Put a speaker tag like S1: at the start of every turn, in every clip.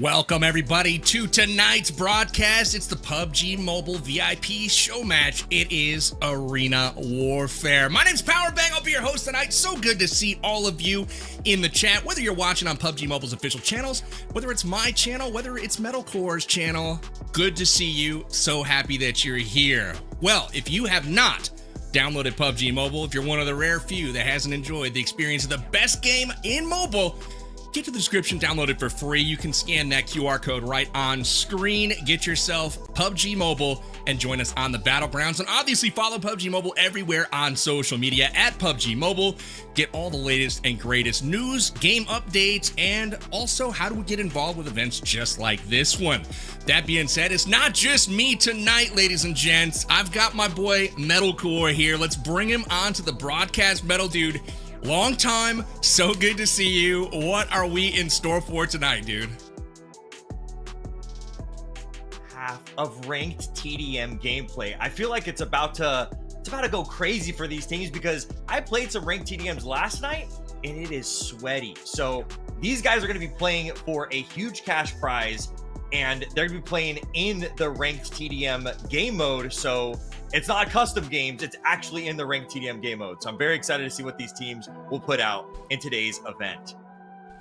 S1: Welcome everybody to tonight's broadcast. It's the PUBG Mobile VIP Showmatch. It is Arena Warfare. My name's Powerbang. I'll be your host tonight. So good to see all of you in the chat, whether you're watching on PUBG Mobile's official channels, whether it's my channel, whether it's Metalcore's channel. Good to see you. So happy that you're here. Well, if you have not downloaded PUBG Mobile, if you're one of the rare few that hasn't enjoyed the experience of the best game in mobile, get to the description, download it for free. You can scan that QR code right on screen. Get yourself PUBG Mobile and join us on the Battlegrounds. And obviously follow PUBG Mobile everywhere on social media at PUBG Mobile. Get all the latest and greatest news, game updates, and also how do we get involved with events just like this one. That being said, it's not just me tonight, ladies and gents. I've got my boy Metalcore here. Let's bring him onto the broadcast. Metal dude, long time, so good to see you. What are we in store for tonight, dude?
S2: Half of ranked TDM gameplay. I feel like it's about to go crazy for these teams because I played some ranked TDMs last night and it is sweaty. So these guys are going to be playing for a huge cash prize and they're going to be playing in the ranked TDM game mode. So it's not custom games, it's actually in the ranked TDM game mode. So I'm very excited to see what these teams will put out in today's event.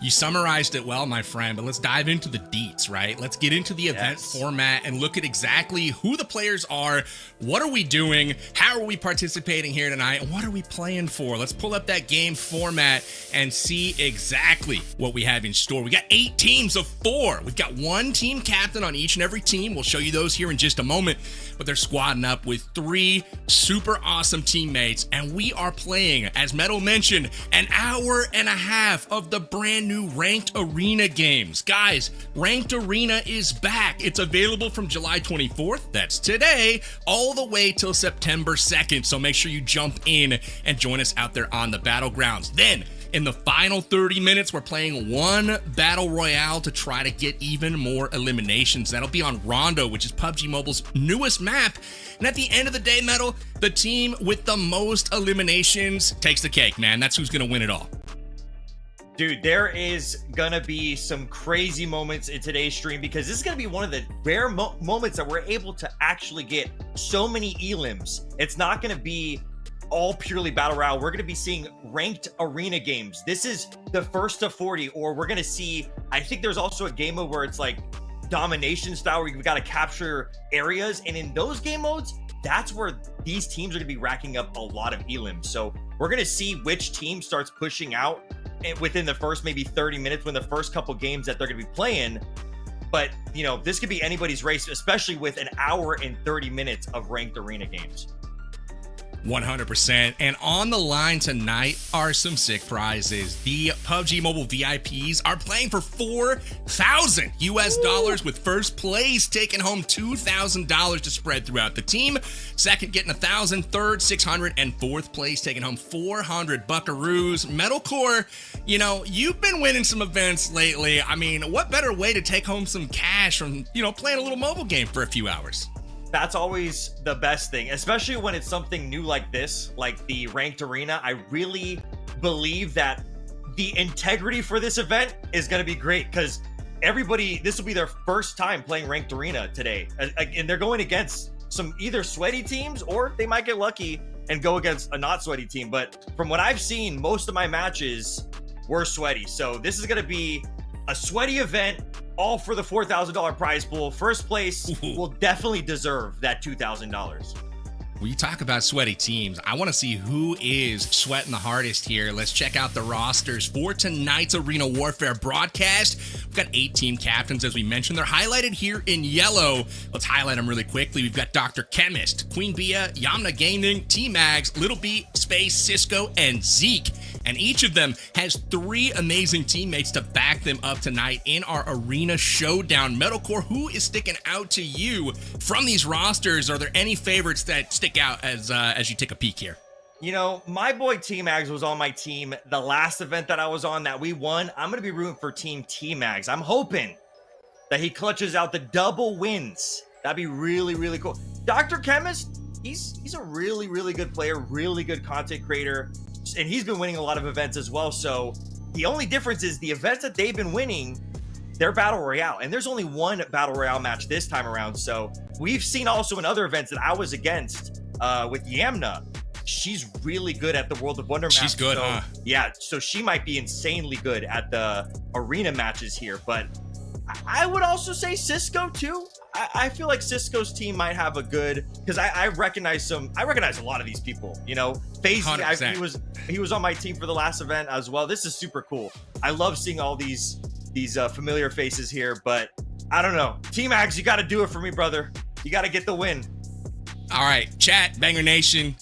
S1: You summarized it well, my friend, but let's dive into the deets, right? Let's get into the event format and look at exactly who the players are. What are we doing? How are we participating here tonight? And what are we playing for? Let's pull up that game format and see exactly what we have in store. We got 8 teams of 4. We've got 1 team captain on each and every team. We'll show you those here in just a moment, but they're squadding up with 3 super awesome teammates. And we are playing, as Metal mentioned, an hour and a half of the brand new Ranked Arena games. Guys, Ranked Arena is back. It's available from July 24th, that's today, all the way till September 2nd. So make sure you jump in and join us out there on the Battlegrounds. Then, in the final 30 minutes, we're playing 1 battle royale to try to get even more eliminations. That'll be on Rondo, which is PUBG Mobile's newest map. And at the end of the day, Metal, the team with the most eliminations takes the cake, man. That's who's going to win it all.
S2: Dude, there is gonna be some crazy moments in today's stream because this is gonna be one of the rare moments that we're able to actually get so many elims. It's not gonna be all purely battle royale. We're gonna be seeing ranked arena games. This is the first to 40, or we're gonna see, I think there's also a game mode where it's like domination style where you've got to capture areas, and in those game modes, that's where these teams are gonna be racking up a lot of elims. So we're gonna see which team starts pushing out within the first maybe 30 minutes when the first couple games that they're going to be playing. But, you know, this could be anybody's race, especially with an hour and 30 minutes of ranked arena games.
S1: 100%. And on the line tonight are some sick prizes. The PUBG Mobile VIPs are playing for $4,000 US with first place taking home $2,000 to spread throughout the team. Second getting $1,000, third $600, and fourth place taking home 400 buckaroos. Metalcore, you know, you've been winning some events lately. I mean, what better way to take home some cash from, you know, playing a little mobile game for a few hours?
S2: That's always the best thing, especially when it's something new like this, like the ranked arena. I really believe that the integrity for this event is going to be great because everybody, this will be their first time playing ranked arena today. And they're going against some either sweaty teams or they might get lucky and go against a not sweaty team. But from what I've seen, most of my matches were sweaty. So this is going to be a sweaty event, all for the $4,000 prize pool. First place will definitely deserve that $2,000.
S1: When you talk about sweaty teams, I want to see who is sweating the hardest here. Let's check out the rosters for tonight's Arena Warfare broadcast. We've got 8 team captains, as we mentioned. They're highlighted here in yellow. Let's highlight them really quickly. We've got Dr. Chemist, Queen Bia, Yamna Gaming, T-Mags, Little B, Space, Cisco, and Zeke. And each of them has 3 amazing teammates to back them up tonight in our Arena Showdown. Metalcore, who is sticking out to you from these rosters? Are there any favorites that stick out as you take a peek here?
S2: You know, my boy T-Mags was on my team the last event that I was on that we won. I'm going to be rooting for Team T-Mags. I'm hoping that he clutches out the double wins. That'd be really, really cool. Dr. Chemist, he's a really, really good player, really good content creator, and he's been winning a lot of events as well. So the only difference is the events that they've been winning, their battle royale, and there's only one battle royale match this time around. So we've seen also in other events that I was against with Yamna, she's really good at the World of Wonder match.
S1: She's good,
S2: so,
S1: huh?
S2: Yeah, so she might be insanely good at the arena matches here. But I would also say Cisco too. I feel like Cisco's team might have a good, because I recognize a lot of these people. You know, FaZe, he was on my team for the last event as well. This is super cool. I love seeing all these familiar faces here, but I don't know. T-Max, you got to do it for me, brother. You got to get the win.
S1: All right, chat, Banger Nation.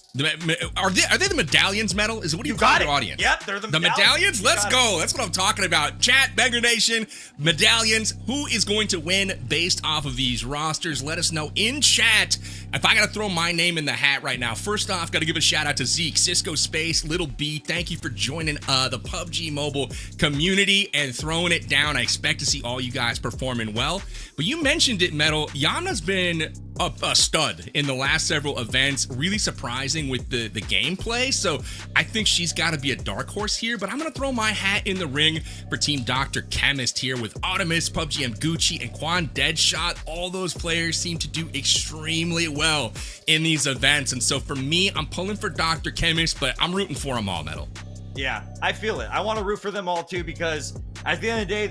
S1: Are they the medallions medal? Is it what do you call your audience?
S2: Yep, they're the
S1: medallions. Let's go. That's what I'm talking about. Chat, Banger Nation, medallions. Who is going to win based off of these rosters? Let us know in chat. If I got to throw my name in the hat right now, first off, got to give a shout out to Zeke, Cisco Space, Little B. Thank you for joining the PUBG Mobile community and throwing it down. I expect to see all you guys performing well. But you mentioned it, Metal. Yamna's been a stud in the last several events, really surprising with the gameplay. So I think she's got to be a dark horse here, but I'm going to throw my hat in the ring for Team Dr. Chemist here with Optimus, PUBG M Gucci, and Quan Deadshot. All those players seem to do extremely well in these events. And so for me, I'm pulling for Dr. Chemist, but I'm rooting for them all, Metal.
S2: Yeah, I feel it. I want to root for them all too, because at the end of the day,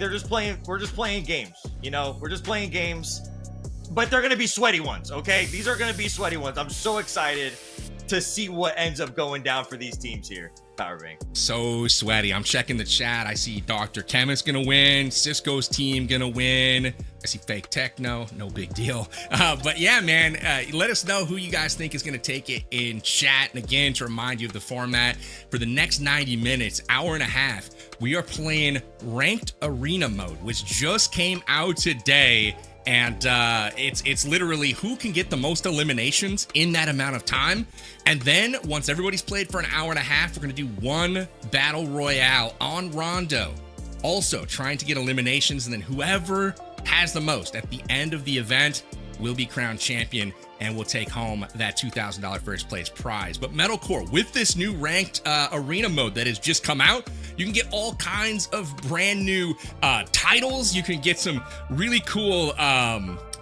S2: we're just playing games. You know, we're just playing games. But they're going to be sweaty ones, okay? These are going to be sweaty ones. I'm so excited to see what ends up going down for these teams here. Powerbang.
S1: So sweaty. I'm checking the chat. I see Dr. Chemist going to win. Cisco's team going to win. I see Fake Techno. No big deal. But yeah, man, let us know who you guys think is going to take it in chat. And again, to remind you of the format, for the next 90 minutes, hour and a half, we are playing Ranked Arena Mode, which just came out today. And it's literally who can get the most eliminations in that amount of time. And then once everybody's played for an hour and a half, we're going to do one battle royale on Rondo. Also trying to get eliminations, and then whoever has the most at the end of the event will be crowned champion and will take home that $2,000 first place prize. But Metalcore, with this new ranked arena mode that has just come out, you can get all kinds of brand new titles. You can get some really cool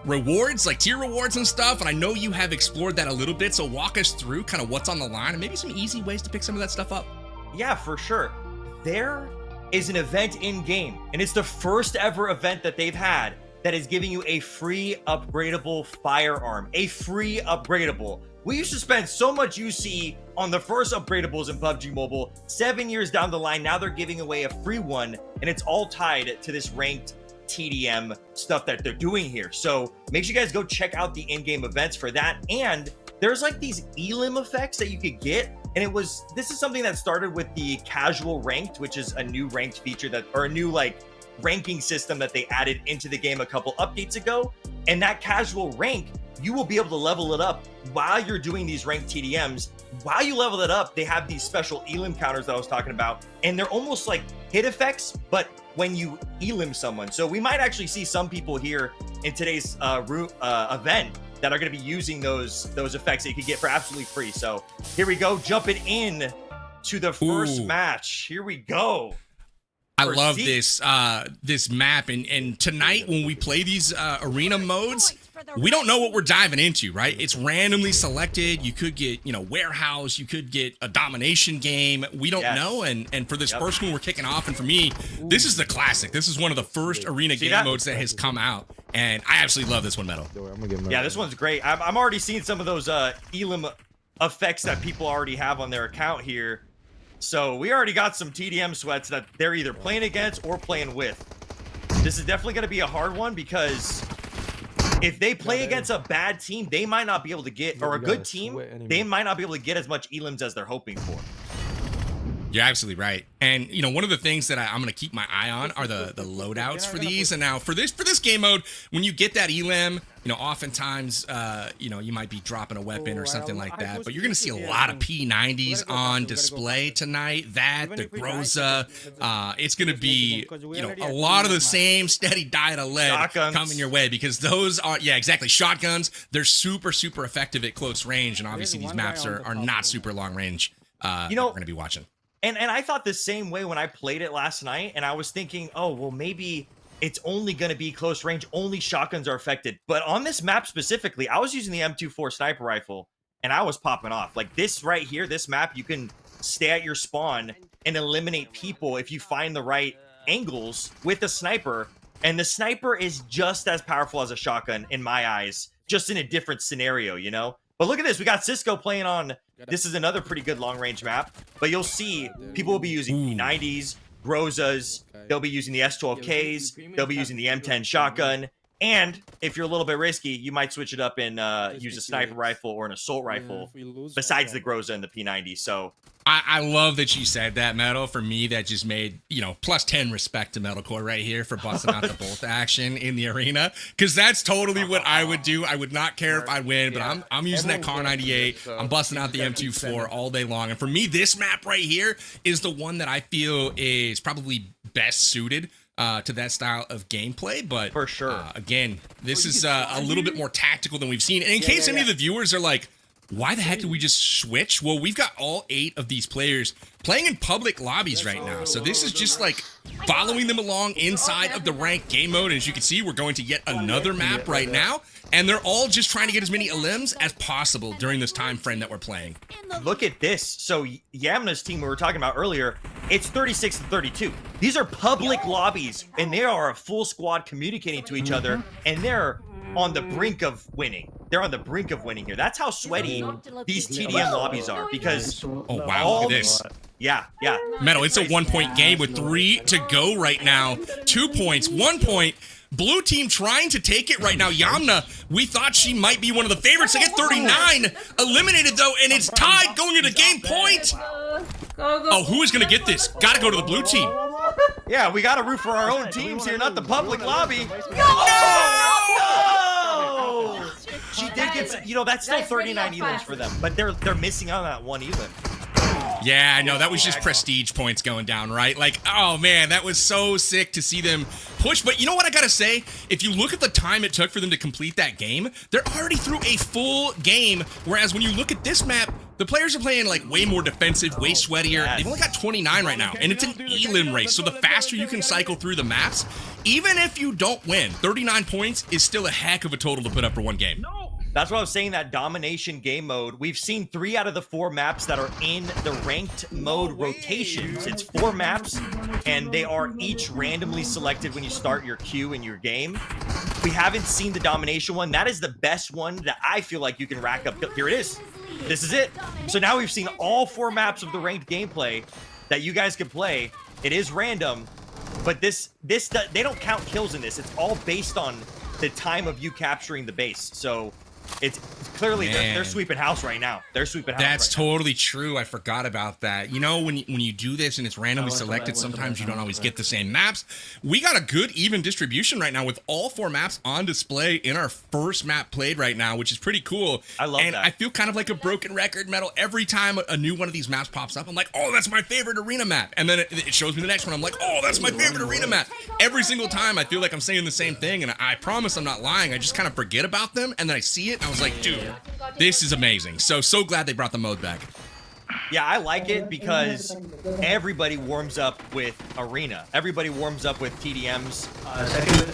S1: rewards, like tier rewards and stuff. And I know you have explored that a little bit. So walk us through kind of what's on the line and maybe some easy ways to pick some of that stuff up.
S2: Yeah, for sure. There is an event in game, and it's the first ever event that they've had that is giving you a free upgradable firearm. A free upgradable. We used to spend so much UC on the first upgradables in PUBG Mobile. 7 years down the line, now they're giving away a free one, and it's all tied to this ranked TDM stuff that they're doing here. So make sure you guys go check out the in-game events for that. And there's like these elim effects that you could get. And this is something that started with the casual ranked, which is a new ranked feature or a new like ranking system that they added into the game a couple updates ago. And that casual rank, you will be able to level it up while you're doing these ranked TDMs. While you level it up, they have these special elim counters that I was talking about, and they're almost like hit effects, but when you elim someone. So we might actually see some people here in today's event that are going to be using those effects that you could get for absolutely free. So here we go, jumping in to the first match. Here we go.
S1: I love this map, and tonight when we play these arena modes, we don't know what we're diving into, right? It's randomly selected. You could get, warehouse, you could get a domination game. We don't know, and for this first one we're kicking off, and for me, this is the classic. This is one of the first arena game modes that has come out, and I absolutely love this one, Metal.
S2: Yeah, this one's great. I'm already seeing some of those elim effects that people already have on their account here. So we already got some TDM sweats that they're either playing against or playing with. This is definitely going to be a hard one, because if they play against a bad team, they might not be able to get, or a good team, they might not be able to get as much elims as they're hoping for.
S1: You're absolutely right. And, one of the things that I'm going to keep my eye on are the loadouts for these. And now for this game mode, when you get that elim, oftentimes, you might be dropping a weapon or something like that. But you're going to see a lot of P90s on display tonight. The Groza. It's going to be, a lot of the same steady diet of lead
S2: shotguns
S1: coming your way, because those are, exactly, shotguns. They're super, super effective at close range. And obviously these maps are not super long range. We're going to be watching.
S2: And I thought the same way when I played it last night, and I was thinking, oh, well, maybe it's only going to be close range. Only shotguns are affected. But on this map specifically, I was using the M24 sniper rifle, and I was popping off. Like this right here, this map, you can stay at your spawn and eliminate people if you find the right angles with a sniper. And the sniper is just as powerful as a shotgun in my eyes, just in a different scenario, you know? But look at this. We got Cisco playing on, this is another pretty good long-range map. But you'll see people will be using P90s, Grozas, they'll be using the S12Ks, they'll be using the M10 shotgun. And if you're a little bit risky, you might switch it up and use a sniper rifle or an assault rifle besides the Groza and the P90. So
S1: I love that you said that, Metal. For me, that just made, you know, plus 10 respect to Metalcore right here for busting out the bolt action in the arena. Because that's totally what I would do. I would not care if I win, but I'm using that Car 98. I'm busting out the M24 all day long. And for me, this map right here is the one that I feel is probably best suited to that style of gameplay. But
S2: for sure,
S1: again, this is a little bit more tactical than we've seen. And in case any of the viewers are like, why the heck did we just switch? Well, we've got all 8 of these players playing in public lobbies right now. So this is just like following them along inside of the ranked game mode. And as you can see, we're going to yet another map right now. And they're all just trying to get as many elims as possible during this time frame that we're playing.
S2: Look at this. So Yamna's team we were talking about earlier, it's 36-32. These are public lobbies, and they are a full squad communicating to each other, and they're on the brink of winning. They're on the brink of winning here. That's how sweaty these TDM lobbies are, because
S1: oh wow, look at this.
S2: Yeah.
S1: Metal, it's a 1-point game with 3 to go right now. 2 points, 1 point. Blue team trying to take it right now. Yamna, we thought she might be one of the favorites to get 39. Eliminated though, and it's tied going into game point. Oh, who is going to get this? Got to go to the blue team.
S2: Yeah, we got to root for our own teams here, not the public lobby. No! She did get, you know, that's still 39 elims for them, but they're missing out on that 1 elim.
S1: Yeah, no, that was just prestige points going down, right? Like, oh man, that was so sick to see them push. But you know what I gotta say? If you look at the time it took for them to complete that game, they're already through a full game. Whereas when you look at this map, the players are playing like way more defensive, way sweatier.
S2: Yes.
S1: They've only got 29 right now, and it's an elim race. So the faster you can cycle through the maps, even if you don't win, 39 points is still a heck of a total to put up for one game.
S2: That's what I was saying, that domination game mode. We've seen 3 out of the 4 maps that are in the ranked mode rotations. It's 4 maps, and they are each randomly selected when you start your queue in your game. We haven't seen the domination one. That is the best one that I feel like you can rack up. Here it is. This is it. So now we've seen all 4 maps of the ranked gameplay that you guys can play. It is random, but this they don't count kills in this. It's all based on the time of you capturing the base. So it's clearly they're sweeping house right now. They're sweeping house.
S1: That's
S2: right
S1: totally true. I forgot about that. You know, when you do this and it's randomly selected, sometimes you don't always get the same maps. We got a good even distribution right now with all 4 maps on display in our first map played right now, which is pretty cool.
S2: I love that.
S1: I feel kind of like a broken record, Metal. Every time a new one of these maps pops up, I'm like, oh, that's my favorite arena map. And then it shows me the next one. I'm like, oh, that's my favorite arena map. Every single time I feel like I'm saying the same thing, and I promise I'm not lying. I just kind of forget about them, and then I see it, and I was like, dude, this is amazing. So glad they brought the mode back.
S2: Yeah, I like it because everybody warms up with Arena. Everybody warms up with TDMs.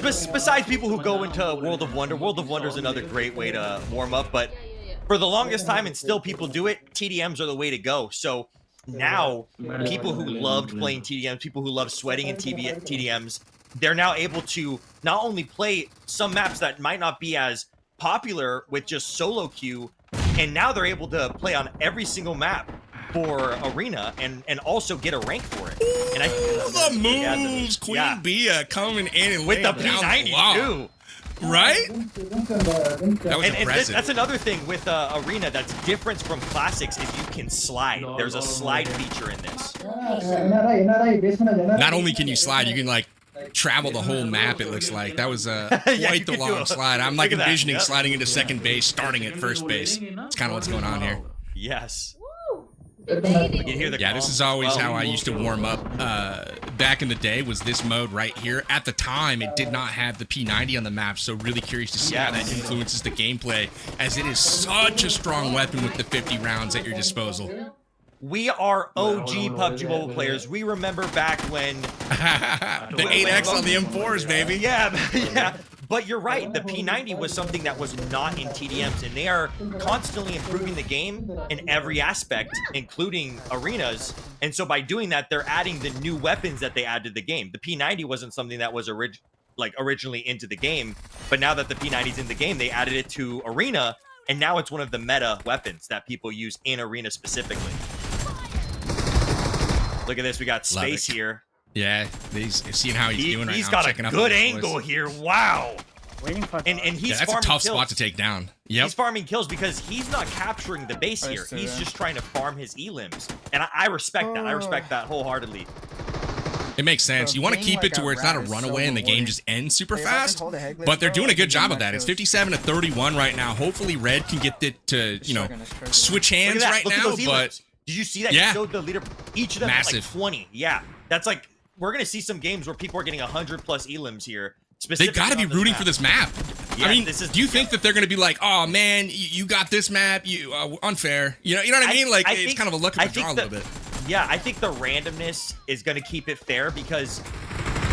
S2: Besides people who go into World of Wonder. World of Wonder is another great way to warm up, but for the longest time, and still people do it, TDMs are the way to go. So now, people who loved playing TDMs, people who love sweating in TDMs, they're now able to not only play some maps that might not be as popular with just solo queue, and now they're able to play on every single map for Arena and also get a rank for it. And
S1: the moves, Queen Bia coming in and
S2: with the P90 too.
S1: Right? That was impressive.
S2: That's another thing with Arena that's different from Classics is you can slide. There's a slide feature in this.
S1: Not only can you slide, you can like travel the whole map, it looks like. That was quite the long slide. I'm like envisioning sliding into second base, starting at first base. It's kind of what's going on here.
S2: Yes.
S1: Yeah, this is always how I used to warm up back in the day, was this mode right here. At the time, it did not have the P90 on the map, so really curious to see how that influences the gameplay, as it is such a strong weapon with the 50 rounds at your disposal.
S2: We are OG PUBG Mobile players. We remember back when
S1: the 8X on the M4s, baby.
S2: Yeah, yeah. But you're right. The P90 was something that was not in TDMs, and they are constantly improving the game in every aspect, including arenas. And so by doing that, they're adding the new weapons that they add to the game. The P90 wasn't something that was originally into the game, but now that the P90 is in the game, they added it to arena, and now it's one of the meta weapons that people use in arena specifically. Look at this. We got space here.
S1: Yeah, he's seeing how he's doing right now.
S2: He's got a good angle here. Wow. And he's
S1: that's a
S2: farming
S1: tough
S2: kills.
S1: spot to take down. Yep.
S2: He's farming kills because he's not capturing the base here. He's just trying to farm his elims. And I respect that. I respect that wholeheartedly.
S1: It makes sense. You want to keep it to where it's not a runaway and the game just ends super fast, but they're doing a good job of that. It's 57-31 right now. Hopefully Red can get it to, switch hands right now, but...
S2: Did you see that?
S1: Yeah.
S2: He showed the leader. Each of them had like
S1: Massive.
S2: 20. Yeah. That's like, we're going to see some games where people are getting 100+ elims here.
S1: They got to be rooting for this map.
S2: Yeah,
S1: I mean, do you think that they're going to be like, oh man, you got this map, you unfair? You know what I mean? Like, it's kind of a luck of the draw a little bit.
S2: Yeah, I think the randomness is going to keep it fair because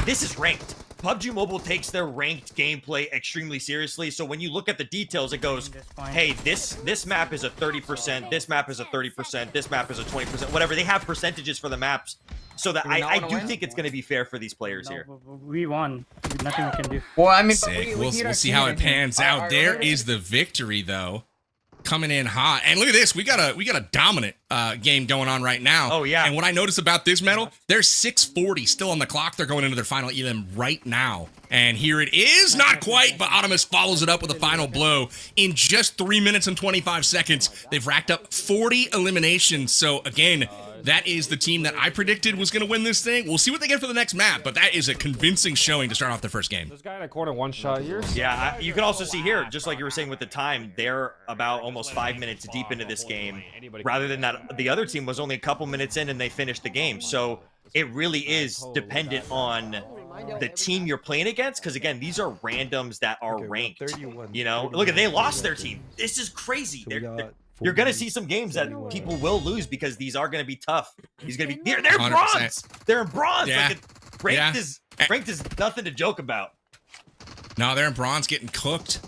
S2: this is ranked. PUBG Mobile takes their ranked gameplay extremely seriously. So when you look at the details, it goes, hey, this map is a 30%, this map is a 30%, this map is a 20%, whatever. They have percentages for the maps. So that I do think it's going to be fair for these players here.
S3: We won. Nothing we can do.
S4: Well, I mean,
S1: sick. We'll see how it pans out. There is the victory, though, coming in hot. And look at this. We got a dominant game going on right now.
S2: Oh, yeah.
S1: And what I noticed about this medal, there's 6:40 still on the clock. They're going into their final elim right now. And here it is. Not quite, but Optimus follows it up with a final blow. In just 3 minutes and 25 seconds, they've racked up 40 eliminations. So, again, that is the team that I predicted was going to win this thing. We'll see what they get for the next map, but that is a convincing showing to start off their first game.
S5: This guy in a corner one-shot here.
S2: Yeah, you can also see here, just like you were saying with the time, they're about almost 5 minutes deep into this game, rather than that the other team was only a couple minutes in and they finished the game. So it really is dependent on the team you're playing against, because again, these are randoms that are ranked. Look at, they lost their team. This is crazy. You're gonna see some games that people will lose because these are gonna be tough. They're
S1: 100%.
S2: bronze. They're in bronze.
S1: Yeah.
S2: Like ranked is nothing to joke about.
S1: No, they're in bronze getting cooked.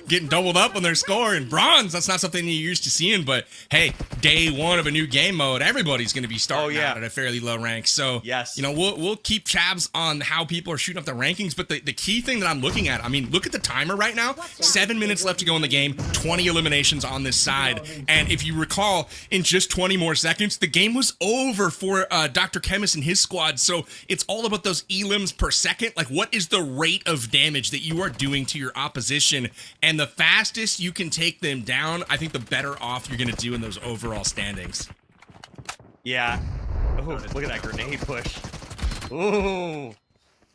S1: Getting doubled up on their score in bronze. That's not something you're used to seeing, but hey, day one of a new game mode, everybody's going to be starting out at a fairly low rank. So,
S2: yes,
S1: we'll keep tabs on how people are shooting up their rankings, but the key thing that I'm looking at, I mean, look at the timer right now. 7 minutes left to go in the game, 20 eliminations on this side. And if you recall, in just 20 more seconds, the game was over for Dr. Chemist and his squad. So it's all about those elims per second. Like, what is the rate of damage that you are doing to your opposition? And the fastest you can take them down, I think the better off you're going to do in those overall standings.
S2: Yeah. Oh, look at that grenade push. Ooh.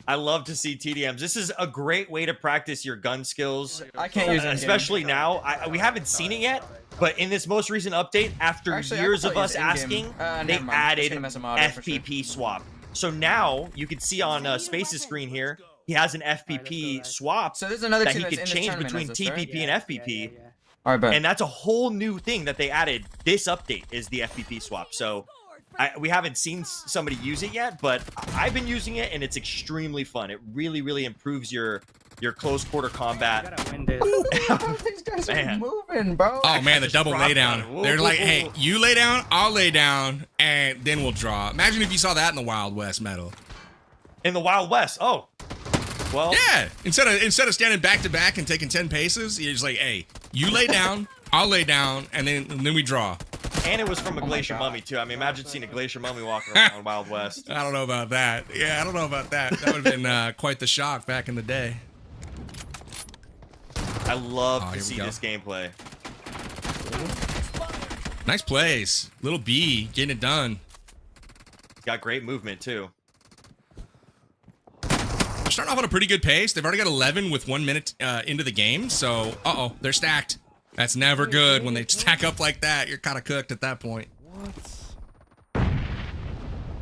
S2: I love to see TDMs. This is a great way to practice your gun skills.
S4: I can't use it,
S2: especially now. We haven't seen it yet, but in this most recent update, after years of us asking, they added FPP swap. So now you can see on Space's screen here, he has an FPP swap,
S4: so there's another
S2: that he can change between TPP and FPP.
S4: All right,
S2: and that's a whole new thing that they added. This update is the FPP swap. So we haven't seen somebody use it yet, but I've been using it, and it's extremely fun. It really, really improves your close quarter combat.
S4: These guys are moving, bro.
S1: Oh man, the double laydown. They're like, hey, you lay down, I'll lay down, and then we'll draw. Imagine if you saw that in the Wild West medal.
S2: In the Wild West, oh. Well,
S1: yeah, instead of standing back to back and taking 10 paces, you're just like, hey, you lay down, I'll lay down, and then we draw.
S2: And it was from a Glacier Mummy too. I mean, imagine seeing a Glacier Mummy walking around Wild West.
S1: I don't know about that. Yeah, I don't know about that. That would have been quite the shock back in the day.
S2: I love to see this gameplay.
S1: Nice plays. Little B getting it done.
S2: He's got great movement too.
S1: They're starting off on a pretty good pace. They've already got 11 with 1 minute into the game. So, they're stacked. That's never good. When they stack up like that, you're kind of cooked at that point.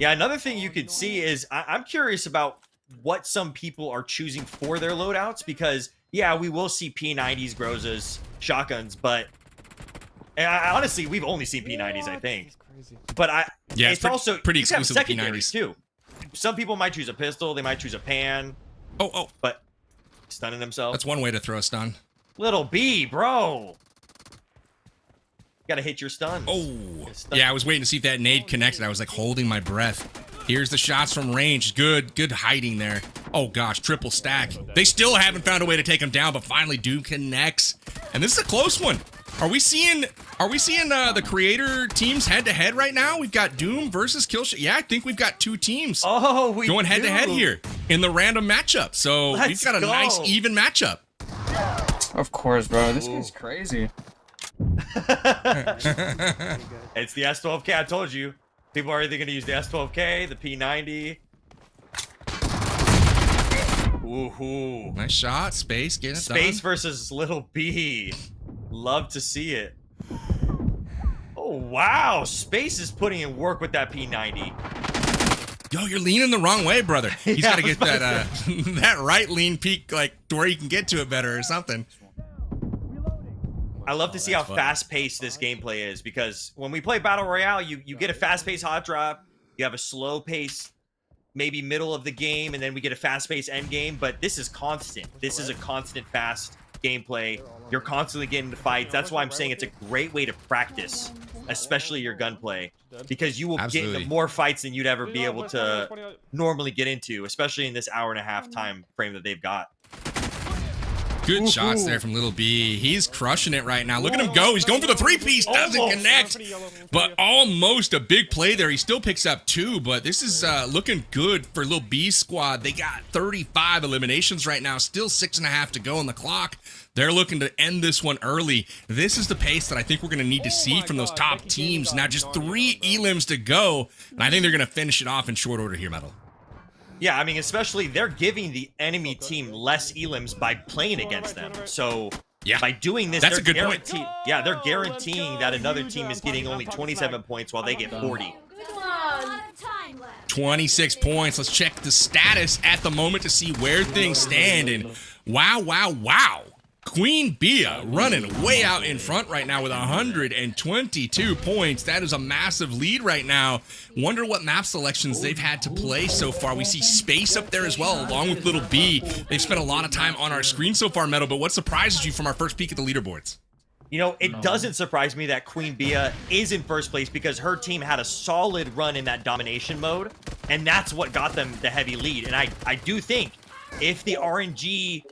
S2: Yeah, another thing you could see is I'm curious about what some people are choosing for their loadouts, because, yeah, we will see P90s, Grozas, shotguns, but honestly, we've only seen P90s, I think. But
S1: Yeah,
S2: it's also
S1: pretty
S2: you can have
S1: exclusive with
S2: secondaries
S1: P90s.
S2: too. Some people might choose a pistol, they might choose a pan,
S1: Oh,
S2: but stunning himself.
S1: that's one way to throw a stun.
S2: Little B, bro. Gotta hit your stuns.
S1: Oh, yeah, I was waiting to see if that nade connected. I was like holding my breath. Here's the shots from range. Good hiding there. Oh gosh, triple stack. They still haven't found a way to take him down, but finally Doom connects. And this is a close one. Are we seeing the creator teams head to head right now? We've got Doom versus Killshot. Yeah, I think we've got two teams going head to head here in the random matchup. So we've got a nice even matchup.
S4: Of course, bro. This guy's crazy.
S2: It's the S12K, I told you. People are either going to use the S12K, the P90. Woohoo.
S1: Nice shot. Space getting it
S2: Space
S1: done.
S2: versus Little B. Love to see it. Oh, wow. Space is putting in work with that P90.
S1: Yo, you're leaning the wrong way, brother. He's
S2: Yeah,
S1: got to get that that right lean peak, like to where you can get to it better or something.
S2: I love to see how fast-paced this gameplay is, because when we play Battle Royale, you get a fast-paced hot drop, you have a slow pace, maybe middle of the game, and then we get a fast-paced end game, but this is constant. This is a constant fast gameplay. You're constantly getting into fights. That's why I'm saying it's a great way to practice, especially your gunplay, because you will get into more fights than you'd ever be able to normally get into, especially in this hour-and-a-half time frame that they've got.
S1: Good shots there from Little B. He's crushing it right now. Look at him go. He's going for the three-piece. Doesn't connect. But almost a big play there. He still picks up two, but this is looking good for Little B's squad. They got 35 eliminations right now. Still 6.5 to go on the clock. They're looking to end this one early. This is the pace that I think we're going to need to see from those top teams. Now just 3 elims to go, and I think they're going to finish it off in short order here, Metal.
S2: Yeah, I mean, especially they're giving the enemy team less elims by playing against them. So
S1: yeah,
S2: by doing this,
S1: that's
S2: they're
S1: a good point.
S2: Yeah, they're guaranteeing that another team is getting only 27 points while they get 40.
S1: 26 points. Let's check the status at the moment to see where things stand. And wow. Queen Bia running way out in front right now with 122 points. That is a massive lead right now. Wonder what map selections they've had to play so far. We see Space up there as well, along with Little B. They've spent a lot of time on our screen so far, Metal, but what surprises you from our first peek at the leaderboards?
S2: You know, it doesn't surprise me that Queen Bia is in first place, because her team had a solid run in that domination mode, and that's what got them the heavy lead. And I do think if the RNG,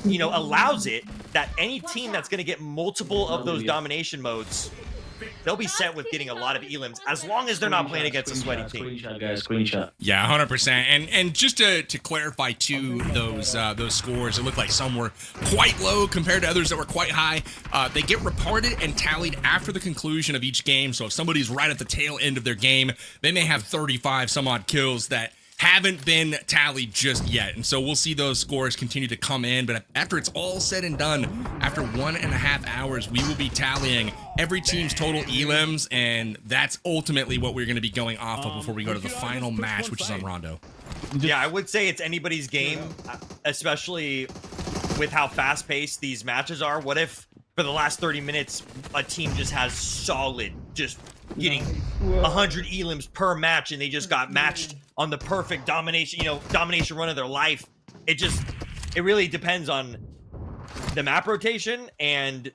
S2: you know, allows it, that any team that's going to get multiple of those domination modes, they'll be set with getting a lot of elims, as long as they're not playing against a sweaty team.
S5: Screenshot, guys, screenshot.
S1: Yeah, 100%. And just to clarify too, those scores, it looked like some were quite low compared to others that were quite high. They get reported and tallied after the conclusion of each game. So if somebody's right at the tail end of their game, they may have 35 some odd kills that haven't been tallied just yet. And so we'll see those scores continue to come in. But after it's all said and done, after 1.5 hours, we will be tallying every team's total elims. And that's ultimately what we're going to be going off of before we go to the final match, which is on Rondo.
S2: Yeah, I would say it's anybody's game, especially with how fast-paced these matches are. What if for the last 30 minutes, a team just has solid, just getting 100 elims per match, and they just got matched on the perfect domination, domination run of their life? It really depends on the map rotation and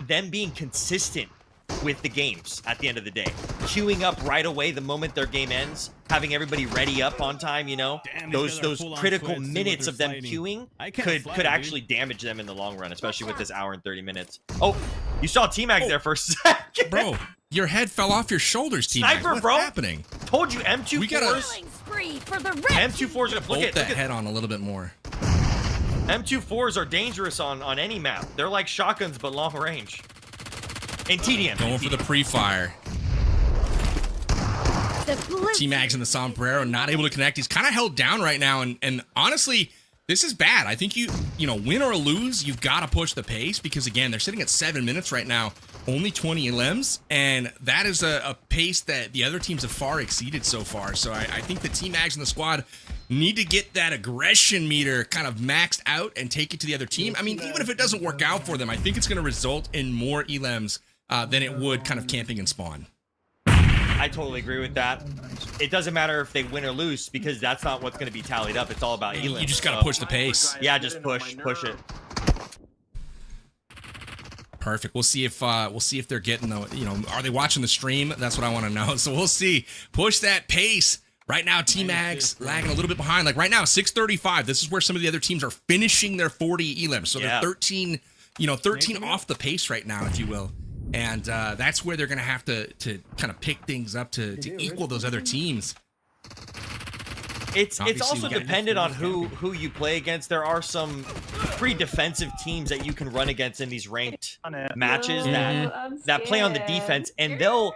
S2: them being consistent with the games at the end of the day. Queuing up right away the moment their game ends, having everybody ready up on time, those critical minutes of them queuing could actually damage them in the long run, especially with this hour and 30 minutes. Oh, you saw T-Max there for a second.
S1: Bro, your head fell off your shoulders, T-Max.
S2: Sniper,
S1: What's
S2: bro.
S1: happening?
S2: Told you, M24s. M24s are
S1: Bolt that head on a little bit more.
S2: M24s are dangerous on any map. They're like shotguns, but long range. And TDM.
S1: Going for the pre-fire. T-Mags in the sombrero, not able to connect. He's kind of held down right now, and honestly, this is bad. I think you win or lose, you've got to push the pace, because again, they're sitting at 7 minutes right now, only 20 elims, and that is a pace that the other teams have far exceeded so far. So I think the T-Mags in the squad need to get that aggression meter kind of maxed out and take it to the other team. I mean, even if it doesn't work out for them, I think it's going to result in more elims than it would kind of camping and spawn.
S2: I totally agree with that. It doesn't matter if they win or lose because that's not what's going to be tallied up. It's all about elims.
S1: You just gotta push the pace.
S2: Yeah, just push it.
S1: Perfect. We'll see if they're getting the, you know, are they watching the stream? That's what I want to know. So we'll see. Push that pace. Right now, T-Mag's lagging a little bit behind. Like right now, 6:35. This is where some of the other teams are finishing their 40 elims. So they're 13, 13 off the pace right now, if you will. And that's where they're gonna have to kind of pick things up to equal those other teams.
S2: It's also dependent on who you play against. There are some pretty defensive teams that you can run against in these ranked matches that play on the defense, and they'll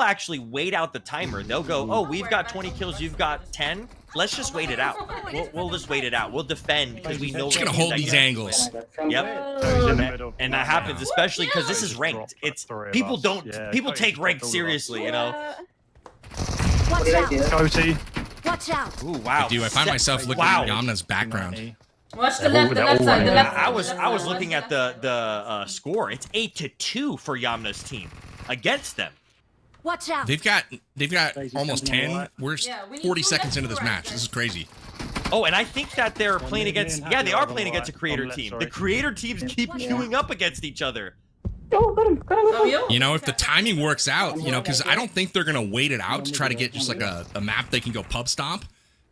S2: actually wait out the timer. They'll go, oh, we've got 20 kills, you've got 10. Let's just wait it out. We'll just wait it out. We'll defend because we know.
S1: Just gonna hold these angles.
S2: Yep. And that happens especially because this is ranked. It's people take ranked seriously, you know.
S5: Watch out.
S3: Go T.
S5: Watch out.
S2: Ooh, wow.
S1: I do. I find myself looking at Yamna's background.
S6: Watch the left side, the left.
S2: I was looking at the score. It's 8-2 for Yamna's team against them.
S5: Watch out.
S1: They've got almost 10. We're 40 seconds into this match. This is crazy.
S2: Oh, and I think that they're playing against. Yeah, they are playing against a creator team. The creator teams keep queuing up against each other.
S1: You know, if the timing works out, you know, because I don't think they're gonna wait it out to try to get just like a map they can go pub stomp.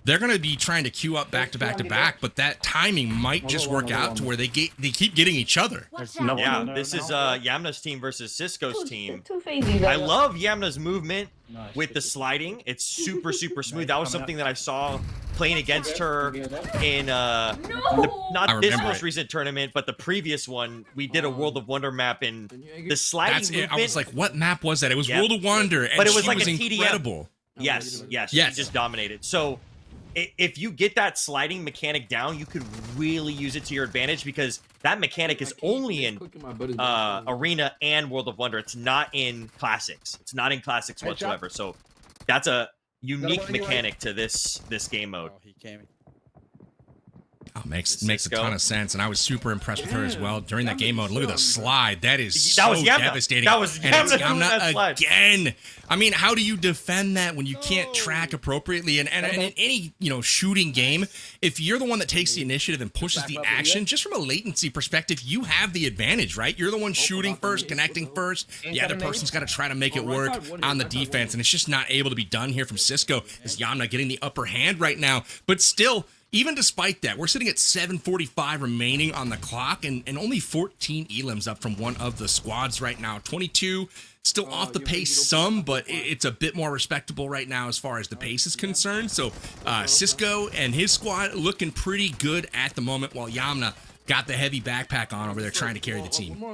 S1: They're gonna be trying to queue up back to back to back, but that timing might just work out to where they keep getting each other.
S2: Yeah, this is Yamna's team versus Cisco's team. I love Yamna's movement with the sliding. It's super smooth. That was something that I saw playing against her in not this most recent tournament, but the previous one. We did a World of Wonder map, and the sliding movement.
S1: I was like, what map was that? It was World of Wonder, and
S2: but it was
S1: she
S2: like
S1: was
S2: a TDM.
S1: incredible.
S2: Yes, she just dominated. So if you get that sliding mechanic down, you could really use it to your advantage because that mechanic is only in Arena and World of Wonder. It's not in Classics. It's not in Classics whatsoever. So that's a unique mechanic to this game mode.
S1: Oh, makes a ton of sense, and I was super impressed with her as well during that game mode. Look at the slide; that is so devastating.
S2: That was
S1: Yamna again. I mean, how do you defend that when you can't track appropriately? And in any shooting game, if you're the one that takes the initiative and pushes the action, just from a latency perspective, you have the advantage, right? You're the one shooting first, connecting first. The other person's got to try to make it work on the defense, and it's just not able to be done here from Cisco. As Yamna getting the upper hand right now, but still. Even despite that, we're sitting at 7:45 remaining on the clock and only 14 elims up from one of the squads right now. 22, still off the pace some, but it's a bit more respectable right now as far as the pace is concerned. So Cisco and his squad looking pretty good at the moment, while Yamna got the heavy backpack on over there trying to carry the team.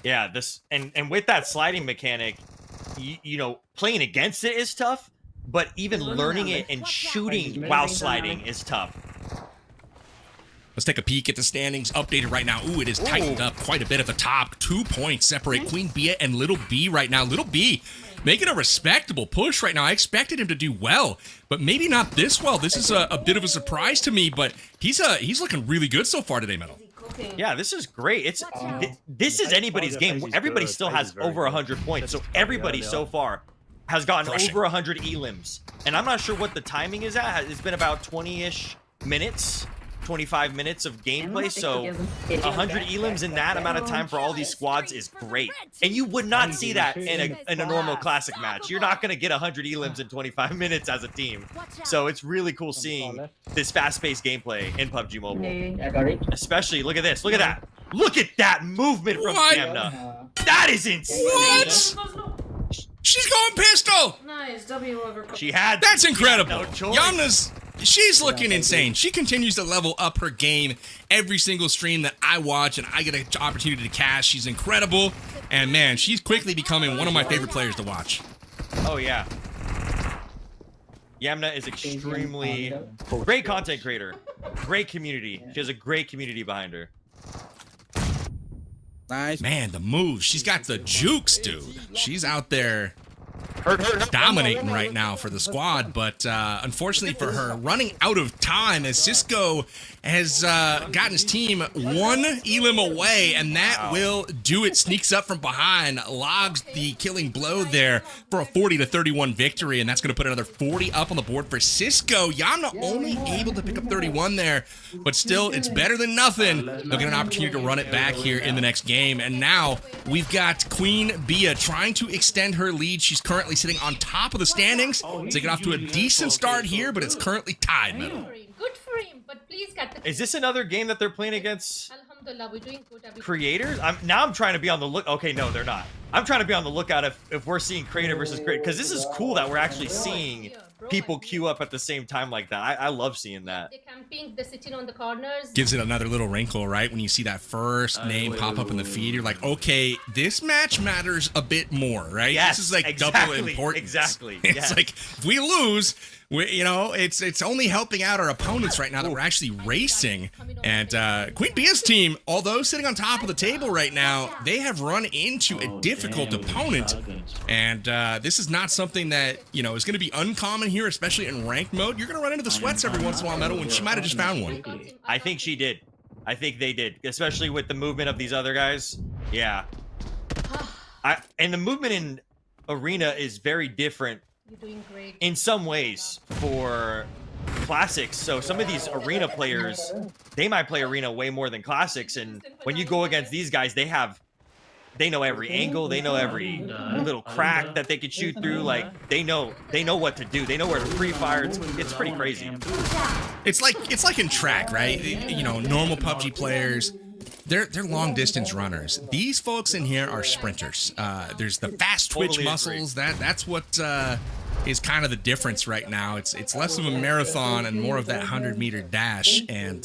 S2: Yeah, this and with that sliding mechanic, you know, playing against it is tough. But even learning it and shooting while sliding is tough.
S1: Let's take a peek at the standings updated right now. Ooh, it is tightened up quite a bit at the top. 2 points separate Queen Bia and Little B right now. Little B making a respectable push right now. I expected him to do well, but maybe not this well. This is a bit of a surprise to me, but he's looking really good so far today, Metal.
S2: Yeah, this is great. This is anybody's game. Everybody still has over 100 points, so everybody so far has gotten over 100 elims. And I'm not sure what the timing is at. It's been about 20-ish minutes, 25 minutes of gameplay. So 100 elims in that amount of time for all these squads is great. And you would not see that in a normal classic match. You're not going to get 100 elims in 25 minutes as a team. So it's really cool seeing this fast-paced gameplay in PUBG Mobile. Especially, look at this. Look at that. Look at that movement from Yamna. That is insane.
S1: What? She's going pistol!
S6: Nice, W over.
S1: That's incredible.
S2: No choice.
S1: Yamna's, she's looking insane. She continues to level up her game every single stream that I watch, and I get an opportunity to cast. She's incredible, and man, she's quickly becoming one of my favorite players to watch.
S2: Oh, yeah. Yamna is extremely great content creator. Great community. She has a great community behind her.
S7: Nice.
S1: Man, the moves. She's got the jukes, dude. She's out there dominating right now for the squad, but unfortunately for her, running out of time as Cisco has gotten his team one elim away, and that will do it. Sneaks up from behind, logs the killing blow there for a 40-31 victory, and that's going to put another 40 up on the board for Cisco. Yamna only able to pick up 31 there, but still, it's better than nothing. They'll get an opportunity to run it back here in the next game, and now we've got Queen Bia trying to extend her lead. She's currently sitting on top of the standings. Taking off to a decent start here, but it's currently tied middle.
S6: Good for him, but please get the.
S2: Is this another game that they're playing against
S6: Alhamdulillah, we're doing good.
S2: creators? I'm trying to be on the look. Okay, no, they're not. I'm trying to be on the lookout if we're seeing creator versus creator, because this is cool that we're actually seeing people queue up at the same time like that. I love seeing that.
S6: They're camping, they're sitting on the corners.
S1: Gives it another little wrinkle, right? When you see that first name pop up in the feed, you're like, okay, this match matters a bit more, right?
S2: Yes,
S1: this is like
S2: exactly,
S1: double importance.
S2: exactly,
S1: It's
S2: yes.
S1: like, if we lose, it's only helping out our opponents right now that we're actually racing. And Queen Bia's team, although sitting on top of the table right now, they have run into a difficult opponent. And this is not something that, is going to be uncommon here, especially in ranked mode. You're going to run into the sweats every once in a while, Metal, when she might have just found one.
S2: I think she did. I think they did, especially with the movement of these other guys. Yeah. And the movement in Arena is very different
S6: You're doing great.
S2: in some ways for Classics. So some of these Arena players, they might play Arena way more than Classics. And when you go against these guys, they know every angle, they know every little crack that they could shoot through. Like they know what to do. They know where to pre-fire. It's pretty crazy.
S1: It's like in track, right? Normal PUBG players, they're long distance runners. These folks in here are sprinters. There's the fast twitch
S2: Totally
S1: muscles. That's what is kind of the difference right now. It's less of a marathon and more of that 100-meter dash, and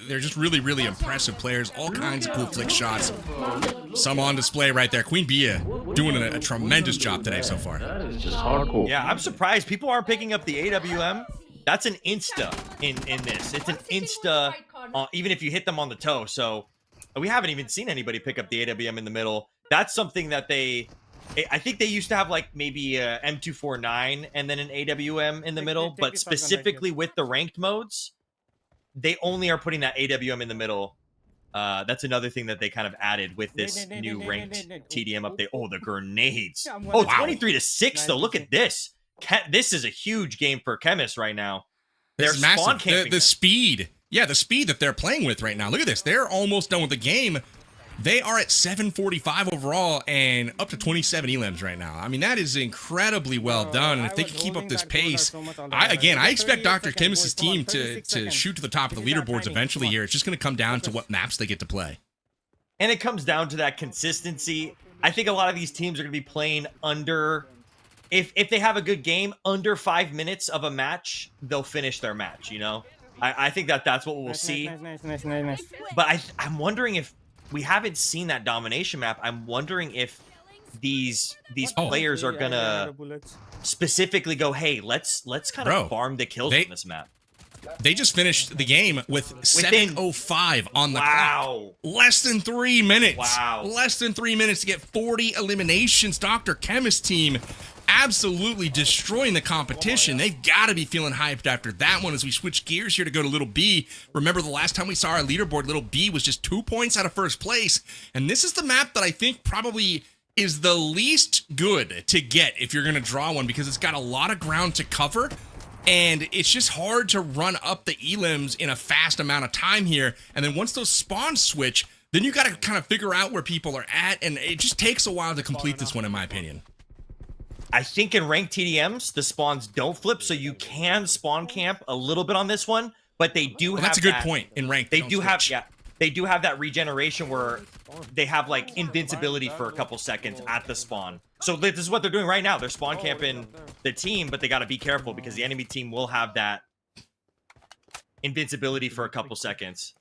S1: they're just really, really impressive players. All kinds of cool flick shots. Some on display right there. Queen Bia doing a tremendous job today so far.
S7: That is just hardcore.
S2: Yeah, I'm surprised people aren't picking up the AWM. That's an insta in this. It's an insta, even if you hit them on the toe. So we haven't even seen anybody pick up the AWM in the middle. That's something that I think they used to have like maybe a M249 and then an AWM in the middle, but specifically with the ranked modes, they only are putting that AWM in the middle. That's another thing that they kind of added with this new ranked TDM update. Oh, the grenades. Oh, 23-6 though. Look at this. This is a huge game for Chemist right now. They're
S1: It's massive.
S2: spawn camping.
S1: The speed. Yeah, the speed that they're playing with right now. Look at this. They're almost done with the game. They are at 745 overall and up to 27 elims right now. I mean, that is incredibly well done. And if they can keep up this pace, I expect Dr. Chemist's team to shoot to the top of the leaderboards eventually here. It's just going to come down to what maps they get to play.
S2: And it comes down to that consistency. I think a lot of these teams are going to be playing under, if they have a good game, under 5 minutes of a match, they'll finish their match, I think that's what we'll see.
S3: Nice.
S2: But I'm wondering if we haven't seen that domination map. I'm wondering if these players are gonna specifically go, hey, let's kind of farm the kills on this map.
S1: They just finished the game with 7:05 on the clock. Less than 3 minutes.
S2: Wow.
S1: Less than 3 minutes to get 40 eliminations. Dr. Chemist team absolutely destroying the competition. They've got to be feeling hyped after that one as we switch gears here to go to Little B. Remember the last time we saw our leaderboard, Little B was just 2 points out of first place. And this is the map that I think probably is the least good to get if you're going to draw one, because it's got a lot of ground to cover. And it's just hard to run up the elims in a fast amount of time here. And then once those spawns switch, then you got to kind of figure out where people are at. And it just takes a while to complete this one, in my opinion.
S2: I think in ranked TDMs, the spawns don't flip, so you can spawn camp a little bit on this one, but they do have
S1: that's a good point. In ranked,
S2: they do have that regeneration where they have like invincibility for a couple seconds at the spawn. So this is what they're doing right now. They're spawn camping the team, but they got to be careful because the enemy team will have that invincibility for a couple seconds.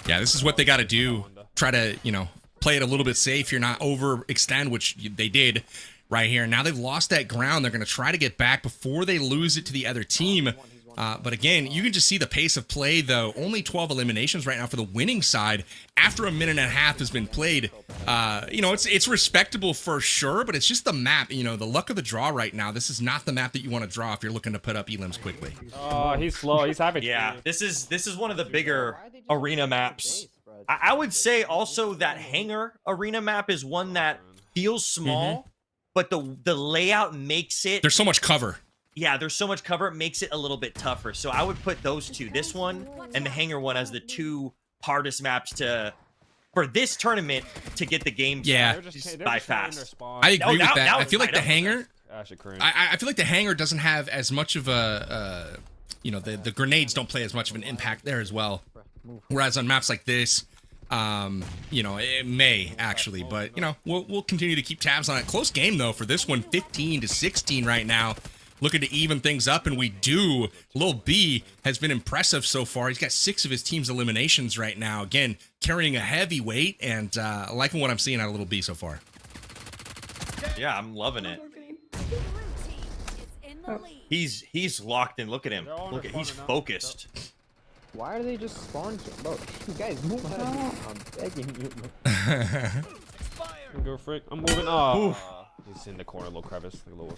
S1: Yeah, this is what they got to do. Try to, play it a little bit safe. You're not overextend, which they did right here. Now they've lost that ground. They're going to try to get back before they lose it to the other team. But again, you can just see the pace of play, though. Only 12 eliminations right now for the winning side after a minute and a half has been played. You know, it's respectable for sure, but it's just the map. You know, the luck of the draw right now. This is not the map that you want to draw if you're looking to put up elims quickly.
S7: Oh, he's slow. He's having.
S2: Yeah, this is one of the bigger arena maps. I would say also that hangar arena map is one that feels small, but the layout makes it.
S1: There's so much cover.
S2: Yeah, there's so much cover, it makes it a little bit tougher. So I would put those two, this one and the hangar one, as the two hardest maps for this tournament to get the game by fast.
S1: I agree with that. I feel like the hangar.
S7: I
S1: feel like the hangar doesn't have as much of a, you know, the grenades don't play as much of an impact there as well. Whereas on maps like this, you know, it may actually, but you know, we'll continue to keep tabs on it. Close game though for this one, 15-16 right now. Looking to even things up, and we do. Lil B has been impressive so far. He's got 6 of his team's eliminations right now. Again, carrying a heavy weight, and liking what I'm seeing out of Lil B so far.
S2: Yeah, I'm loving it. He's locked in. Look at him. Look at he's focused.
S8: Why are they just spawn? Bro, you guys move out of here. I'm begging you.
S7: Go frick. I'm moving. Oh, he's in the corner, little crevice. Like a little.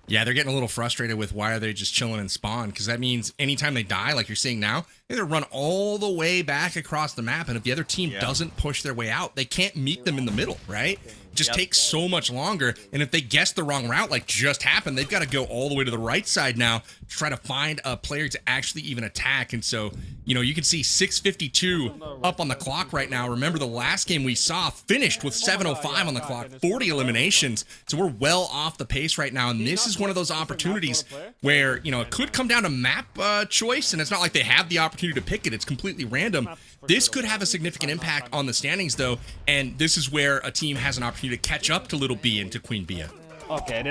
S1: Yeah, they're getting a little frustrated with why are they just chilling and spawn, because that means anytime they die, like you're seeing now, they either run all the way back across the map, and if the other team doesn't push their way out, they can't meet them in the middle, right? It just takes so much longer, and if they guess the wrong route, like just happened, they've got to go all the way to the right side now to try to find a player to actually even attack, and so, you know, you can see 6:52 up on the clock right now. Remember, the last game we saw finished with 7:05 on the clock, 40 eliminations, so we're well off the pace right now, and this is one of those opportunities where, you know, it could come down to map choice, and it's not like they have the opportunity to pick it. It's completely random. This could have a significant impact on the standings, though, and this is where a team has an opportunity to catch up to Little B and to Queen Bia.
S7: Okay,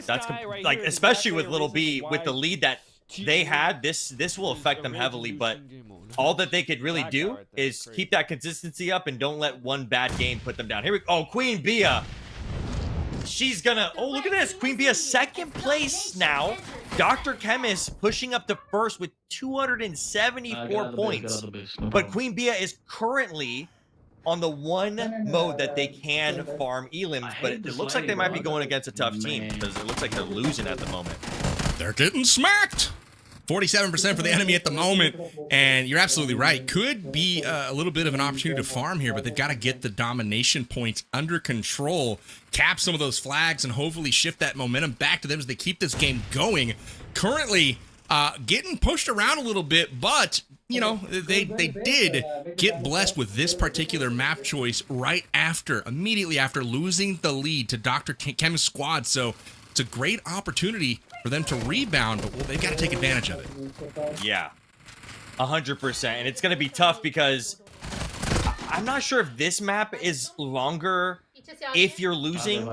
S7: that's
S2: like, especially with Little B, with the lead that they had, this will affect them heavily, but all that they could really do is keep that consistency up and don't let one bad game put them down. Here we go. Oh, Queen Bia. She's gonna, oh, look at this. Queen Bia second place now. Dr. Chemist pushing up to first with 274 points. But Queen Bia is currently on the one mode that they can farm elims, but it looks like they might be going against a tough team because it looks like they're losing at the moment.
S1: They're getting smacked. 47% for the enemy at the moment, and you're absolutely right. Could be a little bit of an opportunity to farm here, but they've got to get the domination points under control, cap some of those flags, and hopefully shift that momentum back to them as they keep this game going. Currently, getting pushed around a little bit, but you know, they did get blessed with this particular map choice right after, immediately after losing the lead to Dr. Chemist squad. So it's a great opportunity for them to rebound, but they've got to take advantage of it.
S2: Yeah, 100%. And it's going to be tough because I'm not sure if this map is longer if you're losing.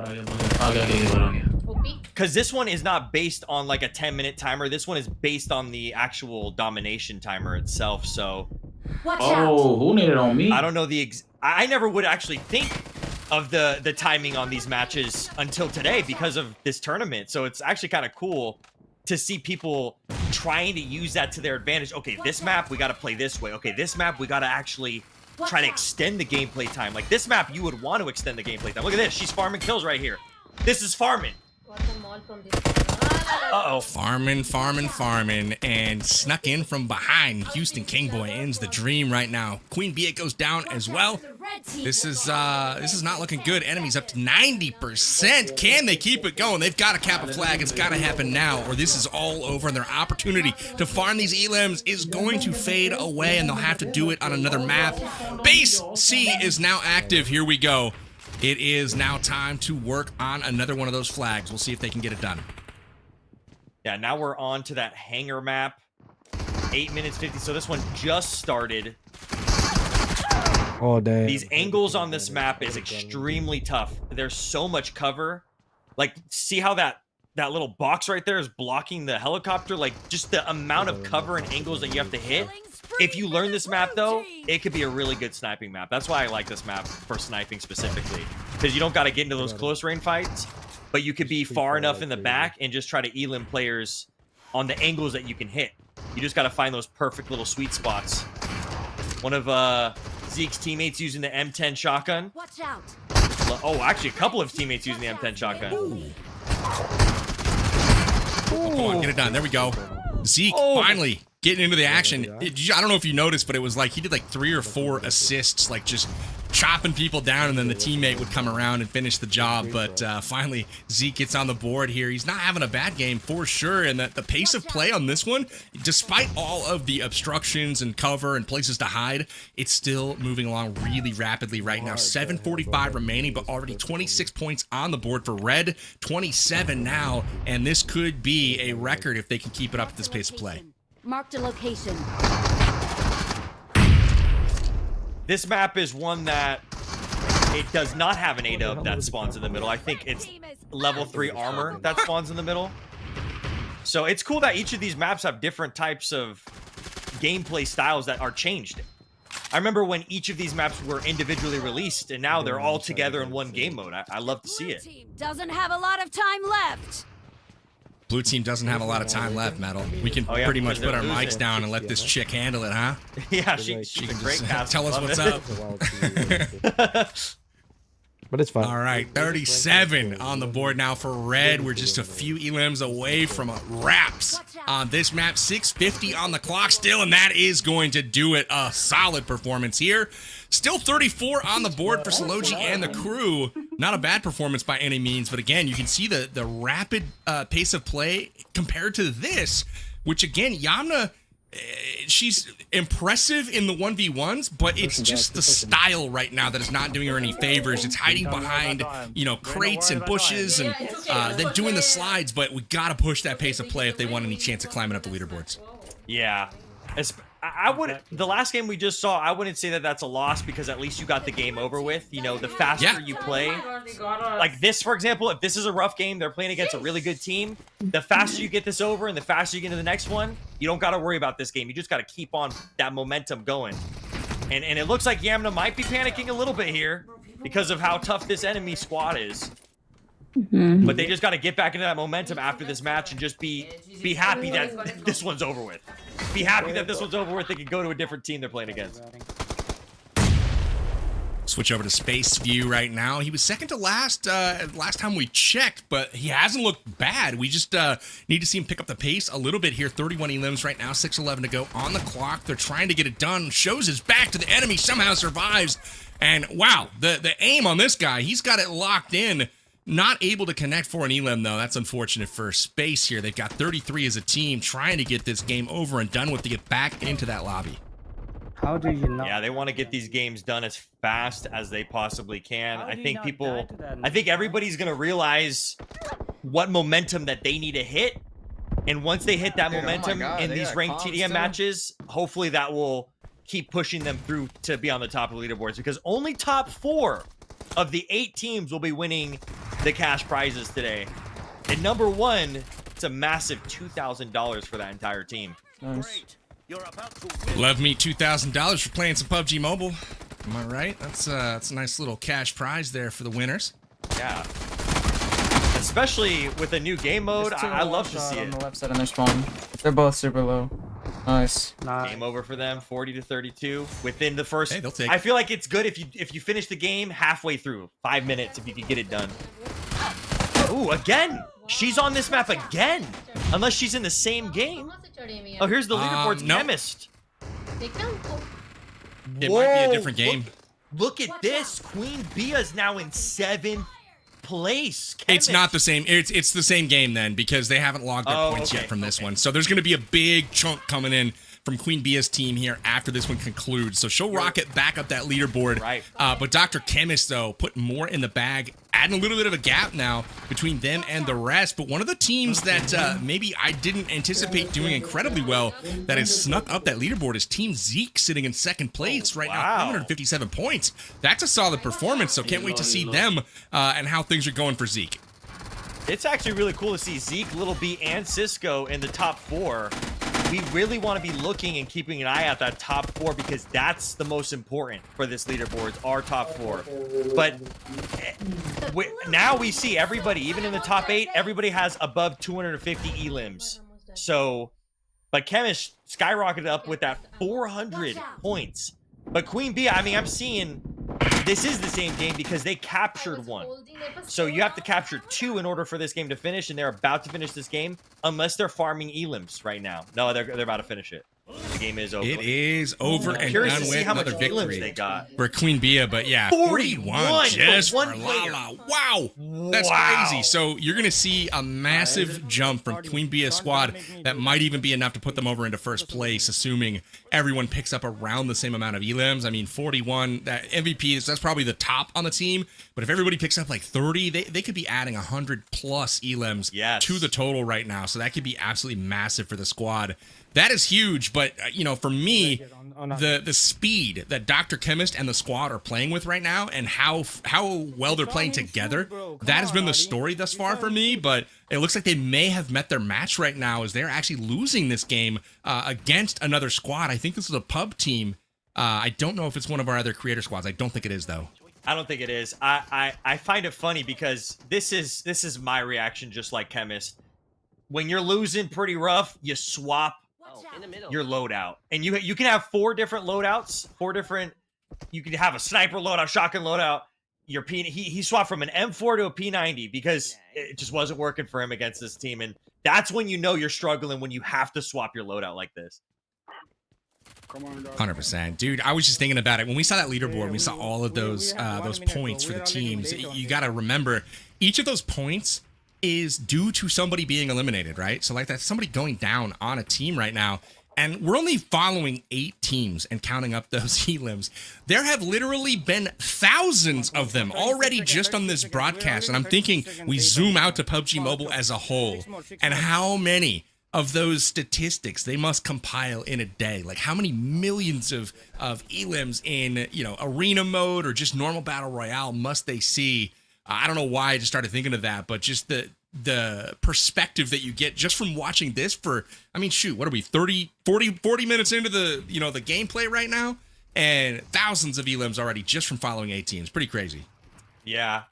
S2: Because this one is not based on like a 10-minute timer. This one is based on the actual domination timer itself. So,
S9: who needed on me?
S2: I don't know I never would actually think of the timing on these matches until today because of this tournament. So it's actually kind of cool to see people trying to use that to their advantage. Okay, this map, we got to play this way. Okay, this map, we got to actually try to extend the gameplay time. Like this map, you would want to extend the gameplay time. Look at this. She's farming kills right here. This is farming. Uh-oh.
S1: Farming, and snuck in from behind. Houston Kingboy ends the dream right now. Queen Bia goes down as well. This is not looking good. Enemies up to 90%. Can they keep it going? They've got to cap a flag. It's got to happen now, or this is all over, and their opportunity to farm these elims is going to fade away, and they'll have to do it on another map. Base C is now active. Here we go. It is now time to work on another one of those flags. We'll see if they can get it done.
S2: Yeah, now we're on to that hangar map. 8 minutes 50. So this one just started.
S8: All day.
S2: These angles on this map is extremely tough. There's so much cover. Like, see how that little box right there is blocking the helicopter? Like, just the amount of cover and angles that you have to hit. If you learn this map, though, it could be a really good sniping map. That's why I like this map for sniping specifically. Because you don't got to get into those close range fights. but you could be far enough in the back and just try to elim players on the angles that you can hit. You just got to find those perfect little sweet spots. One of Zeke's teammates using the M10 shotgun.
S5: Watch out.
S2: Oh, actually, a couple of teammates using the M10 shotgun.
S1: Come on, get it done. There we go. Zeke finally getting into the action. I don't know if you noticed, but it was like he did like 3 or 4 assists, like just chopping people down, and then the teammate would come around and finish the job. But finally, Zeke gets on the board here. He's not having a bad game for sure, and the pace of play on this one, despite all of the obstructions and cover and places to hide, it's still moving along really rapidly right now. 7:45 remaining, but already 26 points on the board for Red, 27 now, and this could be a record if they can keep it up at this pace of play.
S5: Marked a location.
S2: This map is one that it does not have an A-dub that spawns in the middle. I think it's level 3 armor that spawns in the middle. So it's cool that each of these maps have different types of gameplay styles that are changed. I remember when each of these maps were individually released, and now they're all together in one game mode. I love to see it.
S5: Doesn't have a lot of time left.
S1: Blue team doesn't have a lot of time left, Metal. We can pretty much put our mics down and let this chick handle it, huh?
S2: Yeah, she's
S1: She
S2: a
S1: can
S2: great
S1: just
S2: cast.
S1: tell us
S2: Love
S1: what's
S2: it.
S1: up.
S8: But it's fine.
S1: All right, 37 on the board now for Red. We're just a few elims away from wraps on this map. 6:50 on the clock still, and that is going to do it. A solid performance here. Still 34 on the board for Sology and the crew. Not a bad performance by any means, but again, you can see the rapid pace of play compared to this, which again, Yamna, she's impressive in the 1v1s, but it's just the style right now that is not doing her any favors. It's hiding behind, crates and bushes and then doing the slides, but we got to push that pace of play if they want any chance of climbing up the leaderboards.
S2: Yeah. I would. The last game we just saw, I wouldn't say that that's a loss because at least you got the game over with. The faster you play, like this, for example, if this is a rough game, they're playing against a really good team. The faster you get this over and the faster you get into the next one, you don't got to worry about this game. You just got to keep on that momentum going. And it looks like Yamna might be panicking a little bit here because of how tough this enemy squad is. But they just got to get back into that momentum after this match and just be happy that this one's over with. Be happy that this one's over with. They can go to a different team they're playing against.
S1: Switch over to Space View right now. He was second to last last time we checked, but he hasn't looked bad. We just need to see him pick up the pace a little bit here. 31 elims right now, 6:11 to go on the clock. They're trying to get it done. Shows his back to the enemy, somehow survives. And wow, the aim on this guy, he's got it locked in. Not able to connect for an elim, though. That's unfortunate for Space here. They've got 33 as a team, trying to get this game over and done with to get back into that lobby.
S3: How do you know?
S2: Yeah, they want to get these games done as fast as they possibly can. I think everybody's going to realize what momentum that they need to hit. And once they hit that momentum in these ranked TDM matches, hopefully that will keep pushing them through to be on the top of the leaderboards, because only top 4 of the 8 teams will be winning the cash prizes today. And number 1, it's a massive $2,000 for that entire team.
S4: Nice.
S1: Love me $2,000 for playing some PUBG Mobile. Am I right? That's a nice little cash prize there for the winners.
S2: Yeah. Especially with a new game mode, I love to see it.
S4: On the left side of their spawn. They're both super low. Nice.
S2: Game over for them, 40-32 within the first.
S1: Hey, they'll take
S2: I feel like it's good if you finish the game halfway through, 5 minutes if you can get it done. Ooh, again, she's on this map again, unless she's in the same game. Oh, here's the leaderboard's Chemist.
S1: It might be a different game.
S2: Look at this. Queen Bia's now in 7th place. Chemist.
S1: It's not the same. It's the same game then, because they haven't logged their points yet from this one. So there's going to be a big chunk coming in from Queen Bia's team here after this one concludes. So she'll rocket back up that leaderboard.
S2: Right.
S1: But Dr. Chemist, though, putting more in the bag, adding a little bit of a gap now between them and the rest. But one of the teams that maybe I didn't anticipate doing incredibly well that has snuck up that leaderboard is Team Zeke, sitting in 2nd place right now, 157 points. That's a solid performance, so can't wait to see them and how things are going for Zeke.
S2: It's actually really cool to see Zeke, Little B, and Cisco in the top 4. we really want to be looking and keeping an eye at that top 4 because that's the most important for this leaderboard, our top 4. But now we see everybody, even in the top 8, everybody has above 250 elims. So, but Chemist skyrocketed up with that 400 points. But Queen Bee, I mean, I'm seeing this is the same game because they captured 1. So you have to capture 2 in order for this game to finish, and they're about to finish this game unless they're farming elims right now. No, they're about to finish it. The game is over.
S1: It is over and done with.
S2: How much
S1: Another victory
S2: they got
S1: for Queen Bee, but yeah,
S2: 41
S1: just
S2: for
S1: for
S2: one player.
S1: Lala. Wow, that's crazy. So you're gonna see a massive jump from Queen Bee squad that might even be enough to put them over into first place, assuming everyone picks up around the same amount of elims. I mean, 41. That MVP that's probably the top on the team. But if everybody picks up like 30, they could be adding 100 plus elims to the total right now. So that could be absolutely massive for the squad. That is huge, but you know, for me, the speed that Dr. Chemist and the squad are playing with right now, and how well they're playing together, that has been the story thus far for me. But it looks like they may have met their match right now, as they're actually losing this game against another squad. I think this is a pub team. I don't know if it's one of our other creator squads. I don't think it is though.
S2: I don't think it is. I find it funny because this is my reaction, just like Chemist. When you're losing pretty rough, you swap your loadout, and you can have 4 different loadouts, 4 different. You can have a sniper loadout, shotgun loadout. Your he swapped from an M4 to a P90 because it just wasn't working for him against this team, and that's when you know you're struggling, when you have to swap your loadout like this.
S1: 100%, dude. I was just thinking about it when we saw that leaderboard. We saw all of those points for the teams. You got to remember, each of those points is due to somebody being eliminated, right? So like that's somebody going down on a team right now, and we're only following 8 teams and counting up those elims. There have literally been thousands of them already just on this broadcast, and I'm thinking we zoom out to PUBG Mobile as a whole, and how many of those statistics they must compile in a day. Like how many millions of elims in, you know, arena mode or just normal battle royale must they see? I don't know why I just started thinking of that, but just the perspective that you get just from watching this for, I mean, shoot, what are we, 40 minutes into the, you know, the gameplay right now? And thousands of elims already just from following 8 teams. Pretty crazy.
S2: Yeah.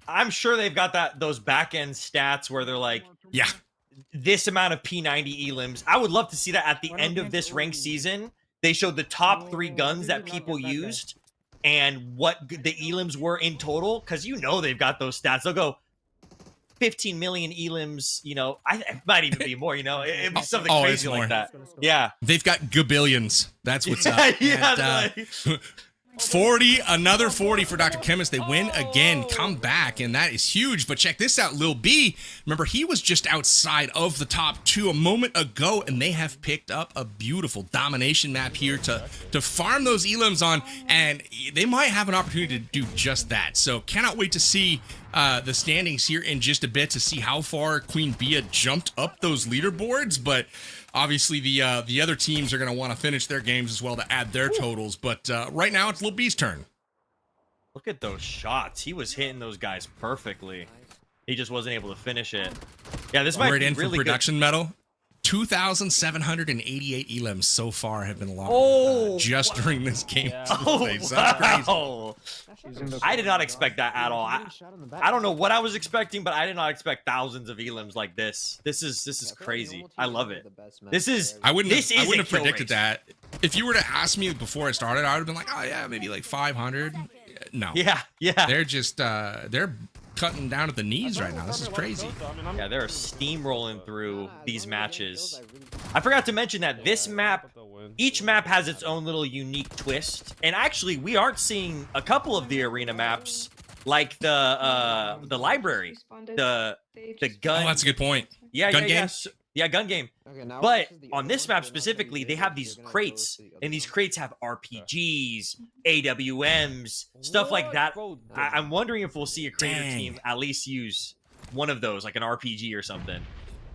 S2: I'm sure they've got those back-end stats where they're like,
S1: yeah,
S2: this amount of P90 elims. I would love to see that at the end of this ranked season. They showed the top 3 guns that people used and what the elims were in total, because you know they've got those stats. They'll go 15 million elims, you know, it might even be more, you know, it'd be something crazy like that. Yeah.
S1: They've got gabillions. That's what's up.
S2: Yeah,
S1: and, 40, another 40 for Dr. Chemist. They win again, come back, and that is huge. But check this out, Lil B. Remember, he was just outside of the top 2 a moment ago, and they have picked up a beautiful domination map here to farm those elims on, and they might have an opportunity to do just that. So cannot wait to see the standings here in just a bit to see how far Queen Bee jumped up those leaderboards, but obviously the other teams are going to want to finish their games as well to add their totals. But right now it's Lil B's turn.
S2: Look at those shots. He was hitting those guys perfectly. He just wasn't able to finish it. Yeah, this might be
S1: in
S2: really
S1: for production
S2: good.
S1: medal. 2,788 elims so far have been logged just during this game.
S2: Oh, wow. I did not expect that at all. I don't know what I was expecting, but I did not expect thousands of elims like this. This is crazy. I love it.
S1: I wouldn't have predicted that. If you were to ask me before I started, I would have been like, oh yeah, maybe like 500. No.
S2: Yeah.
S1: They're just they're cutting down at the knees right now. This is crazy.
S2: Yeah, they're steamrolling through these matches. I forgot to mention that this map, each map has its own little unique twist. And actually, we aren't seeing a couple of the arena maps, like the library, the gun.
S1: Oh, that's a good point.
S2: Yeah,
S1: gun
S2: yeah,
S1: game?
S2: yeah, gun game. But on this map specifically, they have these crates, and these crates have RPGs, AWMs, stuff like that. I'm wondering if we'll see a creator team at least use one of those, like an RPG or something.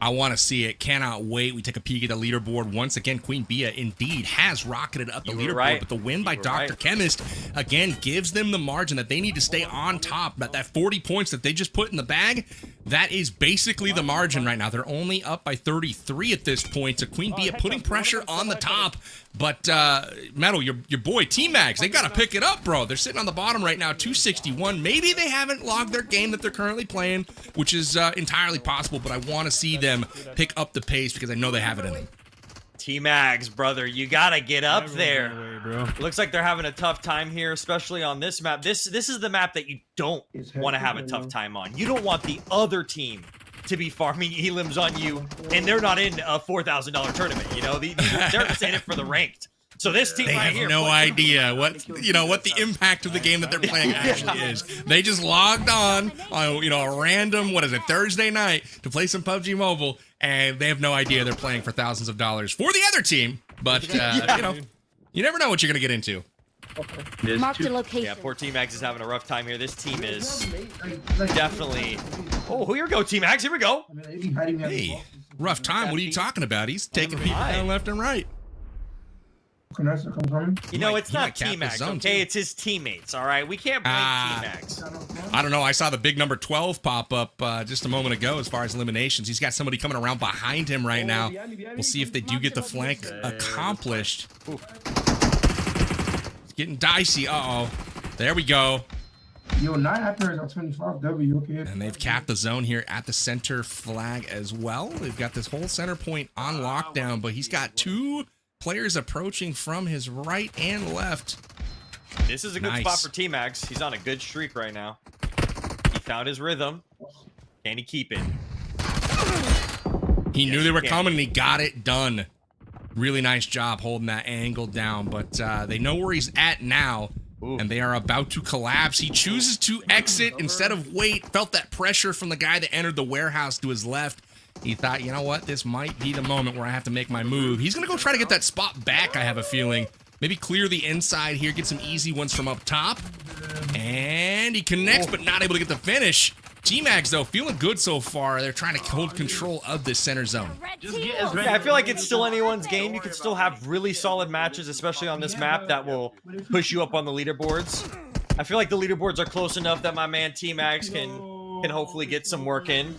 S1: I want to see it. Cannot wait. We take a peek at the leaderboard. Once again, Queen Bia indeed has rocketed up the leaderboard, but the win by Dr. Chemist, again, gives them the margin that they need to stay on top. But that 40 points that they just put in the bag, that is basically the margin right now. They're only up by 33 at this point. So Queen Bia putting pressure on the top. But, Metal, your boy, T-Mags, they got to pick it up, bro. They're sitting on the bottom right now, 261. Maybe they haven't logged their game that they're currently playing, which is entirely possible, but I want to see them pick up the pace because I know they have it in them.
S2: T-Mags, brother, you got to get up there. Looks like they're having a tough time here, especially on this map. This is the map that you don't want to have a tough time on. You don't want the other team to be farming elims on you, and they're not in a $4,000 tournament. You know, they're just in it for for the ranked. So this team right here,
S1: they have no idea what the impact of the game that they're playing actually is. They just logged on a random Thursday night to play some PUBG Mobile, and they have no idea they're playing for thousands of dollars for the other team. But you never know what you're gonna get into.
S5: Marked a location.
S2: Yeah, poor T-Mags is having a rough time here. This team is definitely. Oh, here we go, T-Mags. Here we go.
S1: Hey, rough time. What are you talking about? He's taking people down left and right.
S2: You know, it's not T-Mags, okay? It's his teammates, all right? We can't blame T-Mags.
S1: I don't know. I saw the big number 12 pop up just a moment ago as far as eliminations. He's got somebody coming around behind him right now. We'll see if they do get the flank accomplished. It's getting dicey. Uh-oh. There we go.
S10: Yo, 9 after on 25 W, okay?
S1: And they've capped the zone here at the center flag as well. They've got this whole center point on lockdown, but he's got 2 players approaching from his right and left.
S2: This is a good spot for T-Mags. He's on a good streak right now. He found his rhythm. Can he keep it?
S1: He knew they were coming and he got it done. Really nice job holding that angle down, but they know where he's at now. And they are about to collapse. He chooses to exit instead of wait. Felt that pressure from the guy that entered the warehouse to his left. He thought, you know what, this might be the moment where I have to make my move. He's going to go try to get that spot back, I have a feeling. Maybe clear the inside here, get some easy ones from up top. And he connects, but not able to get the finish. T-Mags, though, feeling good so far. They're trying to hold control of this center zone.
S2: Yeah, I feel like it's still anyone's game. You can still have really solid matches, especially on this map, that will push you up on the leaderboards. I feel like the leaderboards are close enough that my man T-Mags can hopefully get some work in.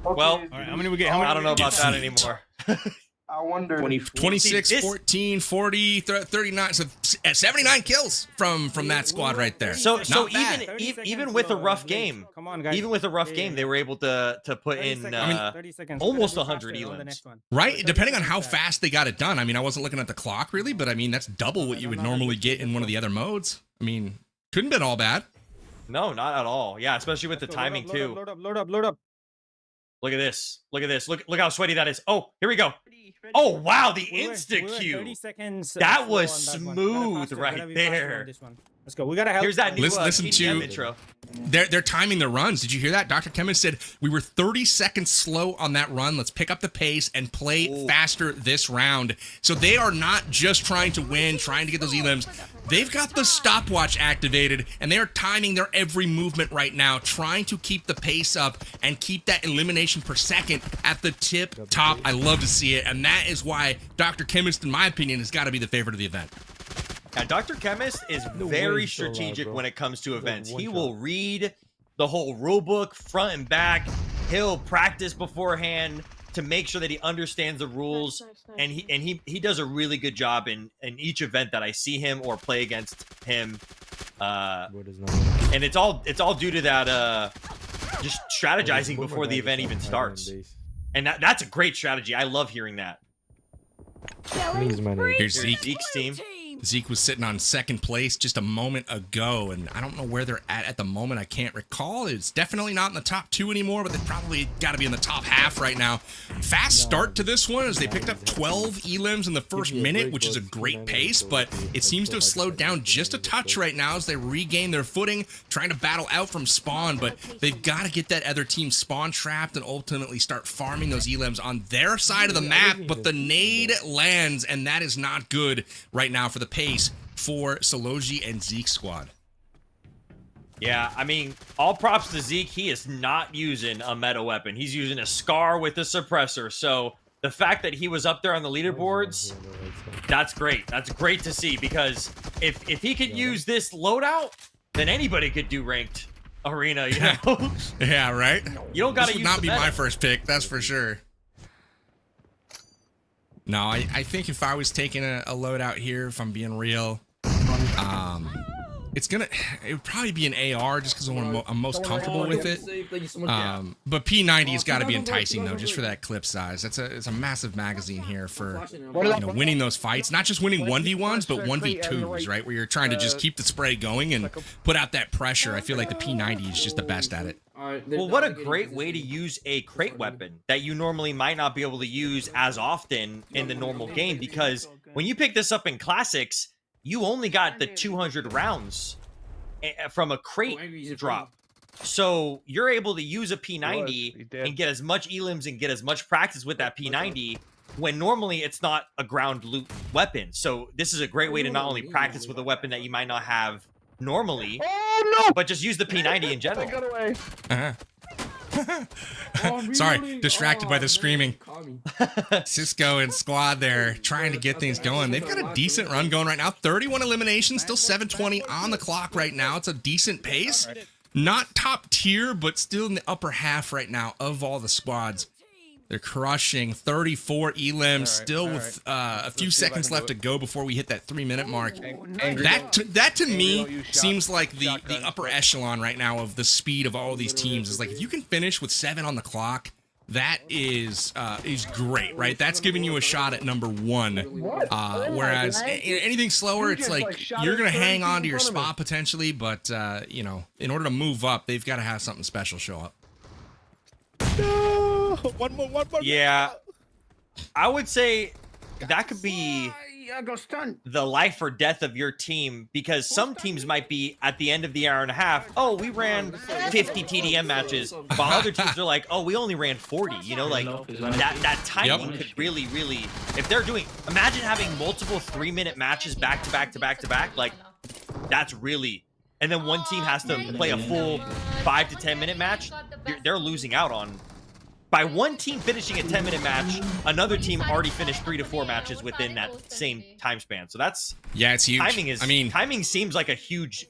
S2: Well, all right, how many we get? I don't know about that anymore.
S10: I wonder.
S1: 26, 14, 40, 39. So 79 kills from that squad right there.
S2: So even with a rough game, even with a rough game, they were able to put in almost 100 elims.
S1: Right, depending on how fast they got it done. I mean, I wasn't looking at the clock really, but I mean that's double what you would normally get in one of the other modes. I mean, couldn't have been all bad.
S2: No, not at all. Yeah, especially with the timing too.
S8: Load up.
S2: Look at this. Look at this. Look how sweaty that is. Oh, here we go. Oh, wow. The insta-Q. That was smooth right there.
S8: Let's go. We got to help.
S2: Here's that new
S1: listen to
S2: intro.
S1: They're timing the runs. Did you hear that? Dr. Chemist said, we were 30 seconds slow on that run. Let's pick up the pace and play faster this round. So they are not just trying to win, trying to get those elims. They've got the stopwatch activated, and they are timing their every movement right now, trying to keep the pace up and keep that elimination per second at the tip top. I love to see it, and that is why Dr. Chemist, in my opinion, has got to be the favorite of the event.
S2: Yeah, Dr. Chemist is very strategic when it comes to events. He will read the whole rulebook front and back. He'll practice beforehand to make sure that he understands the rules, and he does a really good job in each event that I see him or play against him. And it's all due to that just strategizing before the event even starts. And that's a great strategy. I love hearing that.
S1: Here's
S2: Zeke's team.
S1: Zeke was sitting on second place just a moment ago, and I don't know where they're at the moment. I can't recall. It's definitely not in the top 2 anymore, but they probably got to be in the top half right now. Fast start to this one as they picked up 12 elims in the first minute, which is a great pace, but it seems to have slowed down just a touch right now as they regain their footing, trying to battle out from spawn, but they've got to get that other team spawn trapped and ultimately start farming those elims on their side of the map, but the nade lands, and that is not good right now for the pace for Sology and Zeke's squad.
S2: Yeah, I mean, all props to Zeke. He is not using a meta weapon. He's using a Scar with a suppressor. So the fact that he was up there on the leaderboards, that's great. That's great to see, because if he could use this loadout, then anybody could do ranked arena, you know?
S1: Yeah, right?
S2: You don't got to
S1: This would
S2: use
S1: not
S2: the
S1: be
S2: meta.
S1: my first pick, that's for sure. No, I think if I was taking a loadout here, if I'm being real, it would probably be an AR just because I'm most comfortable with it. But P90 has got to be enticing though, just for that clip size. It's a massive magazine here for winning those fights, not just winning 1v1s, but 1v2s, right? Where you're trying to just keep the spray going and put out that pressure. I feel like the P90 is just the best at it.
S2: Well, what a great way to use a crate weapon that you normally might not be able to use as often in the normal game, because when you pick this up in Classics, you only got the 200 rounds from a crate drop. So you're able to use a P90 and get as much elims and get as much practice with that P90 when normally it's not a ground loot weapon. So this is a great way to not only practice with a weapon that you might not have normally, but just use the P90 in general.
S1: Sorry, distracted by the screaming. Cisco and squad there trying to get things going. They've got a decent run going right now. 31 eliminations, still 720 on the clock right now. It's a decent pace. Not top tier, but still in the upper half right now of all the squads. They're crushing 34 elims, still with a few seconds left to go before we hit that 3-minute mark. That to me seems like the upper echelon right now of the speed of all these teams. Is like, if you can finish with 7 on the clock, that is great, right? That's giving you a shot at number 1. Whereas anything slower, it's like you're gonna hang on to your spot potentially, but you know, in order to move up, they've got to have something special show up.
S7: One more.
S2: Yeah, I would say that could be the life or death of your team, because some teams might be at the end of the hour and a half, oh, we ran 50 TDM matches, while other teams are like, oh, we only ran 40. You know, like that timing could really, if they're doing, imagine having multiple 3-minute matches back to back, like that's really, and then one team has to play a full 5 to 10 minute match. They're losing out on. By one team finishing a 10-minute match, another team already finished 3 to 4 matches within that same time span. So that's,
S1: yeah, it's huge.
S2: Timing seems like a huge.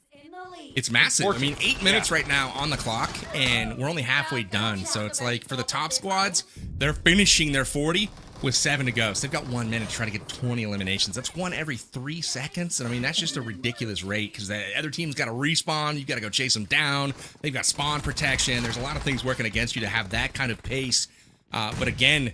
S1: It's massive. I mean, 8 minutes right now on the clock, and we're only halfway done. So it's like for the top squads, they're finishing their 40 with 7 to go. So they've got 1 minute to try to get 20 eliminations. That's 1 every 3 seconds. And I mean, that's just a ridiculous rate, because the other team's got to respawn. You've got to go chase them down. They've got spawn protection. There's a lot of things working against you to have that kind of pace. But again,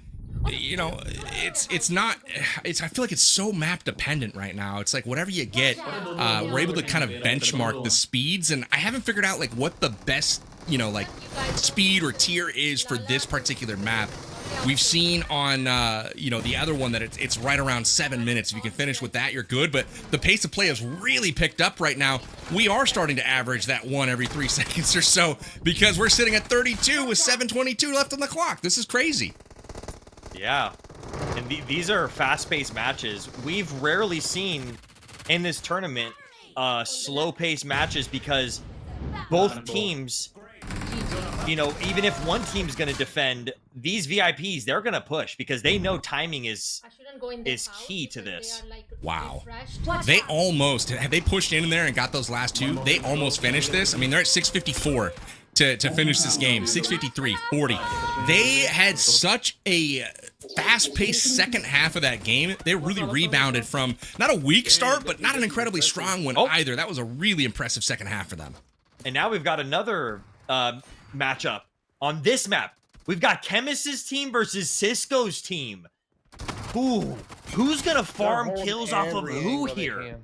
S1: you know, it's not, I feel like it's so map dependent right now. It's like whatever you get, we're able to kind of benchmark the speeds. And I haven't figured out like what the best, you know, like speed or tier is for this particular map. We've seen on, you know, the other one that it's right around 7 minutes. If you can finish with that, you're good. But the pace of play has really picked up right now. We are starting to average that 1 every 3 seconds or so, because we're sitting at 32 with 7:22 left on the clock. This is crazy.
S2: Yeah, and these are fast-paced matches. We've rarely seen in this tournament slow-paced matches, because both teams, you know, even if one team's going to defend, these VIPs, they're going to push, because they know timing is key to this.
S1: Wow. They almost, had they pushed in there and got those last 2, they almost finished this. I mean, they're at 6:54 to finish this game. 6:53, 40. They had such a fast-paced second half of that game. They really rebounded from not a weak start, but not an incredibly strong one either. That was a really impressive second half for them.
S2: And now we've got another matchup on this map. We've got Chemist's team versus Cisco's team. Who's gonna farm kills off of who here?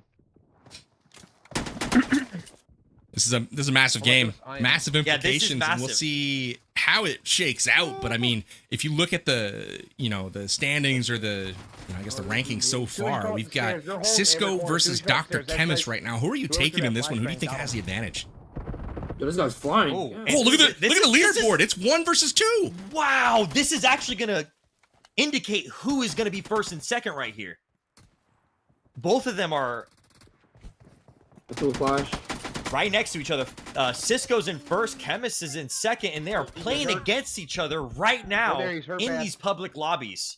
S1: This is a massive game, massive implications,
S2: massive.
S1: and we'll see how it shakes out. But I mean, if you look at the, you know, the standings or the, you know, I guess the rankings so far, we've got Cisco versus Dr. Chemist right now. Who are you taking in this one? Who do you think has the advantage?
S9: Yo, this guy's flying.
S1: Oh, look at the leaderboard. It's 1 versus 2.
S2: Wow, this is actually gonna indicate who is gonna be first and second right here. Both of them are.
S9: Flash.
S2: right next to each other. Cisco's in first, Chemist is in second, and they are playing against each other right now in these public lobbies.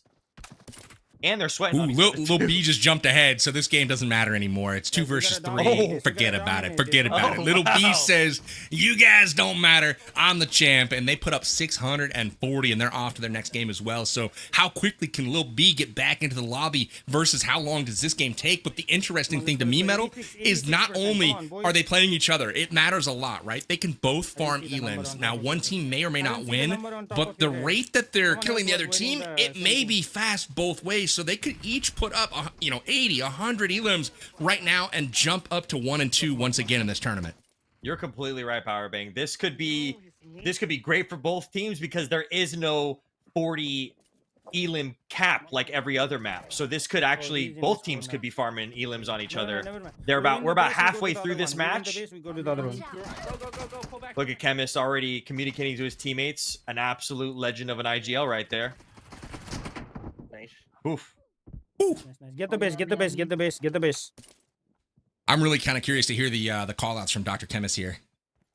S2: And they're sweating.
S1: Ooh, Lil B just jumped ahead, so this game doesn't matter anymore. It's 2 versus 3. Forget about it. Forget about it. Little B says, you guys don't matter. I'm the champ. And they put up 640, and they're off to their next game as well. So how quickly can Lil B get back into the lobby versus how long does this game take? But the interesting thing to me, Metal, is not only are they playing each other, it matters a lot, right? They can both farm elims. Now, one team may or may not win, but the rate that they're killing the other team, it may be fast both ways. So they could each put up, 80, 100 elims right now and jump up to 1 and 2 once again in this tournament.
S2: You're completely right, Powerbang. This could be great for both teams because there is no 40 elim cap like every other map. So this could actually, both teams could be farming elims on each other. We're about halfway through this match. Look at Chemist already communicating to his teammates. An absolute legend of an IGL right there. Oof.
S3: Nice. Get the base, get the base, get the base, get the base.
S1: I'm really kind of curious to hear the call-outs from Dr. Chemist here.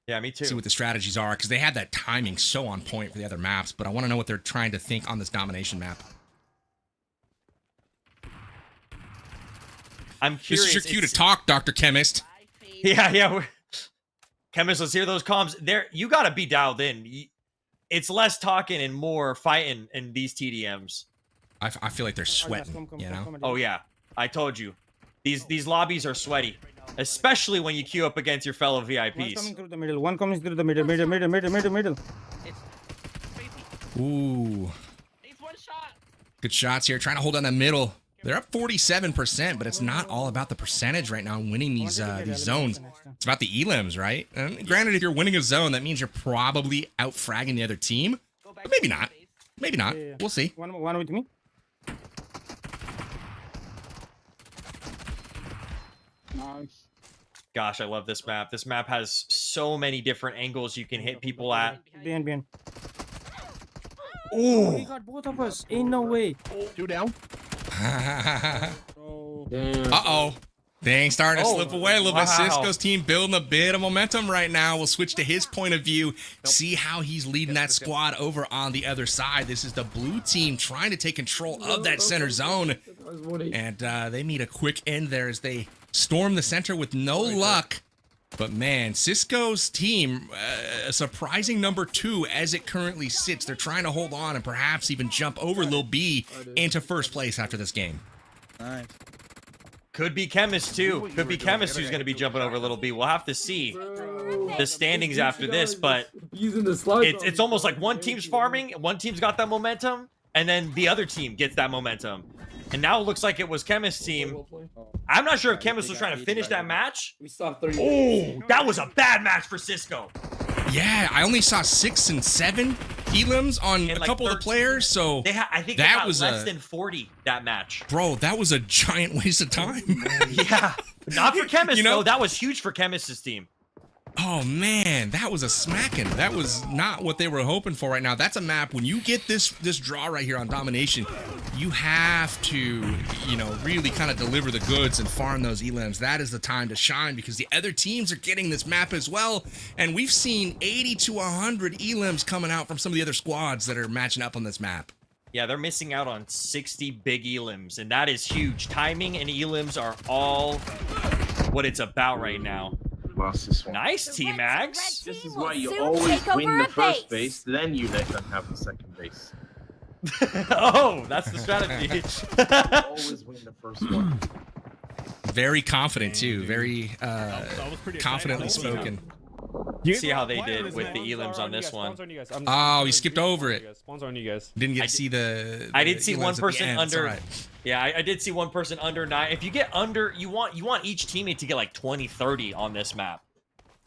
S2: Yeah, me too.
S1: See what the strategies are, because they had that timing so on point for the other maps, but I want to know what they're trying to think on this domination map.
S2: I'm curious.
S1: This is your cue to talk, Dr. Chemist.
S2: Yeah. Chemist, let's hear those comms. There, you got to be dialed in. It's less talking and more fighting in these TDMs.
S1: I feel like they're sweating, you know?
S2: Oh, yeah. I told you. These lobbies are sweaty. Especially when you queue up against your fellow VIPs.
S3: One coming through the middle. One coming through the middle.
S1: Ooh. Good shots here. Trying to hold on the middle. They're up 47%, but it's not all about the percentage right now winning these zones. It's about the elims, right? And granted, if you're winning a zone, that means you're probably out-fragging the other team. But maybe not. Maybe not.
S3: Yeah.
S1: We'll see.
S3: One with me.
S9: Nice.
S2: Gosh, I love this map. This map has so many different angles you can hit people at.
S3: Behind.
S2: Ooh.
S3: We got both of us. Ain't no way.
S9: 2 down. Damn.
S1: Uh-oh. Things starting to slip away a little bit.
S2: Wow.
S1: Cisco's team building a bit of momentum right now. We'll switch to his point of view, see how he's leading that squad over on the other side. This is the blue team trying to take control of that center zone. And they need a quick end there as they storm the center with no luck. But man, Cisco's team, a surprising number 2 as it currently sits. They're trying to hold on and perhaps even jump over Lil B into first place after this game.
S8: Nice.
S2: Could be Chemist, too. Could be Chemist who's going to be jumping over Little B. We'll have to see the standings after this, but it's almost like one team's farming, one team's got that momentum, and then the other team gets that momentum. And now it looks like it was Chemist's team. I'm not sure if Chemist was trying to finish that match. Oh, that was a bad match for Cisco.
S1: Yeah, I only saw 6 and 7 elims on a couple of the players, so
S2: I think that was less than 40 that match.
S1: Bro, that was a giant waste of time.
S2: Yeah, not for Chemist, though. That was huge for Chemist's team.
S1: Oh, man, that was a smacking. That was not what they were hoping for right now. That's a map, when you get this draw right here on Domination, you have to, really kind of deliver the goods and farm those elims. That is the time to shine because the other teams are getting this map as well. And we've seen 80 to 100 elims coming out from some of the other squads that are matching up on this map.
S2: Yeah, they're missing out on 60 big elims, and that is huge. Timing and elims are all what it's about right now. Nice, T-Max.
S5: This is why you always win the first base, then you let them have the second base.
S2: Oh, that's the strategy.
S5: Always win the first one.
S1: Very confident, too. Very confidently spoken.
S2: You see how they did with the elims on this one.
S1: Oh, he skipped over it.
S7: Spawns on you guys.
S1: Didn't get to see the
S2: I did see one person under.
S1: Right.
S2: Yeah, I did see one person under 9. If you get under, you want each teammate to get like 20, 30 on this map.